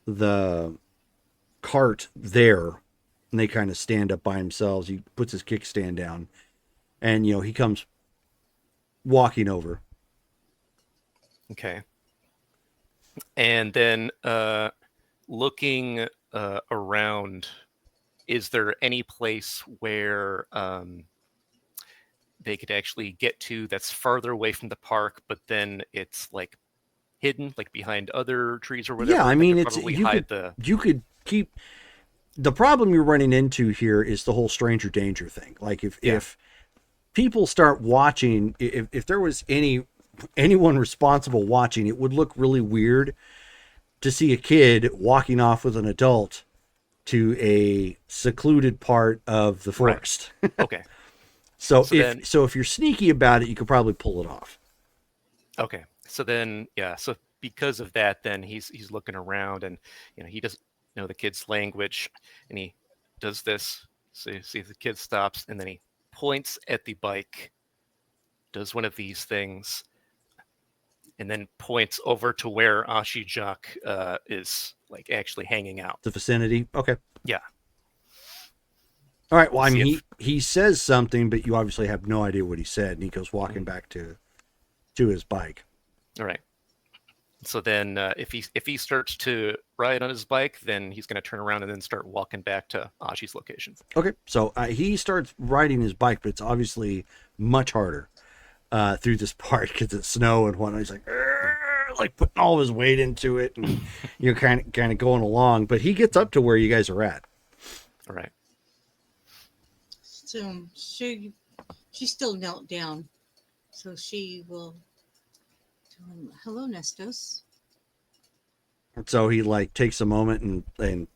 the cart there, and they kind of stand up by themselves. He puts his kickstand down, and he comes walking over.
Okay. And then looking around, is there any place where they could actually get to that's farther away from the park, but then it's like hidden, like behind other trees or whatever?
Yeah, I
that
mean,
could
it's
probably
you
hide
could you could keep. The problem you're running into here is the whole stranger danger thing. Like if people start watching, if there was anyone responsible watching, it would look really weird to see a kid walking off with an adult to a secluded part of the forest.
Right. Okay.
So if you're sneaky about it, you could probably pull it off.
Okay. So then, so because of that, then he's looking around and, he doesn't know the kid's language and he does this. So you see the kid stops and then he points at the bike, does one of these things, and then points over to where Ashijak is like actually hanging out.
The vicinity. Okay.
Yeah.
All right. Well, I mean, he says something, but you obviously have no idea what he said, and he goes walking back to his bike.
All right. So then, if he starts to ride on his bike, then he's going to turn around and then start walking back to Ashi's location.
Okay. So he starts riding his bike, but it's obviously much harder through this part because it's snow and whatnot. He's like putting all of his weight into it, and kind of going along. But he gets up to where you guys are at.
All right.
So she still knelt down, so she will tell him, "Hello, Nestos."
And so he like takes a moment and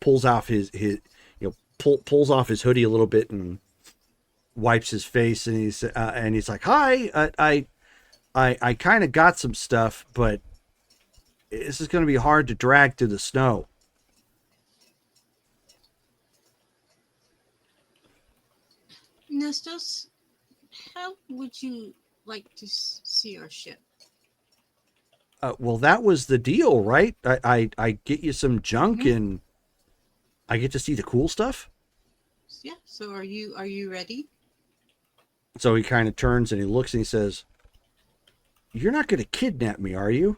pulls off his pulls off his hoodie a little bit and wipes his face, and he's like, "Hi, I kind of got some stuff, but this is going to be hard to drag through the snow."
Nestos, how would you like to see our ship?
Well, that was the deal, right? I get you some junk and I get to see the cool stuff.
Yeah. So are you ready?
So he kind of turns and he looks and he says, "You're not going to kidnap me, are you?"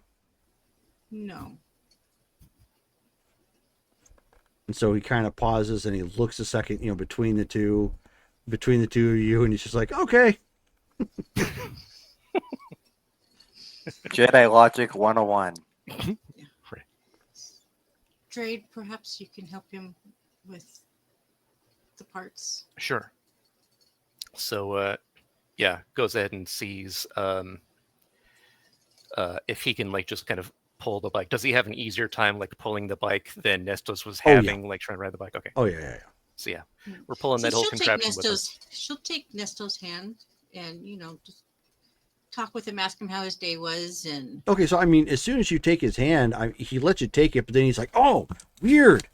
No.
And so he kind of pauses and he looks a second, between the two of you, and he's just like, "Okay."
Jedi logic 101.
Right.
Drade, perhaps you can help him with the parts.
Sure. So, goes ahead and sees if he can like just kind of pull the bike. Does he have an easier time like pulling the bike than Nestos was having like trying to ride the bike? Okay.
Oh yeah.
So we're pulling that whole contraption with us.
She'll take Nestos' hand and just talk with him, ask him how his day was, and
Okay, so I mean, as soon as you take his hand, he lets you take it, but then he's like, "Oh, weird.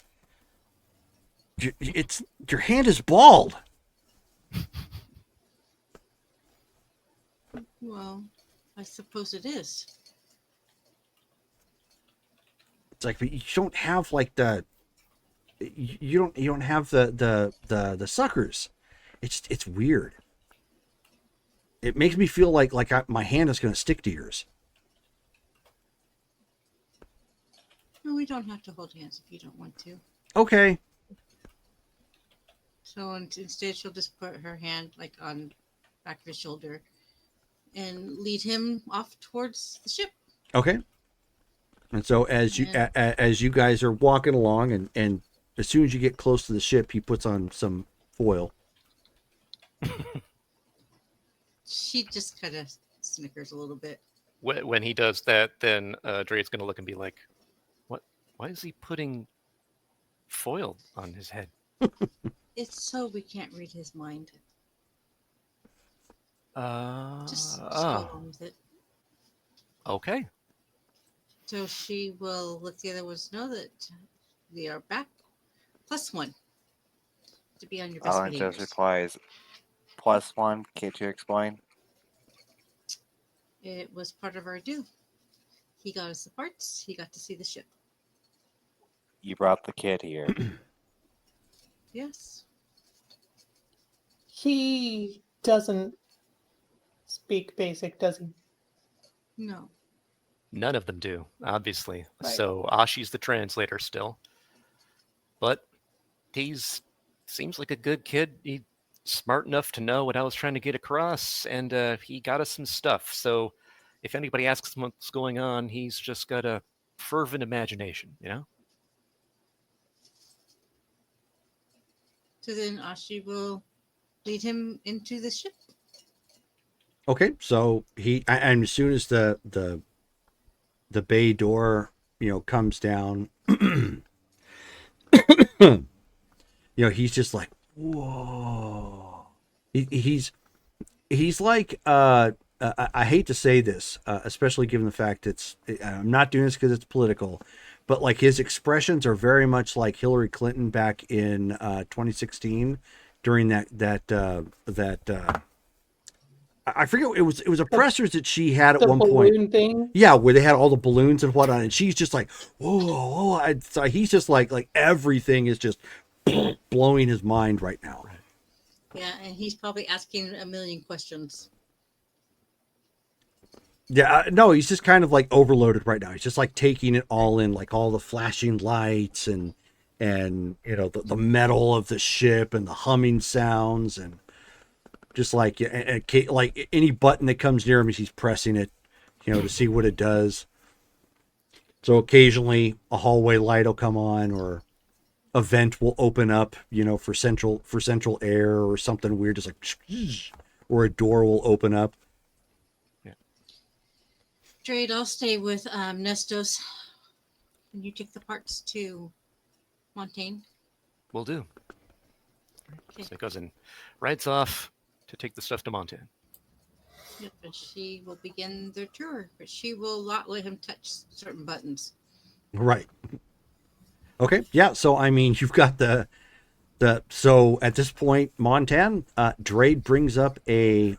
Your hand is bald."
well, I suppose it is.
It's like, but you don't have like you don't have the suckers. It's weird. It makes me feel like my hand is going to stick to yours.
No, we don't have to hold hands if you don't want to.
Okay.
So instead, she'll just put her hand like on back of his shoulder and lead him off towards the ship.
Okay. And so as you guys are walking along, and as soon as you get close to the ship, he puts on some foil.
She just kind of snickers a little bit.
When he does that, then Drade's going to look and be like, Why is he putting foil on his head?
It's so we can't read his mind. Just go along with it.
Okay.
So she will let the other ones know that they are back. +1 to be on your best
Alan just
behaviors.
replies, +1, can't you explain?
It was part of our due. He got us the parts. He got to see the ship.
You brought the kid here.
Yes.
He doesn't speak basic, does he?
No.
None of them do, obviously.
Right.
So Ashi's the translator still. But he's seems like a good kid. He's smart enough to know what I was trying to get across, and he got us some stuff. So if anybody asks him what's going on, he's just got a fervent imagination, you know?
So then Ashi will lead him into the ship.
Okay, so and as soon as the bay door, comes down, he's just like, whoa. He's like, I hate to say this, especially given the fact I'm not doing this because it's political, but like his expressions are very much like Hillary Clinton back in 2016 during that I forget, it was a pressers that she had at one point.
Thing?
Yeah, where they had all the balloons and whatnot, and she's just like, whoa. So he's just like everything is just blowing his mind right now.
Yeah, and he's probably asking a million questions.
Yeah, no, he's just kind of like overloaded right now. He's just like taking it all in, like all the flashing lights and the metal of the ship and the humming sounds, and just like any button that comes near him, he's pressing it, to see what it does. So occasionally a hallway light will come on, or a vent will open up, for central air or something weird, just like, or a door will open up.
Drade, I'll stay with Nestos. And you take the parts to Montaigne.
Will do.
Okay.
So he goes and rides off to take the stuff to Montaigne.
Yep, and she will begin their tour, but she will not let him touch certain buttons.
Right. Okay. Yeah. So, I mean, you've got so at this point, Montaigne, Drade brings up a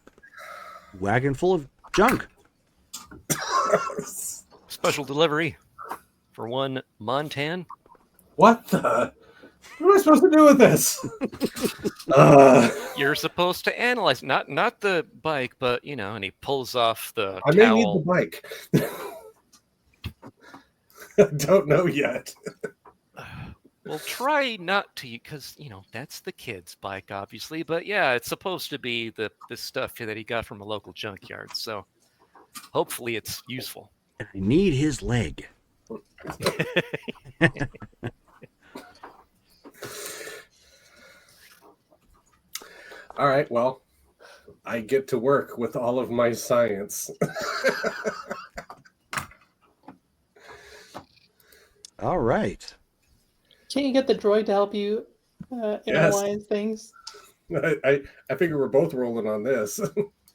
wagon full of junk.
Special delivery for one Montaigne.
What the? What am I supposed to do with this?
You're supposed to analyze, not the bike, but and he pulls off the
I
towel.
may need the bike. I don't know yet.
Well, try not to, because that's the kid's bike, obviously. But yeah, it's supposed to be the stuff that he got from a local junkyard. So hopefully it's useful.
I need his leg.
All right, well, I get to work with all of my science.
All right.
Can't you get the droid to help you analyze things?
I figure we're both rolling on this.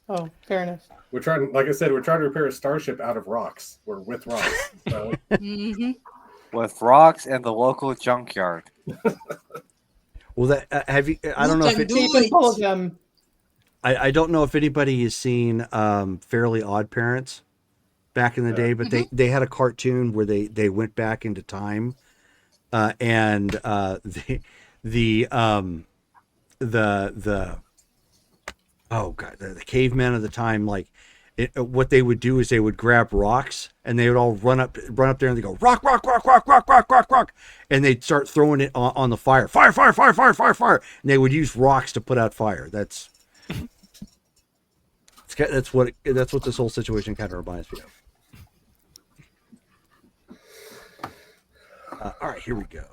Oh, fair enough.
We're trying, like I said, we're trying to repair a starship out of rocks. Or with rocks. So.
With rocks and the local junkyard.
Well, that have you? I don't know if I don't know if anybody has seen Fairly Odd Parents back in the day, but they had a cartoon where they went back into time, and the cavemen of the time, like what they would do is they would grab rocks and they would all run up there and they go rock, and they'd start throwing it on the fire, fire, and they would use rocks to put out fire. That's what this whole situation kind of reminds me of. All right, here we go.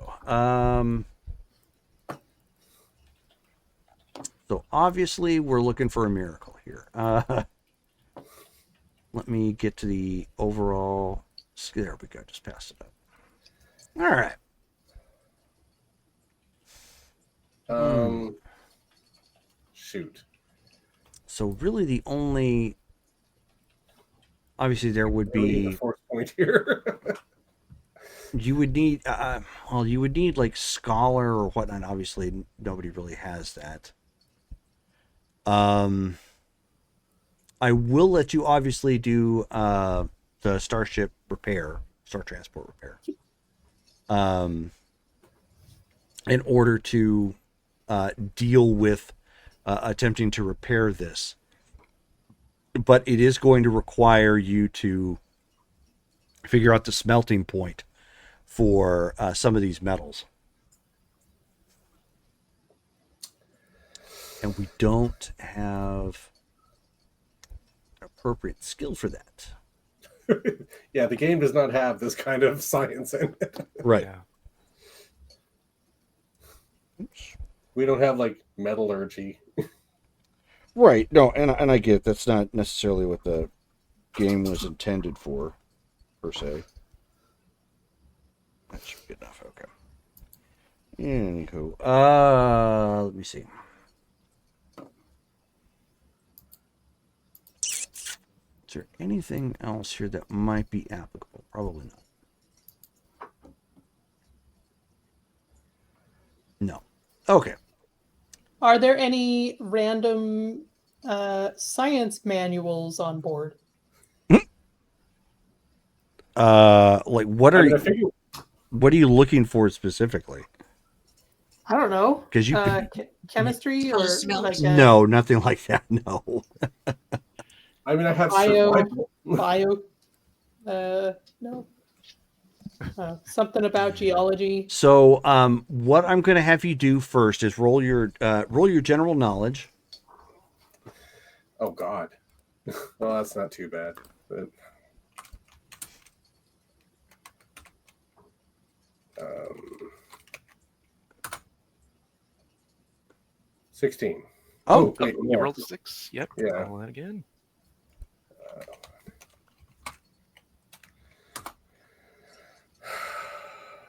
So obviously we're looking for a miracle here. Let me get to the overall. There we go. Just pass it up. All right.
Shoot.
So really, the only obviously there would
We need a
be
force point here.
you would need well, you would need like scholar or whatnot. Obviously, nobody really has that. I will let you obviously do the starship repair, star transport repair. In order to deal with attempting to repair this. But it is going to require you to figure out the smelting point for some of these metals. And we don't have an appropriate skill for that.
Yeah, the game does not have this kind of science in it.
Right.
Yeah.
Oops.
We don't have like metallurgy.
Right. No, and I get it. That's not necessarily what the game was intended for, per se. That should be good enough. Okay. Anywho, let me see. Is there anything else here that might be applicable? Probably not. No. Okay.
Are there any random science manuals on board?
Like what are
I
you?
figure
What are you looking for specifically?
I don't know.
'Cause you
chemistry
Oh,
or
smelt.
like
No, nothing like that. No.
I mean, I have
bio,
survival.
no. Something about geology.
So, what I'm going to have you do first is roll your general knowledge.
Oh God. Well, that's not too bad. But, 16.
Oh,
wait,
You
no.
rolled a 6. Yep.
Yeah.
Roll that again.
Uh,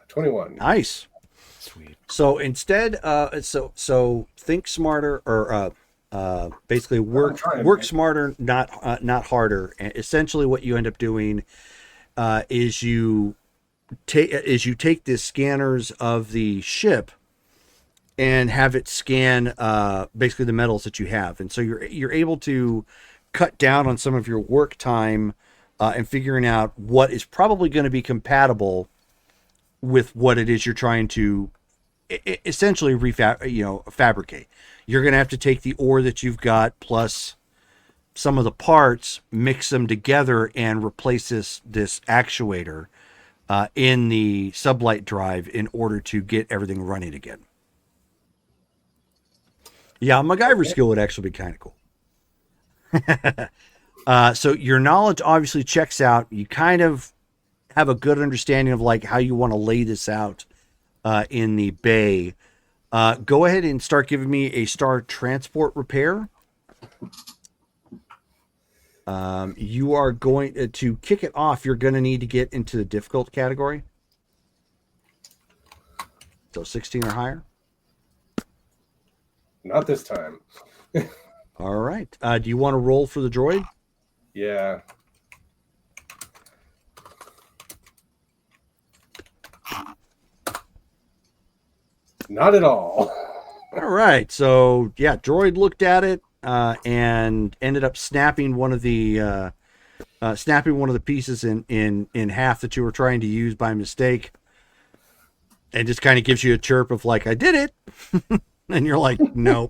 21.
nice.
Sweet.
So instead, so think smarter, or basically work
trying,
work
man.
smarter, not harder. And essentially, what you end up doing is you take the scanners of the ship and have it scan basically the metals that you have, and so you're able to cut down on some of your work time and figuring out what is probably going to be compatible with what it is you're trying to essentially fabricate. You're going to have to take the ore that you've got plus some of the parts, mix them together, and replace this actuator in the sublight drive in order to get everything running again. Yeah, a MacGyver skill would actually be kind of cool. So your knowledge obviously checks out. You kind of have a good understanding of like how you want to lay this out in the bay. Go ahead and start giving me a star transport repair. You are going to kick it off. You're going to need to get into the difficult category. So 16 or higher.
Not this time.
All right. Do you want to roll for the droid?
Yeah. Not at all.
All right. So yeah, droid looked at it and ended up snapping one of the pieces in half that you were trying to use by mistake, and just kind of gives you a chirp of like, "I did it," and you're like, "No,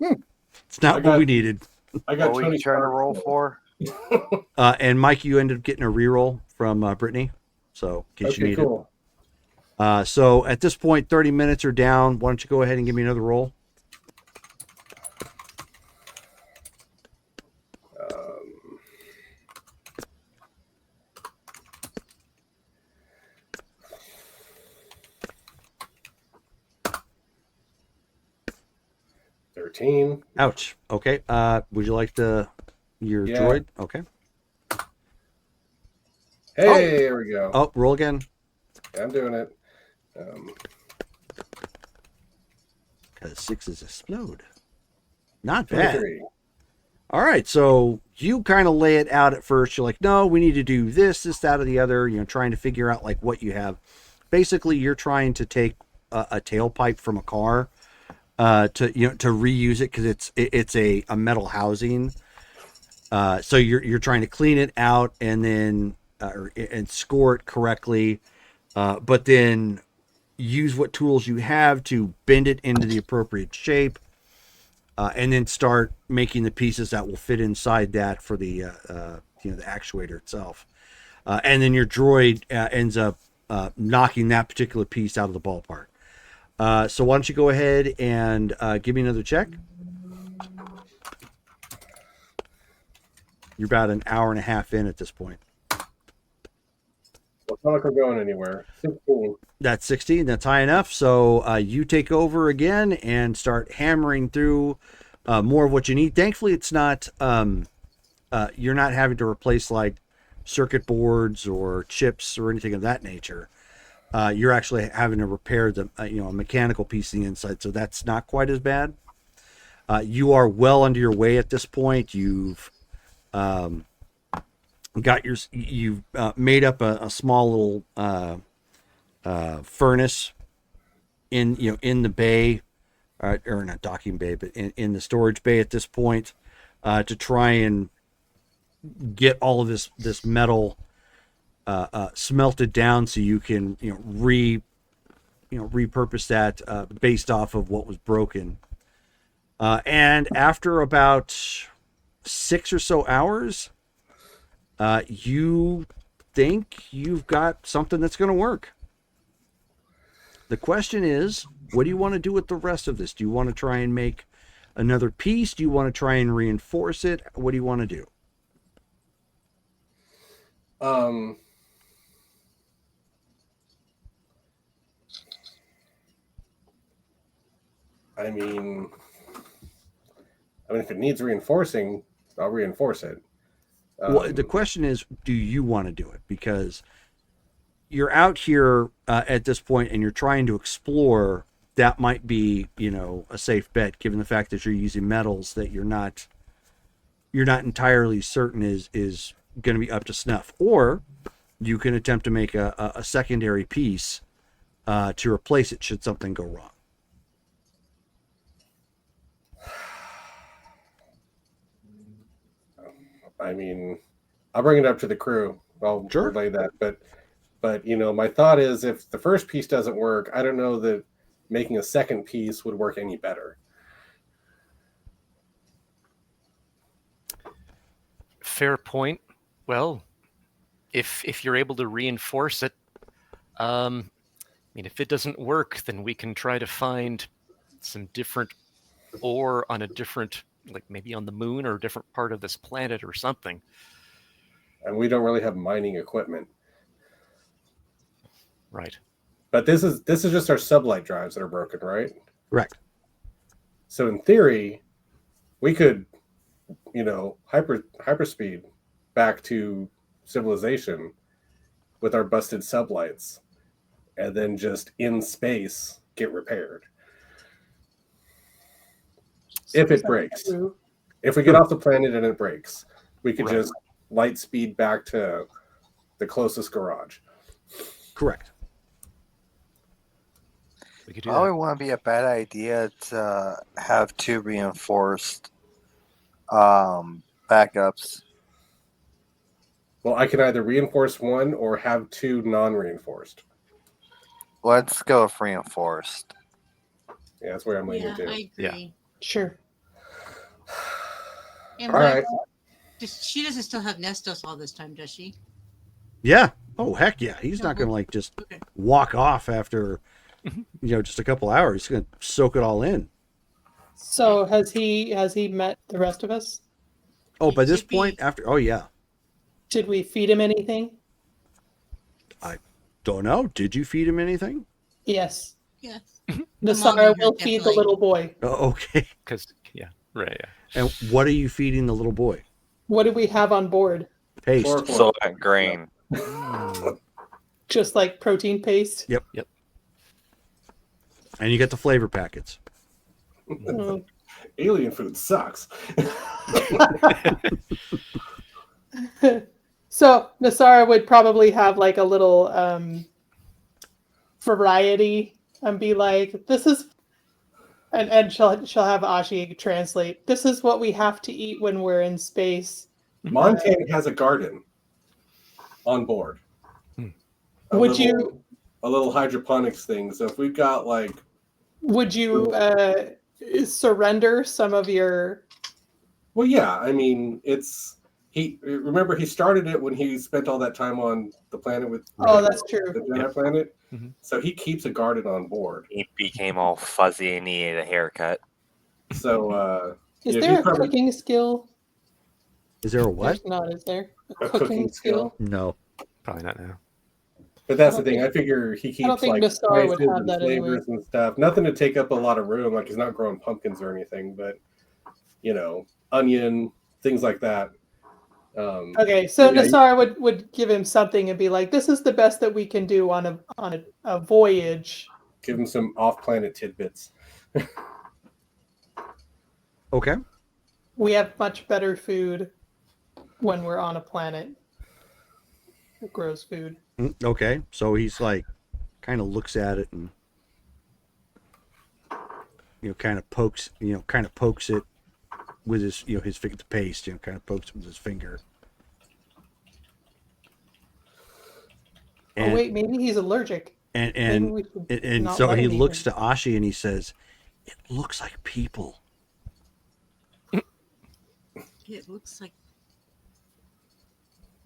it's not what we needed."
I got
What were
Tony
you trying to
Stark.
roll for?
And Mike, you ended up getting a reroll from Brittany, so in case you
Okay,
need
cool.
it. So at this point, 30 minutes are down. Why don't you go ahead and give me another roll?
Um, $13.
Ouch. Okay. Would you like your
Yeah.
droid? Okay.
Hey, there we go.
Oh, roll again.
I'm doing it.
Because 6s explode. Not bad.
23.
All right, so you kind of lay it out at first. You're like, no, we need to do this, that, or the other. Trying to figure out like what you have. Basically, you're trying to take a tailpipe from a car to reuse it because it's a metal housing. So you're trying to clean it out and then and score it correctly, but then use what tools you have to bend it into the appropriate shape. And then start making the pieces that will fit inside that for the the actuator itself. And then your droid ends up knocking that particular piece out of the ballpark. So why don't you go ahead and give me another check? You're about an hour and a half in at this point.
Well, it's not like we're going anywhere. 16.
That's 16. That's high enough. So you take over again and start hammering through more of what you need. Thankfully, it's not you're not having to replace like circuit boards or chips or anything of that nature. You're actually having to repair the a mechanical piece on the inside, so that's not quite as bad. You are well under your way at this point. You've you've made up a small little furnace in the bay, or not docking bay, but in the storage bay at this point, to try and get all of this metal smelted down so you can repurpose that based off of what was broken. And after about 6 or so hours, you think you've got something that's going to work. The question is, what do you want to do with the rest of this? Do you want to try and make another piece? Do you want to try and reinforce it? What do you want to do?
I mean, if it needs reinforcing, I'll reinforce it.
Well, the question is, do you want to do it? Because you're out here at this point and you're trying to explore. That might be, a safe bet, given the fact that you're using metals that you're not entirely certain is going to be up to snuff. Or you can attempt to make a secondary piece to replace it should something go wrong.
I mean, I'll bring it up to the crew. I'll
Sure.
relay that. But my thought is, if the first piece doesn't work, I don't know that making a second piece would work any better.
Fair point. Well, if you're able to reinforce it, if it doesn't work, then we can try to find some different ore on a different, like maybe on the moon or a different part of this planet or something.
And we don't really have mining equipment.
Right.
But this is just our sublight drives that are broken, right?
Correct.
So in theory, we could, hyperspeed back to civilization with our busted sublights, and then just in space get repaired. If it breaks. If we get off the planet and it breaks, we could just light speed back to the closest garage.
Correct.
We could do
Probably
that.
wouldn't be a bad idea to have 2 reinforced backups.
Well, I can either reinforce one or have 2 non-reinforced.
Let's go with reinforced.
Yeah, that's where I'm leaning
Yeah,
to.
I agree.
Yeah.
Sure.
And
All right.
she doesn't still have Nestos all this time, does she?
Yeah. Oh, heck yeah. He's not going to just
Okay.
walk off after, just a couple hours. He's going to soak it all in.
So has he met the rest of us?
Oh, by this
Should be-
point, oh yeah.
Did we feed him anything?
Don't know. Did you feed him anything?
Yes.
Yes.
The
Mom
Sara
and her
will feed the
definitely.
little boy.
Oh, okay.
Because, right.
And what are you feeding the little boy?
What do we have on board?
Paste.
Chloroform.
Soylent grain.
Just like protein paste?
Yep. And you get the flavor packets.
Mm.
Alien food sucks.
So Nasara would probably have like a little variety and be like, "This is," and she'll have Ashi translate. "This is what we have to eat when we're in space."
Montana has a garden on board. A
Would
little hydroponics thing? So if we've got like,
would you surrender some of your?
well, yeah. I mean, remember he started it when he spent all that time on the planet with.
Oh, that's true.
The Jedi planet.
Mhm.
So he keeps a garden on board.
He became all fuzzy and he needed a haircut.
So
Is
yeah,
there
he's
a
probably-
cooking skill?
Is there a what?
There's not, is there?
A cooking skill?
No.
Probably not now.
But that's
I
the
don't
thing. I figure he keeps
don't think
like
Nassar would
spices
have
and
that anyway.
flavors and stuff. Nothing to take up a lot of room. Like he's not growing pumpkins or anything, but onion, things like that.
Okay, so
yeah,
Nassar would give him something and be like, "This is the best that we can do on a voyage."
Give him some off-planet tidbits.
Okay.
We have much better food when we're on a planet that grows food.
Okay. So he's like, kind of looks at it and, kind of pokes it with his, his finger, the paste, kind of pokes it with his finger.
Oh wait, maybe he's allergic. Maybe
And
we should not
so
let
he
him eat
looks
him.
to Ashi and he says, "It looks like people."
It looks like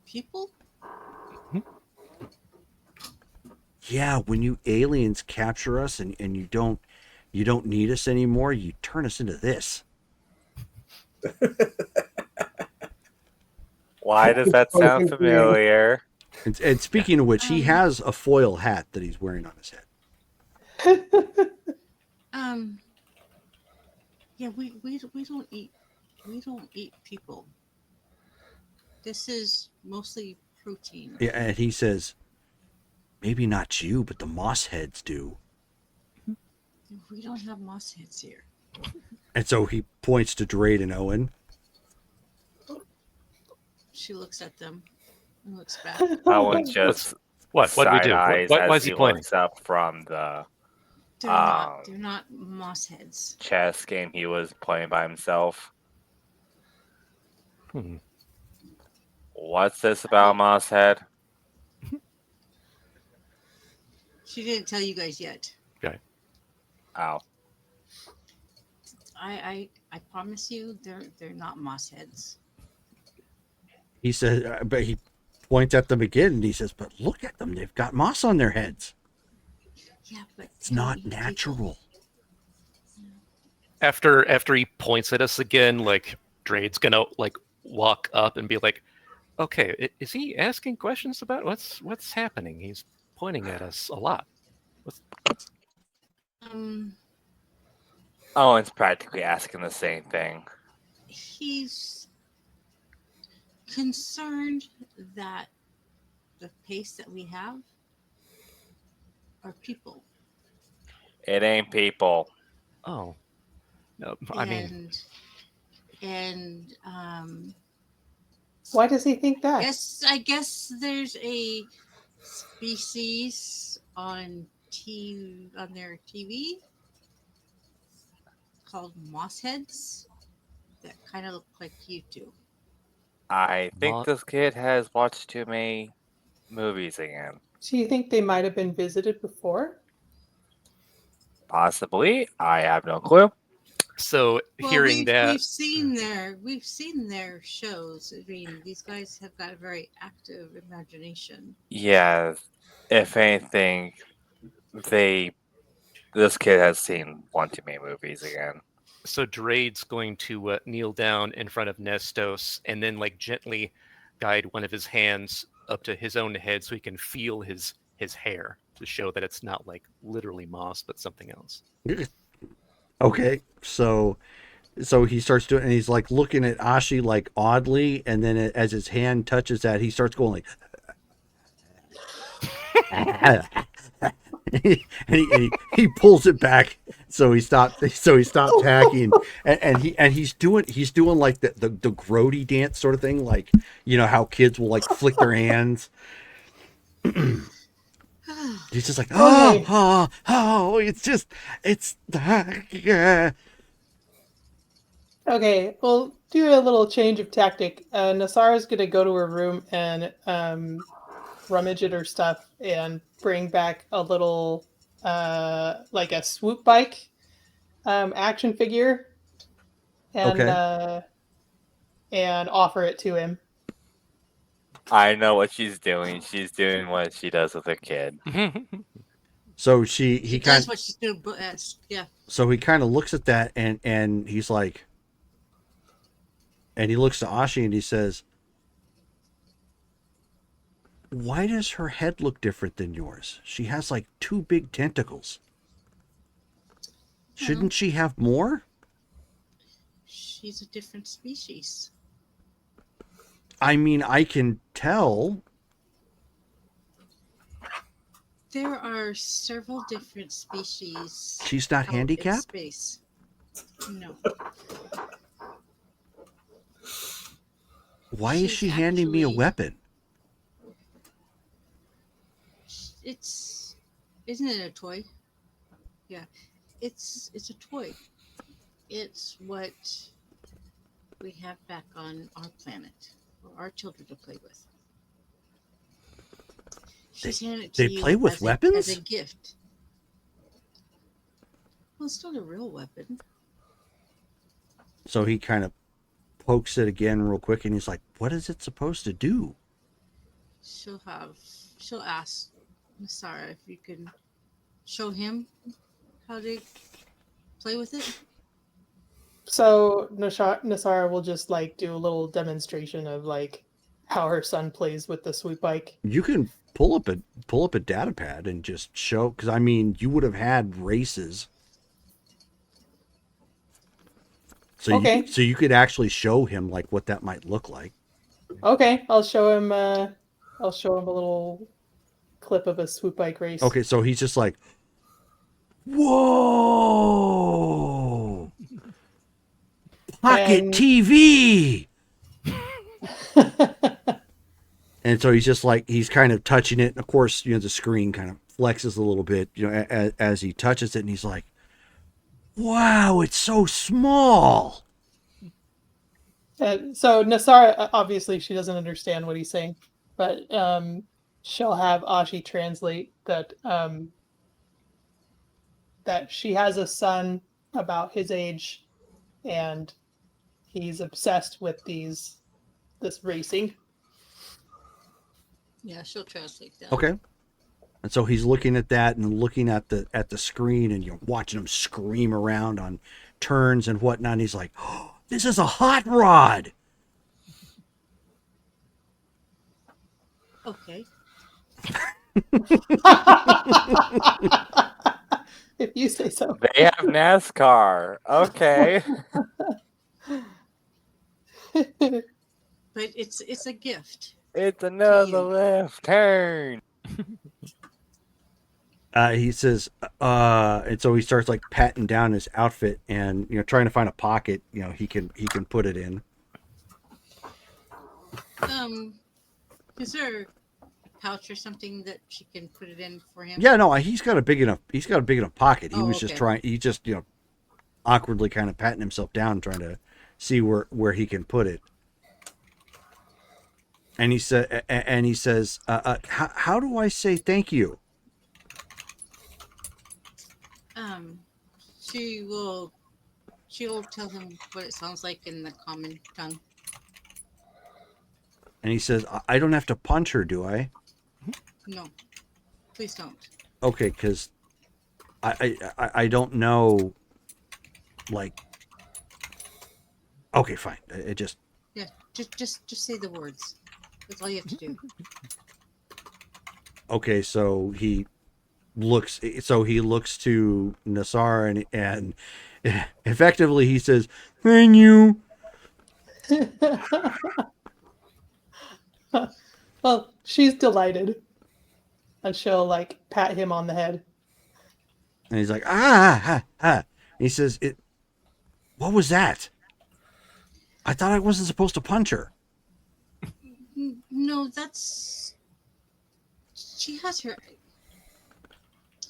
people.
Yeah, when you aliens capture us and you don't need us anymore, you turn us into this.
Why does that sound familiar?
And speaking of which, he has a foil hat that he's wearing on his head.
Yeah, we don't eat people. This is mostly protein.
Yeah, and he says, "Maybe not you, but the moss heads do."
We don't have moss heads here.
And so he points to Drade and Owen.
She looks at them and looks back.
Owen just
What do we do?
side-eyes
Why
as
is he pointing?
looks up from the
They're not moss heads.
chess game he was playing by himself.
Hmm.
What's this about Mosshead?
She didn't tell you guys yet.
Okay.
Ow.
I promise you, they're not moss heads.
He says, but he points at them again and he says, "But look at them. They've got moss on their heads.
Yeah, but
It's not natural."
After he points at us again, like Drade's gonna like walk up and be like, "Okay, is he asking questions about what's happening? He's pointing at us a lot."
Owen's practically asking the same thing.
He's concerned that the pace that we have are people.
It ain't people.
Oh, no, I mean,
Why does he think that?
I guess there's a species on their TV called mossheads that kind of look like you do.
I think this kid has watched too many movies again.
Do you think they might have been visited before?
Possibly. I have no clue.
so
Well,
hearing that,
we've seen their shows. I mean, these guys have got a very active imagination.
Yeah. If anything, this kid has seen one too many movies again.
so Drade's going to kneel down in front of Nestos and then like gently guide one of his hands up to his own head so he can feel his hair to show that it's not like literally moss but something else.
Okay, so he starts doing, and he's like looking at Ashi like oddly, and then as his hand touches that, he starts going like, he pulls it back, so he stopped tacking, and he's doing like the grody dance sort of thing, like you know how kids will like flick their hands. He's just like, oh, it's yeah.
Okay, we'll do a little change of tactic. Nasara's gonna go to her room and rummage at her stuff and bring back a little like a swoop bike action figure and and offer it to him.
I know what she's doing. She's doing what she does with a kid.
So he kind
That's what she's doing. Yeah.
so he kind of looks at that and he's like, and he looks to Ashi and he says, why does her head look different than yours? She has like 2 big tentacles. Shouldn't she have more?
She's a different species.
I mean, I can tell.
There are several different species.
She's not
out in
handicapped?
space. No.
Why is
She's
she handing me a
actually-
weapon?
Isn't it a toy? Yeah. It's a toy. It's what we have back on our planet for our children to play with. She's handed it to
They
you
play with
as
weapons?
as a gift. Well, it's not a real weapon.
So he kind of pokes it again real quick and he's like, what is it supposed to do?
She'll ask Nasara if you can show him how to play with it.
So Nasara will just like do a little demonstration of like how her son plays with the swoop bike.
You can pull up a data pad and just show, because I mean, you would have had races. So
Okay.
so you could actually show him like what that might look like.
Okay, I'll show him a little clip of a swoop bike race.
Okay, so he's just like, whoa, pocket
And-
TV. And so he's just like, he's kind of touching it. And of course, you know, the screen kind of flexes a little bit, you know, as he touches it. And he's like, wow, it's so small.
So Nasara, obviously, she doesn't understand what he's saying, but she'll have Ashi translate that that she has a son about his age, and he's obsessed with this racing.
Yeah, she'll translate that.
Okay. And so he's looking at that and looking at the screen, and you're watching him scream around on turns and whatnot. And he's like, oh, this is a hot rod.
Okay.
If you say so.
They have NASCAR. Okay.
But it's a gift.
It's another
you.
left turn.
He says, and so he starts like patting down his outfit and, you know, trying to find a pocket, you know, he can put it in.
Is there a pouch or something that she can put it in for him?
Yeah, no, he's got a big enough pocket. He
Oh,
was just
okay.
you know, awkwardly kind of patting himself down, trying to see where he can put it. And he says, how do I say thank you?
She'll tell him what it sounds like in the common tongue.
And he says, I don't have to punch her, do I?
No, please don't.
Okay, because I don't know, like, okay, fine. It just,
Yeah, just say the words. That's all you have to do.
okay, so he looks to Nasara and effectively he says, thank you.
Well, she's delighted, and she'll like pat him on the head.
And he's like, ah. And he says, what was that? I thought I wasn't supposed to punch her.
No, that's. She has her.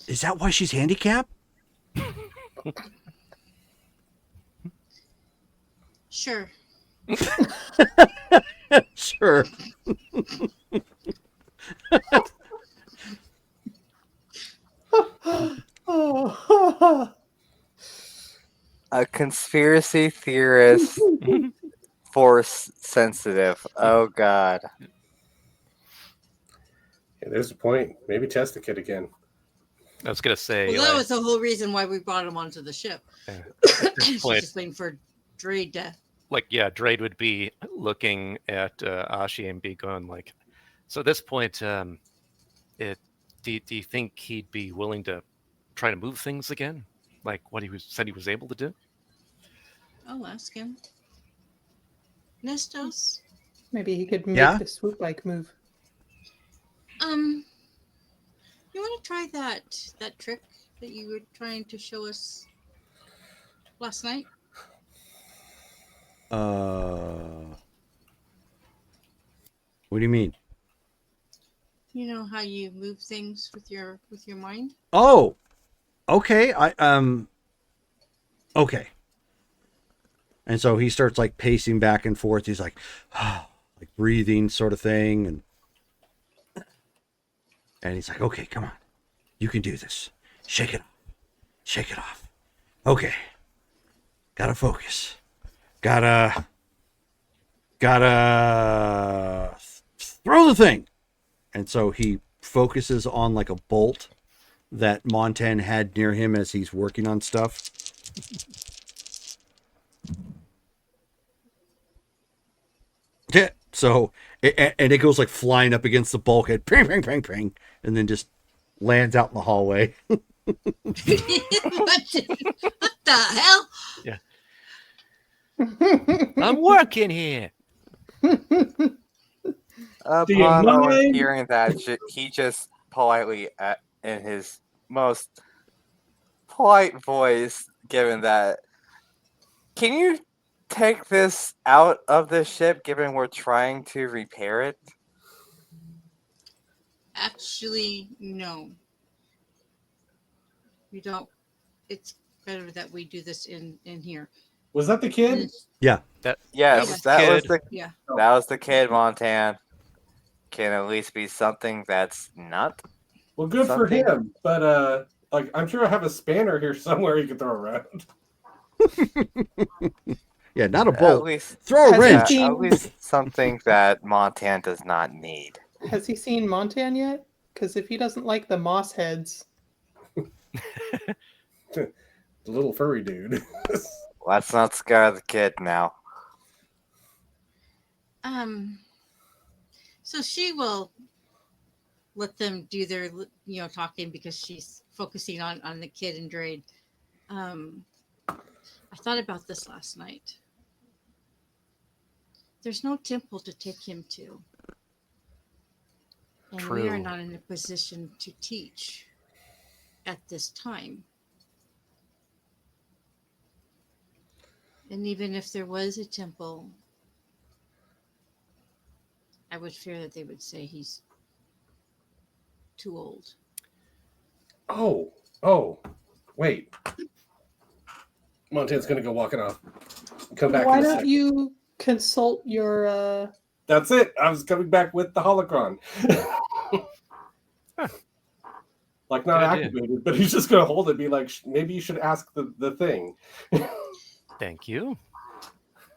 Is that why she's handicapped?
Sure.
Sure.
A conspiracy theorist, force sensitive. Oh God.
Yeah, there's a point. Maybe test the kid again.
I was gonna say,
Well, that was the whole reason why we brought him onto the ship. She's
point.
just waiting for Dre to.
Drade would be looking at Ashi and be going like, so at this point, do you think he'd be willing to try to move things again, like what said he was able to do?
I'll ask him. Nestos.
Maybe he could make
Yeah?
the swoop bike move.
You want to try that trick that you were trying to show us last night?
What do you mean?
You know how you move things with your mind?
Oh, okay. Okay. And so he starts like pacing back and forth. He's like, like breathing sort of thing. And he's like, okay, come on. You can do this. Shake it off. Shake it off. Okay. Gotta focus. Gotta throw the thing. And so he focuses on like a bolt that Montan had near him as he's working on stuff. Yeah. So, it goes like flying up against the bulkhead, ping, ping, ping, ping, and then just lands out in the hallway.
what the hell?
Yeah. I'm working here.
Upon hearing that, he just politely, in his most polite voice, given that, can you take this out of the ship, given we're trying to repair it?
Actually, no. We don't. It's better that we do this in here.
Was that the kid?
Yeah.
That
Yeah.
was the
Yeah.
that was the kid, Montan. Can at least be something that's not.
Well, good for
something.
him. But like I'm sure I have a spanner here somewhere you can throw around.
Yeah, not a
At
bolt.
least
Throw a
Has he
wrench.
seen-
at least something that Montan does not need.
Has he seen Montan yet? Because if he doesn't like the moss heads,
The little furry dude.
Let's not scare the kid now.
So she will let them do their, talking because she's focusing on the kid and Drade. I thought about this last night. There's no temple to take him to. And we are
True.
not in a position to teach at this time. And even if there was a temple, I would fear that they would say he's too old.
Oh, wait. Montan's gonna go walking off. Come back.
why
in a
don't
sec.
you consult your
That's it. I was coming back with the holocron. Like not
Good idea.
activated, but he's just gonna hold it. And be like, maybe you should ask the thing.
Thank you.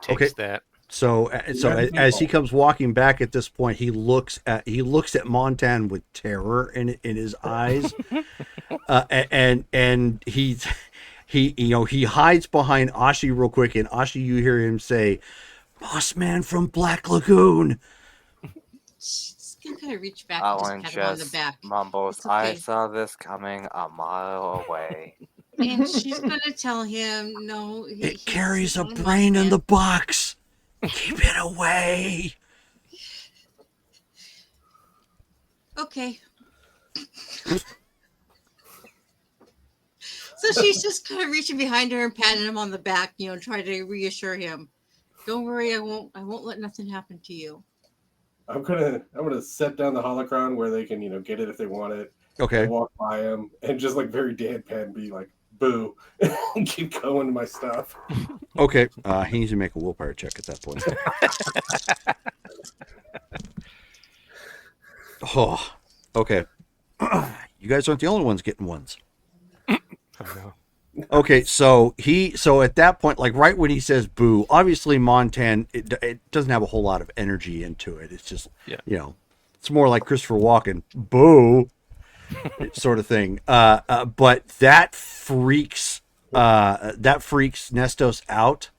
Takes
Okay.
that.
So
Yeah,
as he comes walking back at this point, he looks at Montan with terror in his eyes, and he hides behind Ashi real quick, and Ashi, you hear him say, "Boss man from Black Lagoon."
She's gonna kind of reach back
Owen
and just pat him on the
just
back.
mumbles,
It's okay.
I saw this coming a mile away.
And she's gonna tell him, no.
It carries a brain in the box. Keep it away.
Okay. So she's just kind of reaching behind her and patting him on the back, trying to reassure him. Don't worry, I won't let nothing happen to you.
I'm gonna set down the holocron where they can, get it if they want it.
Okay.
And walk by him and just like very deadpan be like, boo, and keep going to my stuff.
Okay. He needs to make a willpower check at that point. Oh, okay. You guys aren't the only ones getting ones.
Oh, no.
Okay, so at that point, like right when he says boo, obviously Montan, it doesn't have a whole lot of energy into it. It's just, it's more like Christopher Walken, boo, sort of thing. But that freaks Nestos out,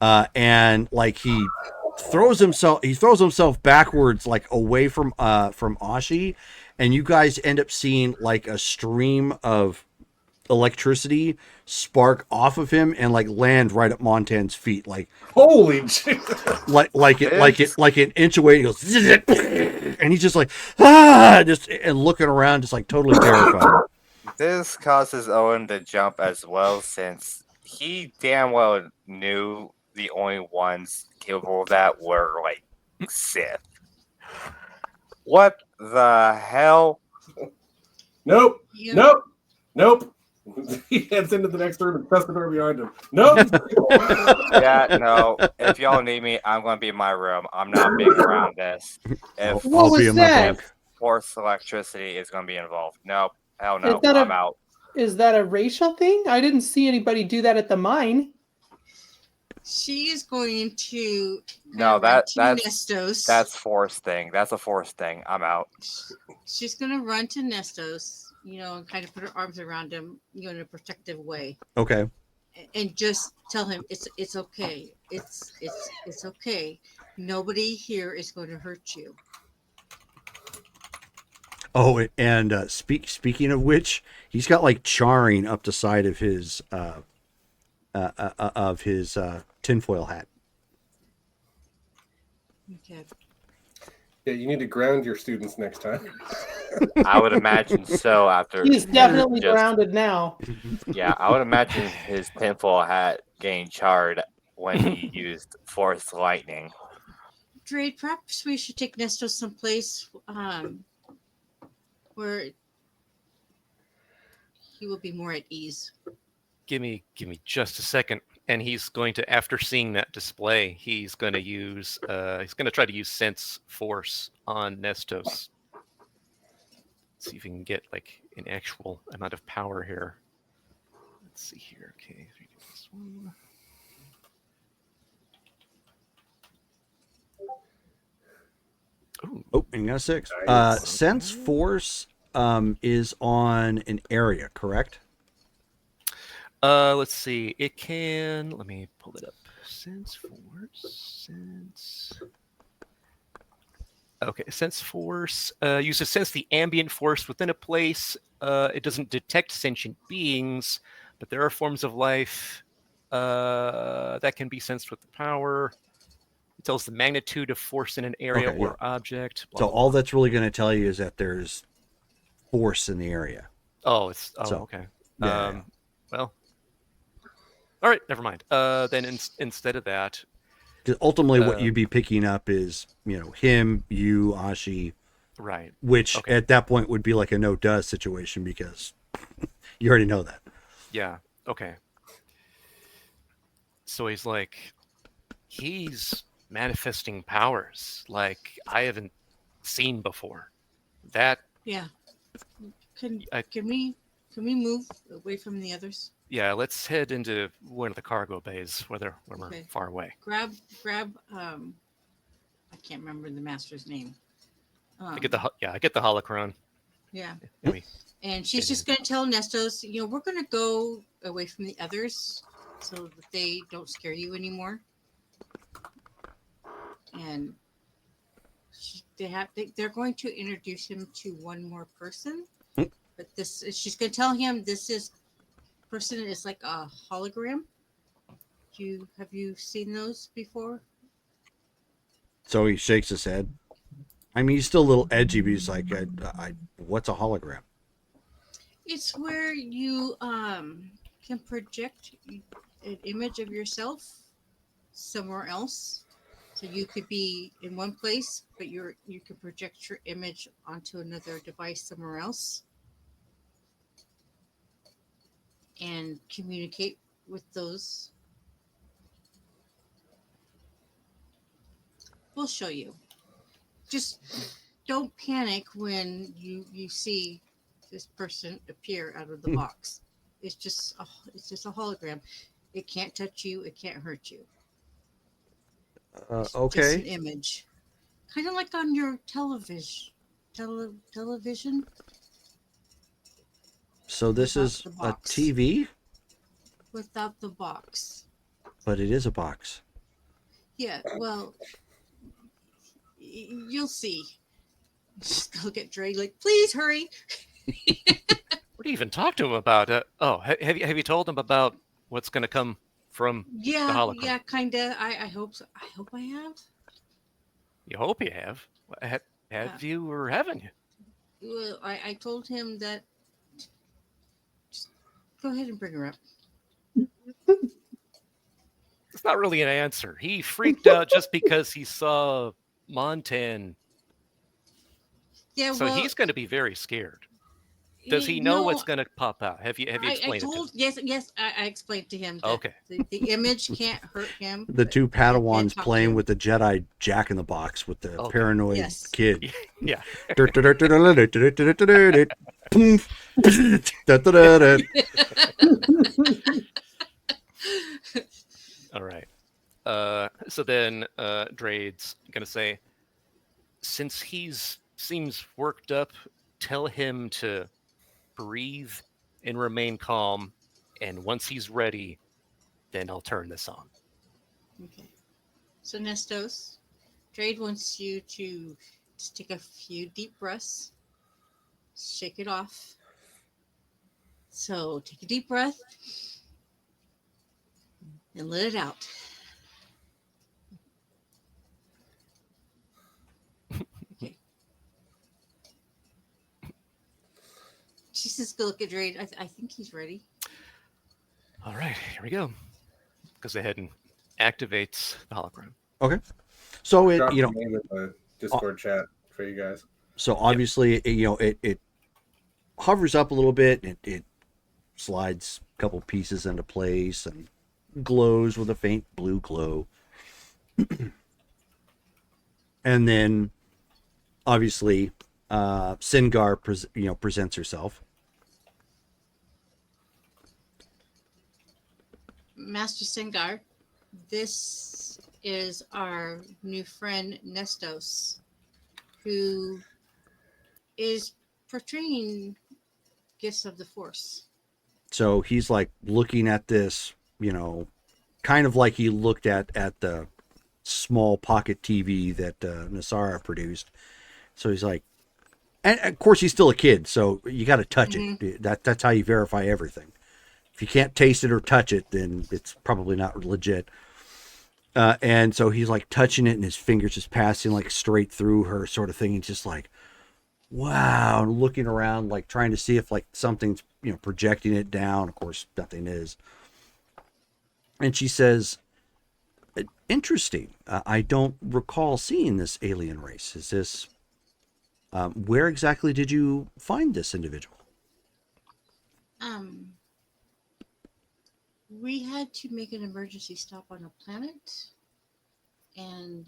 and like he throws himself backwards, like away from Ashi, and you guys end up seeing like a stream of electricity spark off of him and like land right at Montan's feet, like
holy shit.
like an inch away. He goes, and he's just like and looking around, just like totally terrified.
This causes Owen to jump as well, since he damn well knew the only ones capable of that were like Sith. What the hell?
Nope. He heads into the next room and shuts the door behind him. Nope.
Yeah, no. If y'all need me, I'm going to be in my room. I'm not big around this. If
I'll be in my bunk.
force electricity is going to be involved. Nope. Hell no. I'm out.
Is that a racial thing? I didn't see anybody do that at the mine.
She is going to
that's
Nestos.
That's force thing. That's a force thing. I'm out.
She's going to run to Nestos, and kind of put her arms around him, in a protective way.
Okay.
And just tell him it's okay. It's okay. Nobody here is going to hurt you.
Oh, and speaking of which, he's got like charring up the side of his tinfoil hat.
Okay.
Yeah, you need to ground your students next time.
I would imagine so. After
He's definitely grounded now.
Yeah, I would imagine his tinfoil hat getting charred when he used force lightning.
Drade, perhaps we should take Nestos someplace where he will be more at ease.
Give me just a second. And he's going to, after seeing that display, he's going to try to use Sense Force on Nestos. See if we can get like an actual amount of power here. Let's see here. Okay, 3 1.
Oh, and you got a 6. Sense Force is on an area, correct?
Let's see. It can. Let me pull it up. Sense Force. Okay, Sense Force uses sense the ambient force within a place. It doesn't detect sentient beings, but there are forms of life that can be sensed with the power. It tells the magnitude of force in an area or object.
So all that's really going to tell you is that there's force in the area.
Okay.
Yeah.
Well. All right, never mind. Then instead of that,
because ultimately what you'd be picking up is him, you, Ashi,
right?
Which at that point would be like a no duh situation because you already know that.
Yeah. Okay. So he's manifesting powers like I haven't seen before. That.
Yeah. Can we move away from the others?
Yeah, let's head into one of the cargo bays where we're far away.
Grab. I can't remember the master's name.
I get the holocron.
Yeah. And she's just going to tell Nestos, we're going to go away from the others so that they don't scare you anymore. And they're going to introduce him to one more person. But she's going to tell him this person is like a hologram. Have you seen those before?
So he shakes his head. I mean, he's still a little edgy, but he's like, what's a hologram?
It's where you can project an image of yourself somewhere else. So you could be in one place, but you can project your image onto another device somewhere else and communicate with those. We'll show you. Just don't panic when you see this person appear out of the box. It's just a hologram. It can't touch you. It can't hurt you. It's
Okay.
just an image, kind of like on your television. Television.
So this
Without
is
the
a
box.
TV,
Without the box.
but it is a box.
Yeah. Well, you'll see. Just look at Dre like, please hurry.
What do you even talk to him about? Have you told him about what's going to come from the
Yeah,
hologram?
yeah, kinda. I hope so. I hope I have.
You hope you have. Have you or haven't you?
Well, I told him that. Just go ahead and bring her up.
It's not really an answer. He freaked out just because he saw Montan.
Yeah,
So
well,
he's going to be very scared. Does he know what's going to pop out? Have you explained it to him?
Yes, I explained to him that
Okay.
the image can't hurt him.
The two Padawans
talk to
playing
him.
with the Jedi Jack in the Box with the
Okay.
paranoid
Yes.
kid.
Yeah. All right. So then Drade's going to say, since seems worked up, tell him to breathe and remain calm. And once he's ready, then I'll turn this on.
Okay. So Nestos, Drade wants you to just take a few deep breaths, shake it off. So take a deep breath and let it out. Okay. She says, "Go look at Drade. I think he's ready."
All right, here we go. Goes ahead and activates the hologram.
Okay. So
Drop the name in the Discord chat for you guys.
So obviously, it hovers up a little bit. It slides a couple pieces into place and glows with a faint blue glow. And then, obviously, Singar presents herself.
Master Singar, this is our new friend Nestos, who is portraying gifts of the Force.
So he's like looking at this, kind of like he looked at the small pocket TV that Nasara produced. So he's like, and of course he's still a kid, so you got to touch it. That's how you verify everything. If you can't taste it or touch it, then it's probably not legit. And so he's like touching it, and his fingers just passing like straight through her, sort of thing. And just like, wow, and looking around, like trying to see if like something's projecting it down. Of course, nothing is. And she says, "Interesting. I don't recall seeing this alien race. Is this? Where exactly did you find this individual?"
We had to make an emergency stop on a planet, and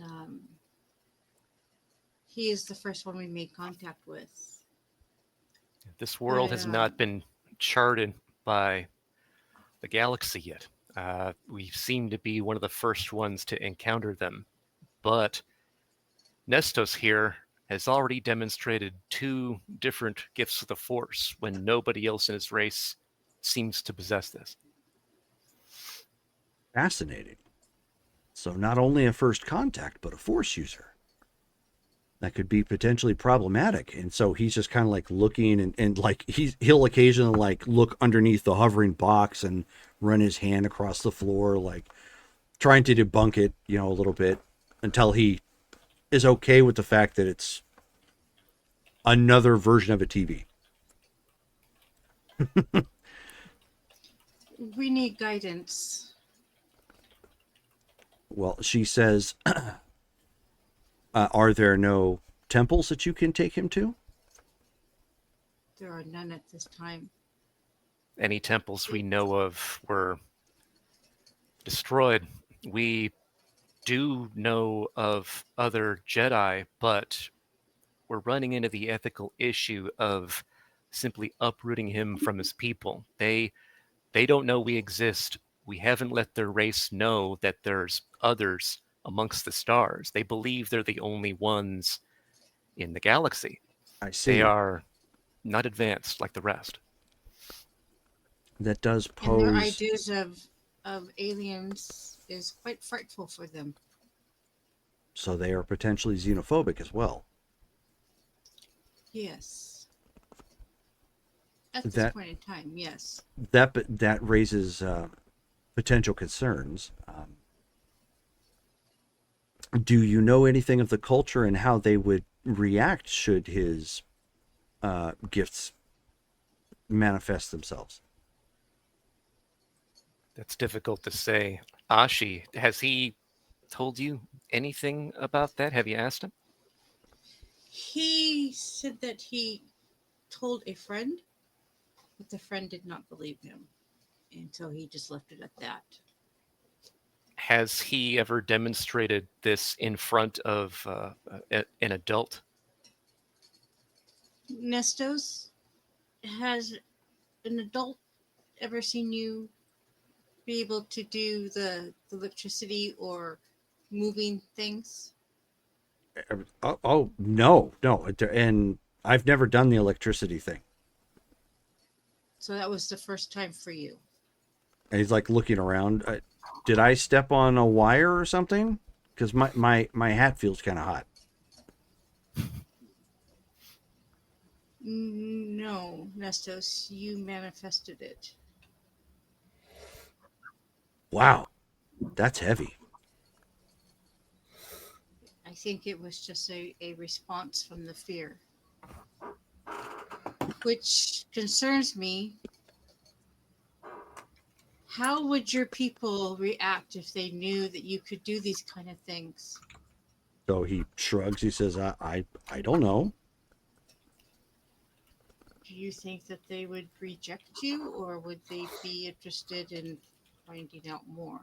he is the first one we made contact with.
This world has not been charted by the galaxy yet. We seem to be one of the first ones to encounter them. But Nestos here has already demonstrated 2 different gifts of the Force when nobody else in his race seems to possess this.
Fascinating. So not only a first contact, but a Force user. That could be potentially problematic. And so he's just kind of like looking and like he'll occasionally like look underneath the hovering box and run his hand across the floor, like trying to debunk it, a little bit until he is okay with the fact that it's another version of a TV.
We need guidance.
Well, she says, are there no temples that you can take him to?
There are none at this time.
Any temples we know of were destroyed. We do know of other Jedi, but we're running into the ethical issue of simply uprooting him from his people. They don't know we exist. We haven't let their race know that there's others amongst the stars. They believe they're the only ones in the galaxy.
I see.
They are not advanced like the rest.
That does
And their
pose.
ideas of aliens is quite frightful for them.
So they are potentially xenophobic as well.
Yes. At this
That-
point in time, yes.
That raises potential concerns. Do you know anything of the culture and how they would react should his gifts manifest themselves?
That's difficult to say. Ashi, has he told you anything about that? Have you asked him?
He said that he told a friend, but the friend did not believe him. And so he just left it at that.
Has he ever demonstrated this in front of an adult?
Nestos, has an adult ever seen you be able to do the electricity or moving things?
Oh no. And I've never done the electricity thing.
So that was the first time for you.
And he's like looking around. Did I step on a wire or something? Because my hat feels kind of hot.
No, Nestos, you manifested it.
Wow, that's heavy.
I think it was just a response from the fear. Which concerns me. How would your people react if they knew that you could do these kind of things?
So he shrugs. He says, I don't know.
Do you think that they would reject you, or would they be interested in finding out more?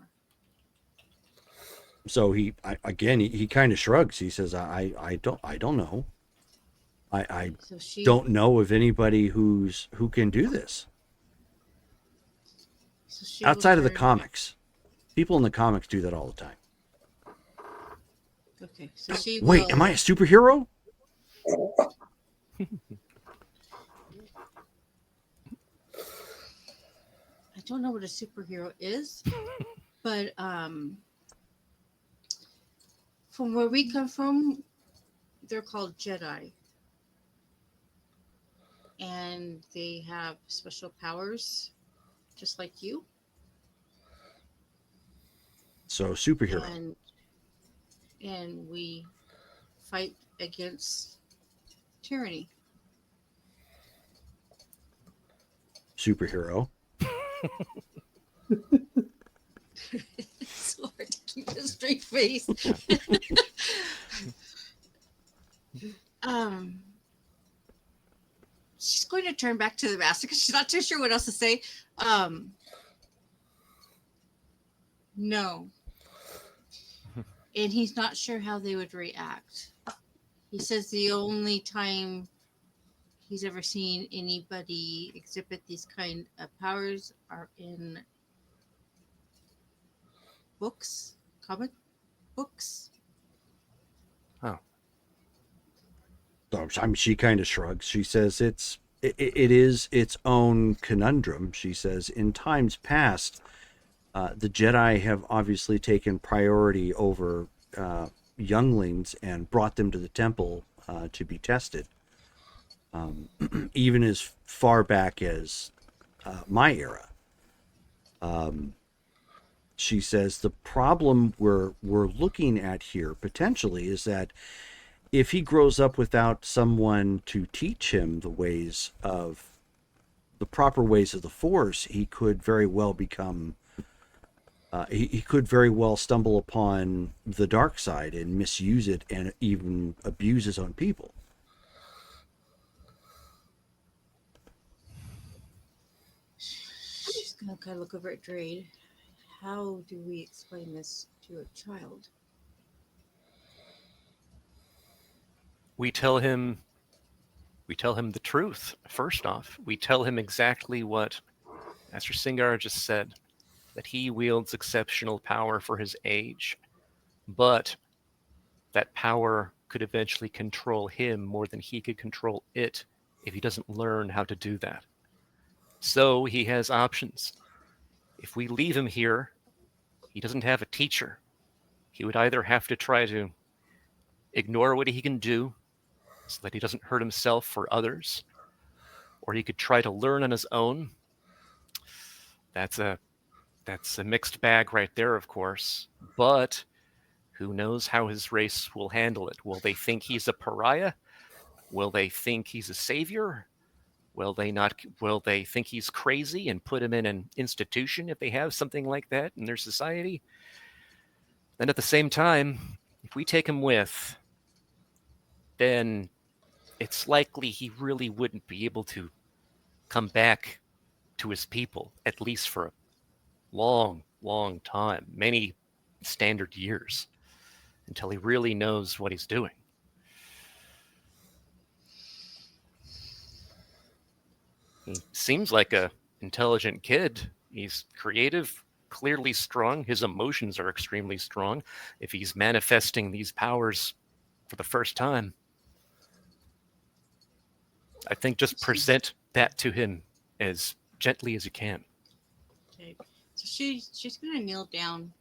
So he kind of shrugs. He says, I don't know. I
So she
don't know of anybody who can do this
so she will
outside of the
turn-
comics. People in the comics do that all the time.
Okay, so she
Wait,
will,
am I a superhero?
I don't know what a superhero is, but from where we come from, they're called Jedi. And they have special powers, just like you.
So superhero.
And we fight against tyranny.
Superhero.
It's so hard to keep a straight face. She's going to turn back to the master because she's not too sure what else to say. No. And he's not sure how they would react. He says the only time he's ever seen anybody exhibit these kind of powers are in books, comic books.
So I mean, she kind of shrugs. She says it is its own conundrum. She says in times past, the Jedi have obviously taken priority over younglings and brought them to the temple to be tested. Even as far back as my era. She says the problem we're looking at here potentially is that if he grows up without someone to teach him the ways of the proper ways of the Force, he could very well become. He could very well stumble upon the dark side and misuse it and even abuse his own people.
She's gonna kind of look over at Drade. How do we explain this to a child?
We tell him the truth. First off, we tell him exactly what Master Singar just said, that he wields exceptional power for his age, but that power could eventually control him more than he could control it if he doesn't learn how to do that. So he has options. If we leave him here, he doesn't have a teacher. He would either have to try to ignore what he can do so that he doesn't hurt himself or others, or he could try to learn on his own. That's a mixed bag right there, of course, but who knows how his race will handle it? Will they think he's a pariah? Will they think he's a savior? Will they think he's crazy and put him in an institution if they have something like that in their society? Then at the same time, if we take him with, then it's likely he really wouldn't be able to come back to his people, at least for a long, long time, many standard years, until he really knows what he's doing. He seems like a intelligent kid. He's creative, clearly strong. His emotions are extremely strong. If he's manifesting these powers for the first time, I think just present that to him as gently as you can.
Okay. So she's gonna kneel down,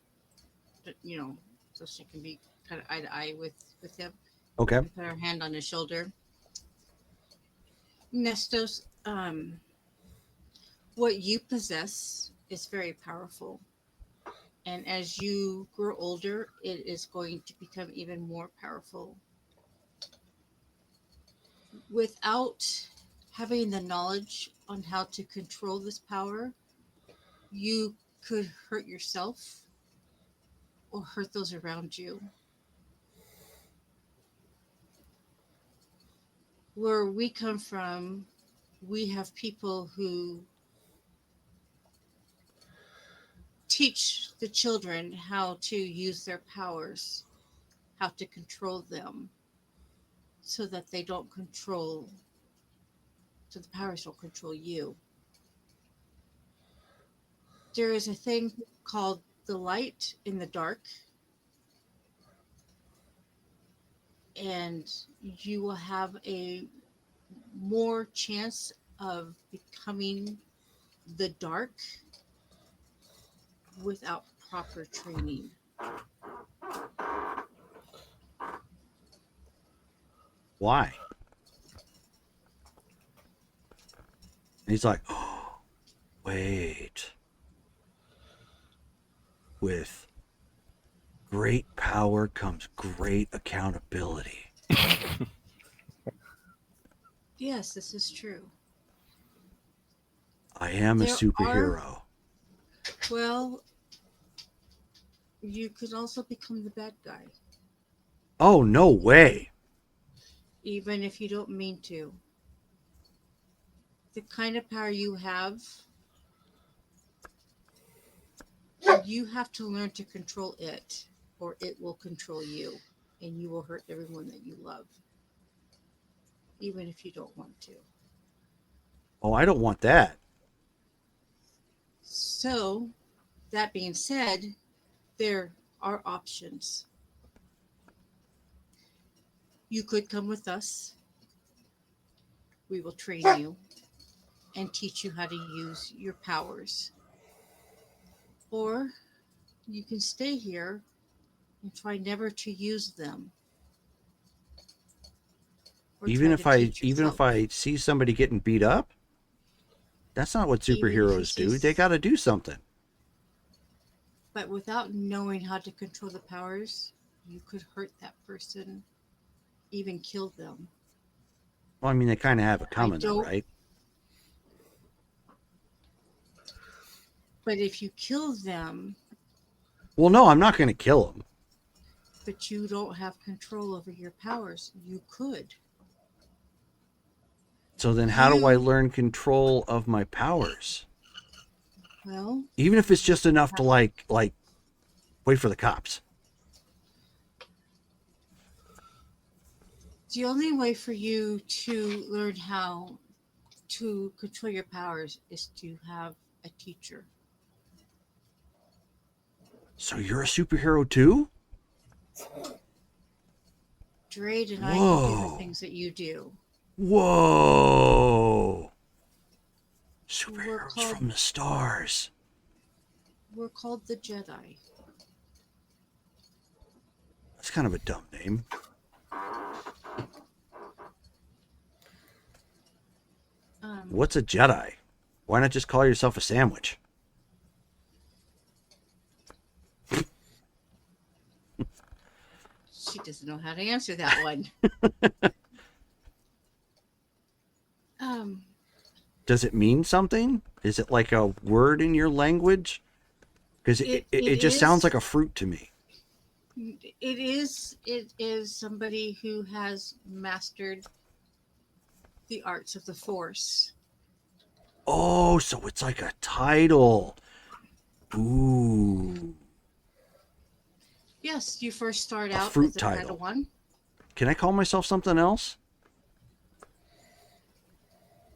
so she can be kind of eye to eye with him.
Okay.
Put her hand on his shoulder. Nestos, what you possess is very powerful. And as you grow older, it is going to become even more powerful. Without having the knowledge on how to control this power, you could hurt yourself or hurt those around you. Where we come from, we have people who teach the children how to use their powers, how to control them, so that the powers don't control you. There is a thing called the light in the dark, and you will have a more chance of becoming the dark without proper training.
Why? And he's like, oh, wait. With great power comes great accountability.
Yes, this is true.
I am a superhero.
Well, you could also become the bad guy.
Oh, no way.
Even if you don't mean to. The kind of power you have to learn to control it, or it will control you, and you will hurt everyone that you love, even if you don't want to.
Oh, I don't want that.
So, that being said, there are options. You could come with us. We will train you and teach you how to use your powers. Or you can stay here and try never to use them. Or
Even
try to
if
teach yourself.
I see somebody getting beat up, that's not what superheroes do. They got to do something.
But without knowing how to control the powers, you could hurt that person, even kill them.
Well, I mean, they kind of have it coming, though, right?
But if you kill them,
Well, no, I'm not going to kill him.
but you don't have control over your powers, you could.
So then how do I
You-
learn control of my powers?
Well,
Even if it's just enough to like wait for the cops.
the only way for you to learn how to control your powers is to have a teacher.
So you're a superhero too?
Drade and I can do
Whoa.
the things that you do.
Whoa. Superheroes
called-
from the stars.
We're called the Jedi.
That's kind of a dumb name. What's a Jedi? Why not just call yourself a sandwich?
She doesn't know how to answer that one.
Does it mean something? Is it like a word in your language? Because it just
is-
sounds like a fruit to me.
It is somebody who has mastered the arts of the Force.
Oh, so it's like a title. Ooh.
Yes, you first start
A
out
fruit
as a
title.
Padawan.
Can I call myself something else?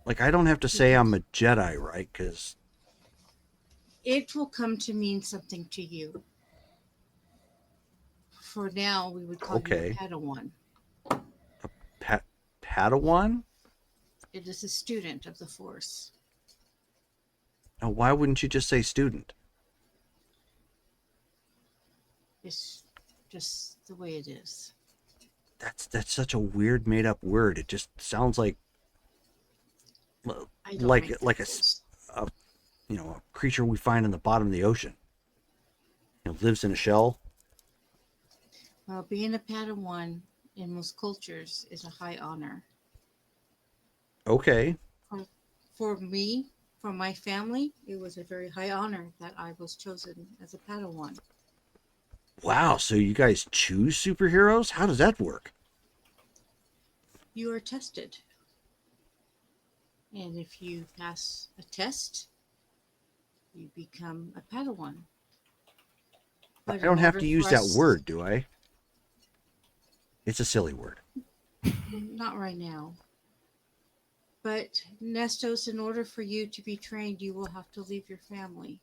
Like, I don't have to say I'm a Jedi, right? Because
It will come to mean something to you. For now, we would call you
Okay.
a Padawan.
Padawan?
It is a student of the Force.
Now, why wouldn't you just say student?
It's just the way it is.
That's such a weird made up word. It just sounds like
I don't
like
make
like
the
a,
rules.
a you know, a creature we find in the bottom of the ocean. You know, lives in a shell.
Well, being a Padawan in most cultures is a high honor.
Okay.
For me, for my family, it was a very high honor that I was chosen as a Padawan.
Wow, so you guys choose superheroes? How does that work?
You are tested. And if you pass a test, you become a Padawan.
I
But
don't
in
have
order
to use
for
that
us-
word, do I? It's a silly word.
Not right now. But Nestos, in order for you to be trained, you will have to leave your family.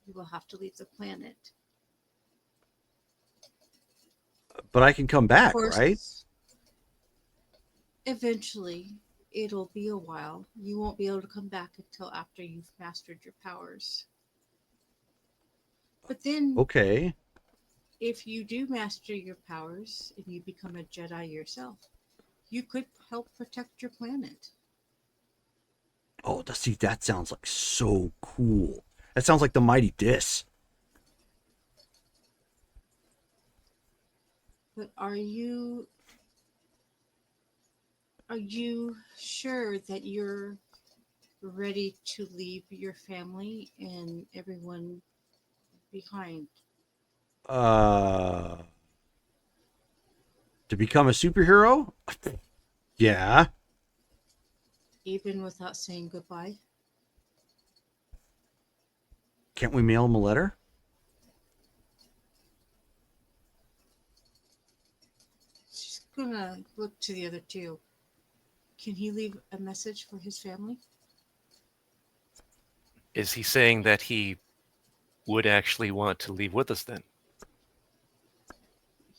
You will have to leave the planet.
But I can come back,
Of course,
right?
Eventually, it'll be a while. You won't be able to come back until after you've mastered your powers. But then,
Okay.
if you do master your powers and you become a Jedi yourself, you could help protect your planet.
Oh, see, that sounds like so cool. That sounds like the Mighty Diss.
But are you sure that you're ready to leave your family and everyone behind?
To become a superhero? Yeah.
Even without saying goodbye?
Can't we mail him a letter?
She's gonna look to the other two. Can he leave a message for his family?
Is he saying that he would actually want to leave with us then?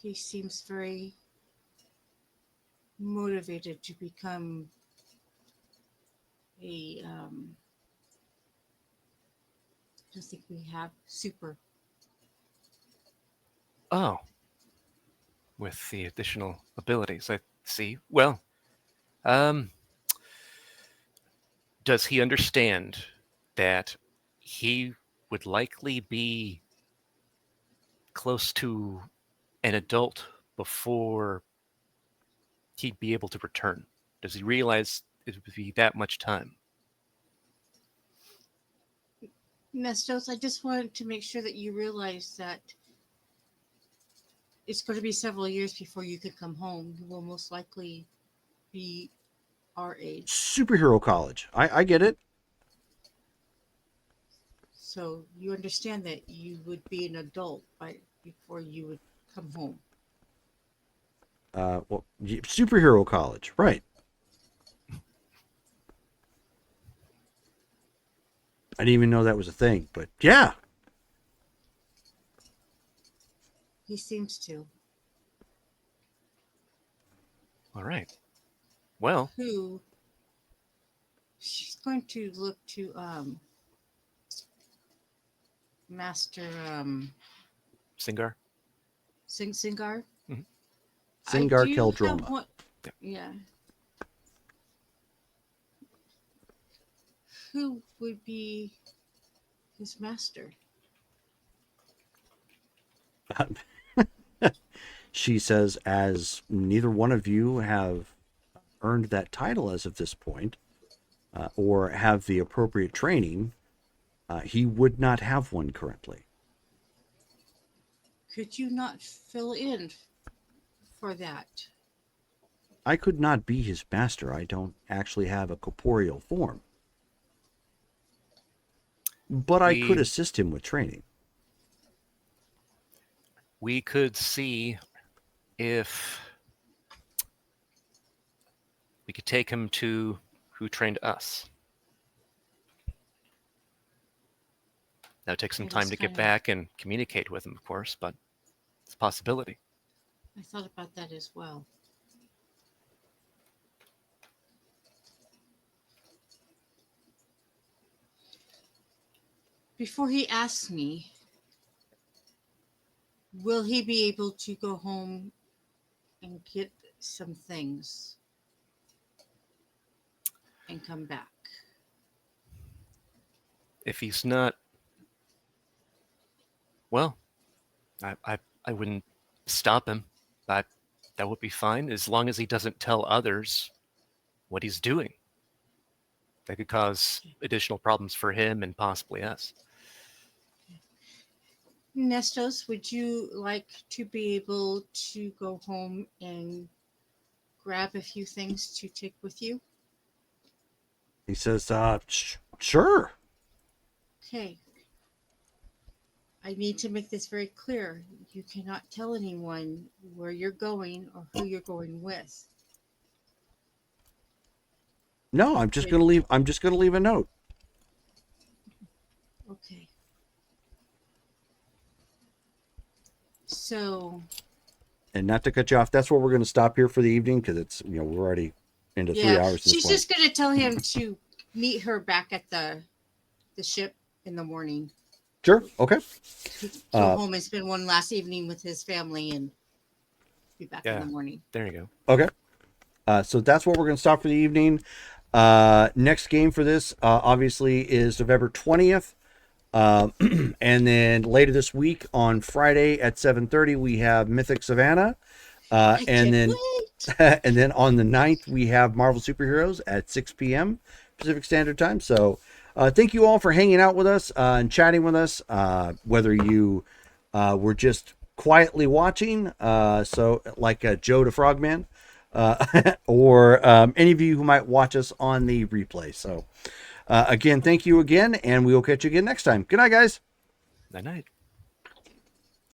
He seems very motivated to become a I don't think we have super.
Oh. With the additional abilities, I see. Well, does he understand that he would likely be close to an adult before he'd be able to return? Does he realize it would be that much time?
Nestos, I just wanted to make sure that you realize that it's going to be several years before you could come home. You will most likely be our age.
Superhero college. I get it.
So you understand that you would be an adult before you would come home.
Well, superhero college, right? I didn't even know that was a thing, but yeah.
He seems to.
All right. Well,
Who? She's going to look to Master
Singar.
Singar.
Singar
I do
Keldroma.
have one- Yeah. Who would be his master?
She says, as neither one of you have earned that title as of this point, or have the appropriate training, he would not have one currently.
Could you not fill in for that?
I could not be his master. I don't actually have a corporeal form. But I could assist him with training.
We could see if we could take him to who trained us. That would take some
It
time
is
to get
kinda-
back and communicate with him, of course, but it's a possibility.
I thought about that as well. Before he asks me, will he be able to go home and get some things and come back?
If he's not, well, I wouldn't stop him. That would be fine as long as he doesn't tell others what he's doing. That could cause additional problems for him and possibly us.
Nestos, would you like to be able to go home and grab a few things to take with you?
He says, sure.
Okay. I need to make this very clear. You cannot tell anyone where you're going or who you're going with.
No, I'm just going to leave a note.
Okay. So,
And not to cut you off, that's where we're going to stop here for the evening because it's, we're already into 3 hours. at this
she's
point.
just going to tell him to meet her back at the ship in the morning.
Sure. Okay.
Go home and spend one last evening with his family and be back in the morning.
There you go.
Okay. So that's what we're going to stop for the evening. Next game for this, obviously, is November 20th. And then later this week on Friday at 7:30, we have Mythic Savannah. And then and then on the 9th, we have Marvel Superheroes at 6 p.m. Pacific Standard Time. So thank you all for hanging out with us and chatting with us, whether you were just quietly watching, so like Joe the Frogman, or any of you who might watch us on the replay. So again, thank you again, and we will catch you again next time. Good night, guys.
Night night.